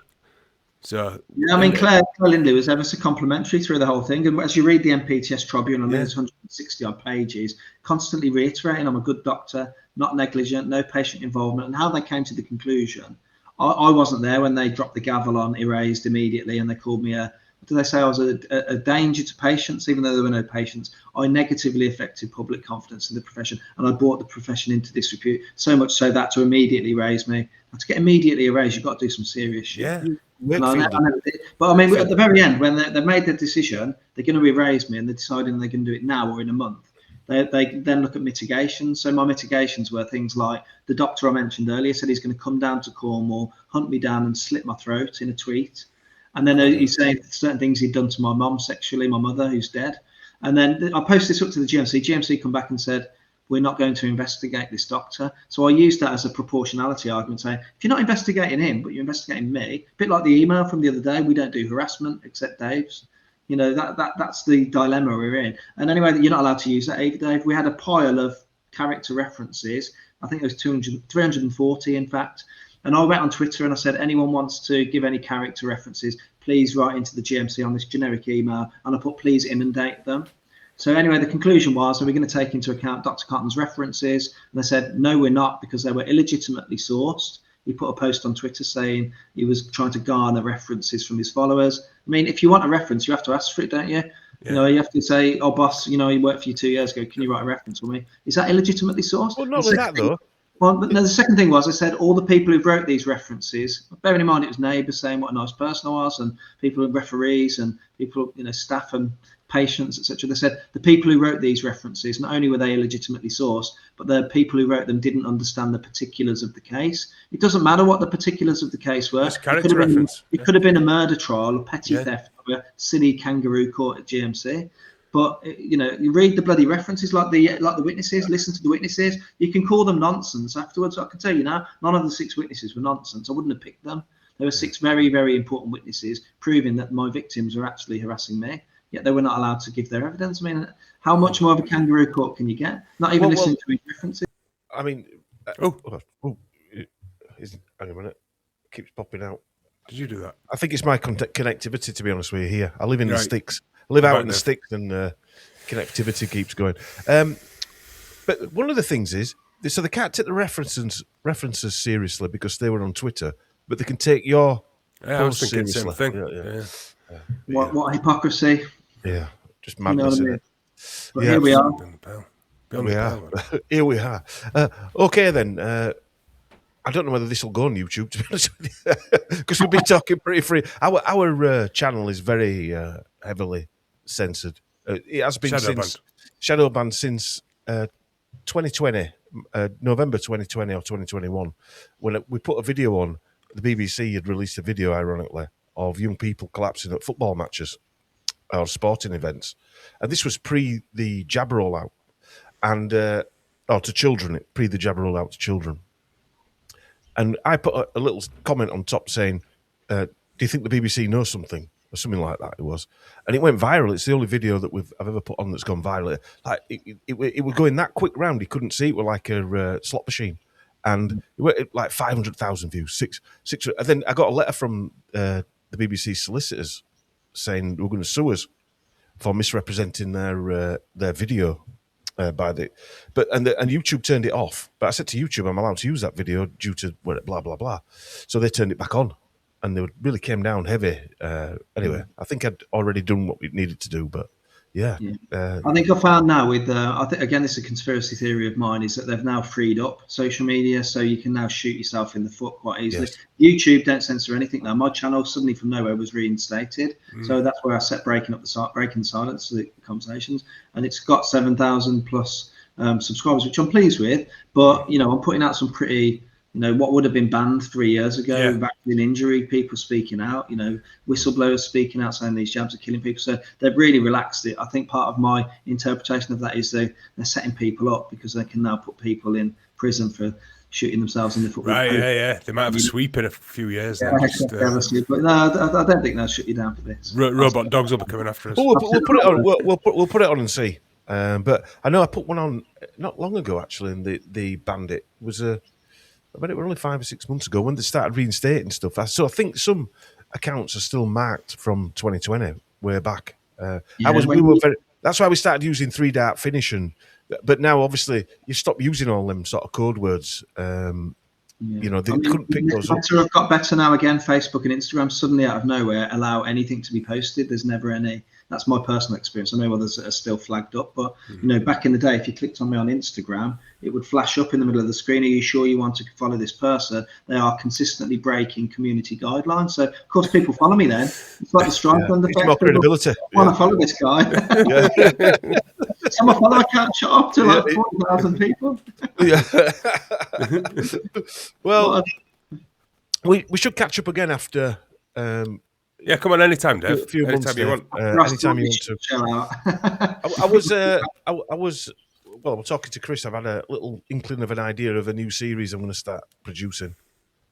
So Claire Lindley was ever so complimentary through the whole thing. And as you read the MPTS Tribunal, there's 160 odd pages, constantly reiterating I'm a good doctor, not negligent, no patient involvement, and how they came to the conclusion. I wasn't there when they dropped the gavel on erased immediately, and they called me I was a danger to patients, even though there were no patients. I negatively affected public confidence in the profession, and I brought the profession into disrepute, so much so that to immediately erase me. And to get immediately erased, you've got to do some serious shit. Yeah. But I mean, at the very end, when they've made their decision, they're going to erase me, and they're deciding they're going to do it now or in a month. They then look at mitigations. So my mitigations were things like the doctor I mentioned earlier said he's going to come down to Cornwall, hunt me down and slit my throat in a tweet. And then he's saying certain things he'd done to my mum sexually, my mother, who's dead. And then I posted this up to the GMC. GMC come back and said, we're not going to investigate this doctor. So I used that as a proportionality argument, saying, if you're not investigating him, but you're investigating me, a bit like the email from the other day, we don't do harassment except Dave's. You know, that's the dilemma we're in. And anyway, you're not allowed to use that either, Dave. We had a pile of character references. I think it was 340, in fact. And I went on Twitter and I said, anyone wants to give any character references, please write into the GMC on this generic email. And I put, please inundate them. So anyway, the conclusion was, are we going to take into account Dr. Kartland's references? And they said, no, we're not, because they were illegitimately sourced. He put a post on Twitter saying he was trying to garner references from his followers. I mean, if you want a reference, you have to ask for it, don't you? Yeah. You know, you have to say, oh, boss, you know, he worked for you 2 years ago. Can you write a reference for me? Is that illegitimately sourced? Well, not with that, though. Well, no, the second thing was, I said, all the people who wrote these references, bearing in mind it was neighbours saying what a nice person I was, and people, referees, and people, you know, staff and patients, etc. They said the people who wrote these references, not only were they illegitimately sourced, but the people who wrote them didn't understand the particulars of the case. It doesn't matter what the particulars of the case were. It could have been a murder trial, a petty theft, or a silly kangaroo court at GMC. But you know, you read the bloody references, like the witnesses. Listen to the witnesses. You can call them nonsense afterwards. I can tell you now, none of the 6 witnesses were nonsense. I wouldn't have picked them. There were 6 very, very important witnesses proving that my victims were actually harassing me. Yet they were not allowed to give their evidence. I mean, how much more of a kangaroo court can you get? Not even listening to his references. I mean, hang on a minute. It keeps popping out. Did you do that? I think it's my connectivity, to be honest with you. Here, I live in the sticks. I live out in the sticks, and connectivity keeps going. But one of the things is, so they can't take the references seriously because they were on Twitter, but they can take your posts seriously. The same thing. What hypocrisy? Yeah, just madness. You know what I mean? Here we are. Here we are. Okay, then. I don't know whether this will go on YouTube, to be honest with you, because we've been talking pretty free. Our channel is very heavily censored. It has been shadow banned since 2020, November 2020 or 2021, when we put a video on. The BBC had released a video, ironically, of young people collapsing at football matches or sporting events, and this was pre the jab rollout, and or to children, pre the jab rollout to children. And I put a little comment on top saying, do you think the BBC knows something? Or something like that it was. And it went viral. It's the only video that I've ever put on that's gone viral. Like it was going that quick round, he couldn't see it. With like a slot machine. And it went like 500,000 views, six. And then I got a letter from the BBC solicitors saying we're going to sue us for misrepresenting their video. And YouTube turned it off. But I said to YouTube, I'm allowed to use that video due to blah blah blah. So they turned it back on, and they really came down heavy. Anyway, I think I'd already done what we needed to do, but yeah. I think I found now with I think again, this is a conspiracy theory of mine, is that they've now freed up social media, so you can now shoot yourself in the foot quite easily. Yes. YouTube don't censor anything now. My channel suddenly from nowhere was reinstated, so that's where I set breaking the silence to the conversations, and it's got 7,000 plus subscribers, which I'm pleased with. But you know, I'm putting out some pretty, you know, what would have been banned 3 years ago, vaccine injury, people speaking out, you know, whistleblowers speaking out saying these jabs are killing people. So they've really relaxed it. I think part of my interpretation of that is they're setting people up because they can now put people in prison for shooting themselves in the foot. Right, yeah. They might have a sweep in a few years. But no, I don't think they'll shut you down for this. Robot dogs will be coming after us. We'll put it on. We'll put it on and see. But I know I put one on not long ago actually, and the bandit was I bet it were only 5 or 6 months ago when they started reinstating stuff. So I think some accounts are still marked from 2020, way back. That's why we started using 3-dart finish, but now obviously you stop using all them sort of code words. You know, they couldn't pick those up. Have got better now again. Facebook and Instagram suddenly out of nowhere allow anything to be posted. There's never any. That's my personal experience. I know others are still flagged up, but you know, back in the day, if you clicked on me on Instagram, it would flash up in the middle of the screen. Are you sure you want to follow this person? They are consistently breaking community guidelines. So of course, people follow me then. It's like the strike under it's more credibility. I want to follow this guy. So my follower count shot up to like 40,000 people. Well, we should catch up again after. Yeah, come on, anytime, Dave. Anytime you want. Anytime you want to. Chill out. I was well, I'm talking to Chris. I've had a little inkling of an idea of a new series I'm going to start producing.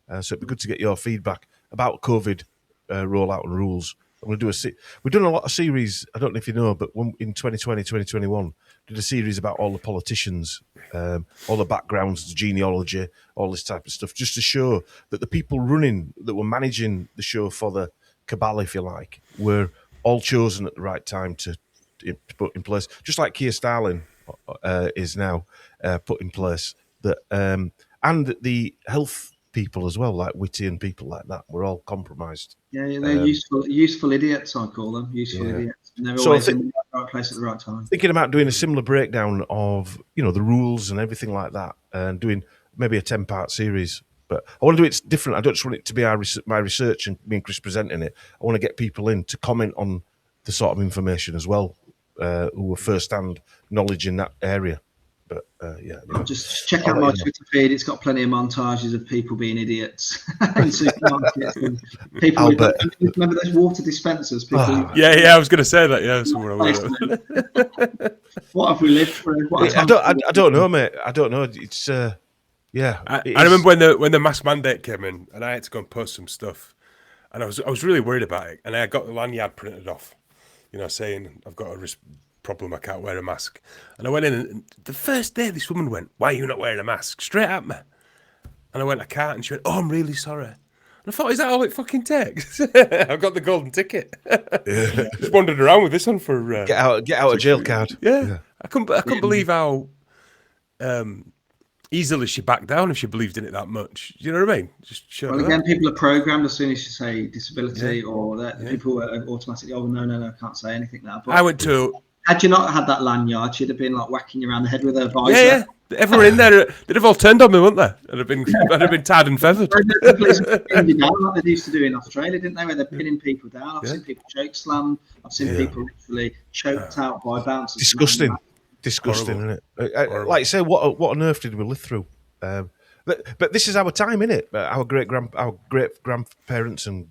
So it'd be good to get your feedback about COVID rollout and rules. I'm going to do we've done a lot of series. I don't know if you know, but in 2020, 2021, did a series about all the politicians, all the backgrounds, the genealogy, all this type of stuff, just to show that the people that were managing the show for the Cabal, if you like, were all chosen at the right time to put in place, just like Keir Starmer is now put in place. That and the health people as well, like Whitty and people like that, were all compromised. Yeah, they're useful idiots, I call them. Useful idiots. And they're always in the right place at the right time. Thinking about doing a similar breakdown of, the rules and everything like that, and doing maybe a 10-part series. But I want to do it different. I don't just want it to be my research and me and Chris presenting it. I want to get people in to comment on the sort of information as well, who were first-hand knowledge in that area. But just check out my Twitter feed. It's got plenty of montages of people being idiots in supermarkets. And people remember those water dispensers? I was going to say that. Yeah, what have we lived through? I don't know, mate. I don't know. It's I remember when the mask mandate came in, and I had to go and post some stuff, and I was really worried about it, and I got the lanyard printed off, saying I've got a problem, I can't wear a mask. And I went in, and the first day this woman went, "Why are you not wearing a mask?" Straight at me. And I went, "I can't." And she went, "Oh, I'm really sorry." And I thought, is that all it fucking takes? I've got the golden ticket. Just wandered around with this one for get out of jail card. Yeah. I couldn't believe how easily she backed down if she believed in it that much. Do you know what I mean? Again, people are programmed as soon as you say disability or that people are automatically, oh no, I can't say anything now. But I went to. Had you not had that lanyard, she'd have been like whacking you around the head with her visor. Yeah. Everyone in there, they'd have all turned on me, wouldn't they? I'd have been tarred and feathered. The police pinned you down like they used to do in Australia, didn't they? Where they're pinning people down. I've seen people choke slam. I've seen people literally choked out by bouncers. Disgusting, isn't it? Like you say, what on earth did we live through? But this is our time, innit? Our great grandparents and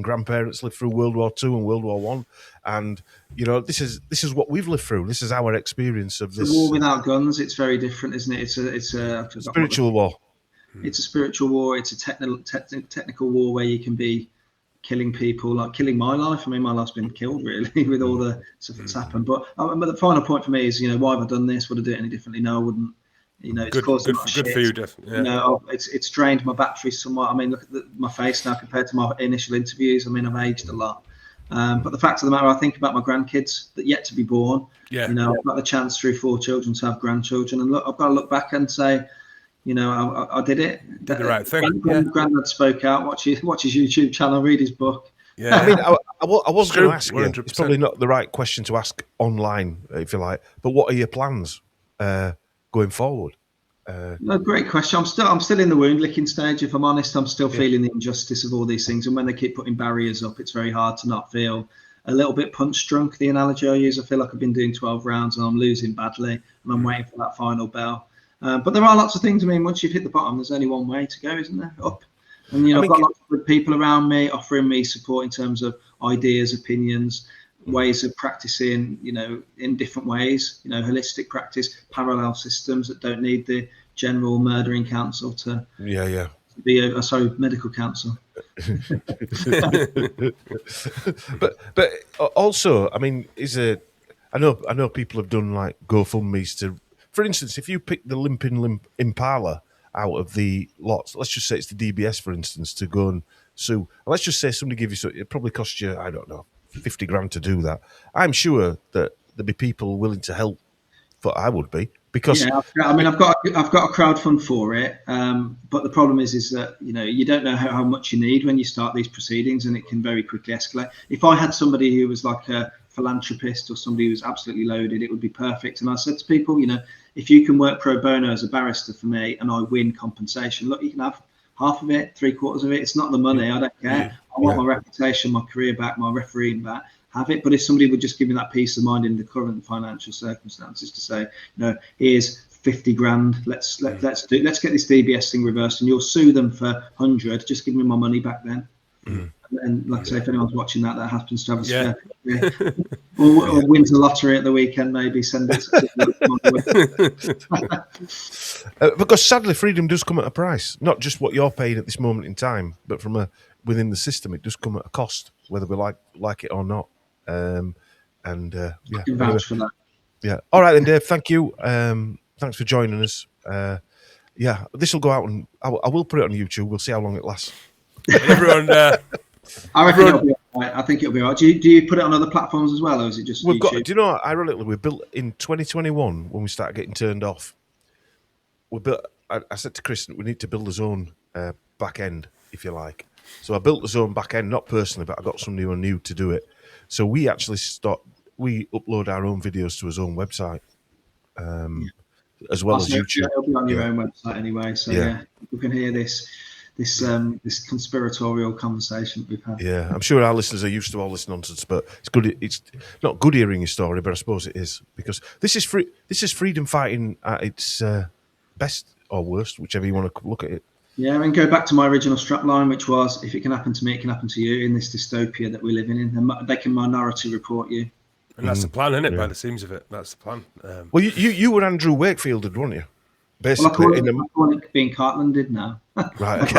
grandparents lived through World War II and World War One, and this is what we've lived through. This is our experience of this. The war without guns. It's very different, isn't it? It's a spiritual war. It's a spiritual war. It's a technical war where you can be killing people, like killing my life. I mean, my life's been killed really with all the stuff that's happened. But the final point for me is, why have I done this? Would I do it any differently? No, I wouldn't. It's caused a lot of shit. Good for you, definitely. Yeah. It's drained my battery somewhat. I mean, look at my face now compared to my initial interviews. I mean, I've aged a lot. But the fact of the matter, I think about my grandkids that yet to be born. Yeah. I've got the chance through 4 children to have grandchildren, and I've got to look back and say, I did it. Did the right thing. Granddad spoke out. Watch his YouTube channel. Read his book. Yeah. I mean, I was going to ask you. 100%. It's probably not the right question to ask online, if you like. But what are your plans going forward? No, great question. I'm still in the wound licking stage. If I'm honest, I'm still feeling the injustice of all these things. And when they keep putting barriers up, it's very hard to not feel a little bit punch drunk. The analogy I use, I feel like I've been doing 12 rounds and I'm losing badly, and I'm waiting for that final bell. But there are lots of things. I mean, once you've hit the bottom, there's only one way to go, isn't there? Up. And I've got lots of good people around me offering me support in terms of ideas, opinions, ways of practicing, in different ways, holistic practice, parallel systems that don't need the general murdering council to be medical council. but also, I mean, I know people have done like GoFundMe's to, for instance, if you pick the Limping Impala out of the lots, let's just say it's the DBS, for instance, to go and sue. Let's just say somebody give you, it probably cost you, I don't know, 50 grand to do that. I'm sure that there'd be people willing to help. But I would be, because I mean, I've got a crowd fund for it. But the problem is that you don't know how much you need when you start these proceedings, and it can very quickly escalate. If I had somebody who was like a philanthropist or somebody who was absolutely loaded, it would be perfect. And I said to people, if you can work pro bono as a barrister for me and I win compensation, look, you can have half of it, 3/4 of it. It's not the money. I don't care. I want my reputation, my career back, my refereeing back. Have it. But if somebody would just give me that peace of mind in the current financial circumstances to say, here's 50 grand. Let's get this DBS thing reversed, and you'll sue them for 100. Just give me my money back then. And like I say, if anyone's watching that happens to have a spare or wins the lottery at the weekend, maybe send it. Because sadly, freedom does come at a price. Not just what you're paying at this moment in time, but from within the system, it does come at a cost, whether we like it or not. I can vouch for that. Yeah. All right then, Dave. Thank you. Thanks for joining us. This will go out, and I will put it on YouTube. We'll see how long it lasts. Everyone. I reckon it'll be all right. I think it'll be all right. Do you put it on other platforms as well, or is it just YouTube? Do you know, ironically, we built in 2021 when we started getting turned off. I said to Chris, we need to build his own back end, if you like. So I built his own back end, not personally, but I got somebody who knew to do it. So we actually we upload our own videos to his own website, as well as YouTube. It'll be on your own website anyway. So you can hear this conspiratorial conversation we've had. Yeah, I'm sure our listeners are used to all this nonsense, but it's good. It's not good hearing your story, but I suppose it is, because this is freedom fighting at its best or worst, whichever you want to look at it. Yeah, and go back to my original strapline, which was, if it can happen to me, it can happen to you in this dystopia that we're living in. And they can minority report you. And that's the plan, isn't it? By the seams of it, that's the plan. Well, you were Andrew Wakefield, weren't you? Basically, I call it being Cartland did now. Right.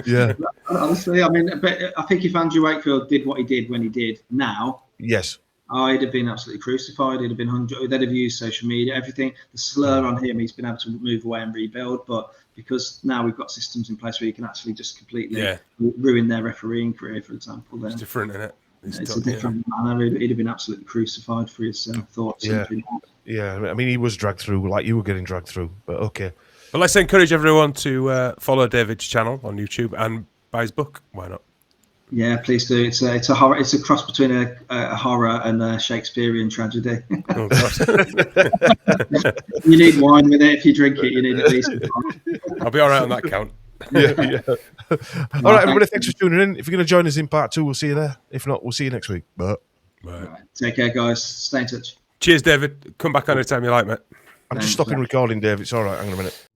Yeah. Honestly, I mean, but I think if Andrew Wakefield did what he did when he did now, yes, I'd have been absolutely crucified. He'd have been they'd have used social media, everything. The slur on him, he's been able to move away and rebuild. But because now we've got systems in place where you can actually just completely ruin their refereeing career, for example, then it's different, isn't it? It's a different manner. He'd have been absolutely crucified for his thoughts. Yeah, I mean, he was dragged through like you were getting dragged through, but okay. But let's encourage everyone to follow David's channel on YouTube and buy his book. Why not? Yeah, please do. It's a horror. It's a cross between a horror and a Shakespearean tragedy. Oh, God. You need wine with it. If you drink it, you need at least wine. I'll be all right on that count. Yeah. All right, everybody, thanks for tuning in. If you're going to join us in part 2, we'll see you there. If not, we'll see you next week. But right. Take care, guys. Stay in touch. Cheers, David. Come back anytime you like, mate. I'm just stopping recording, Dave. It's all right. Hang on a minute.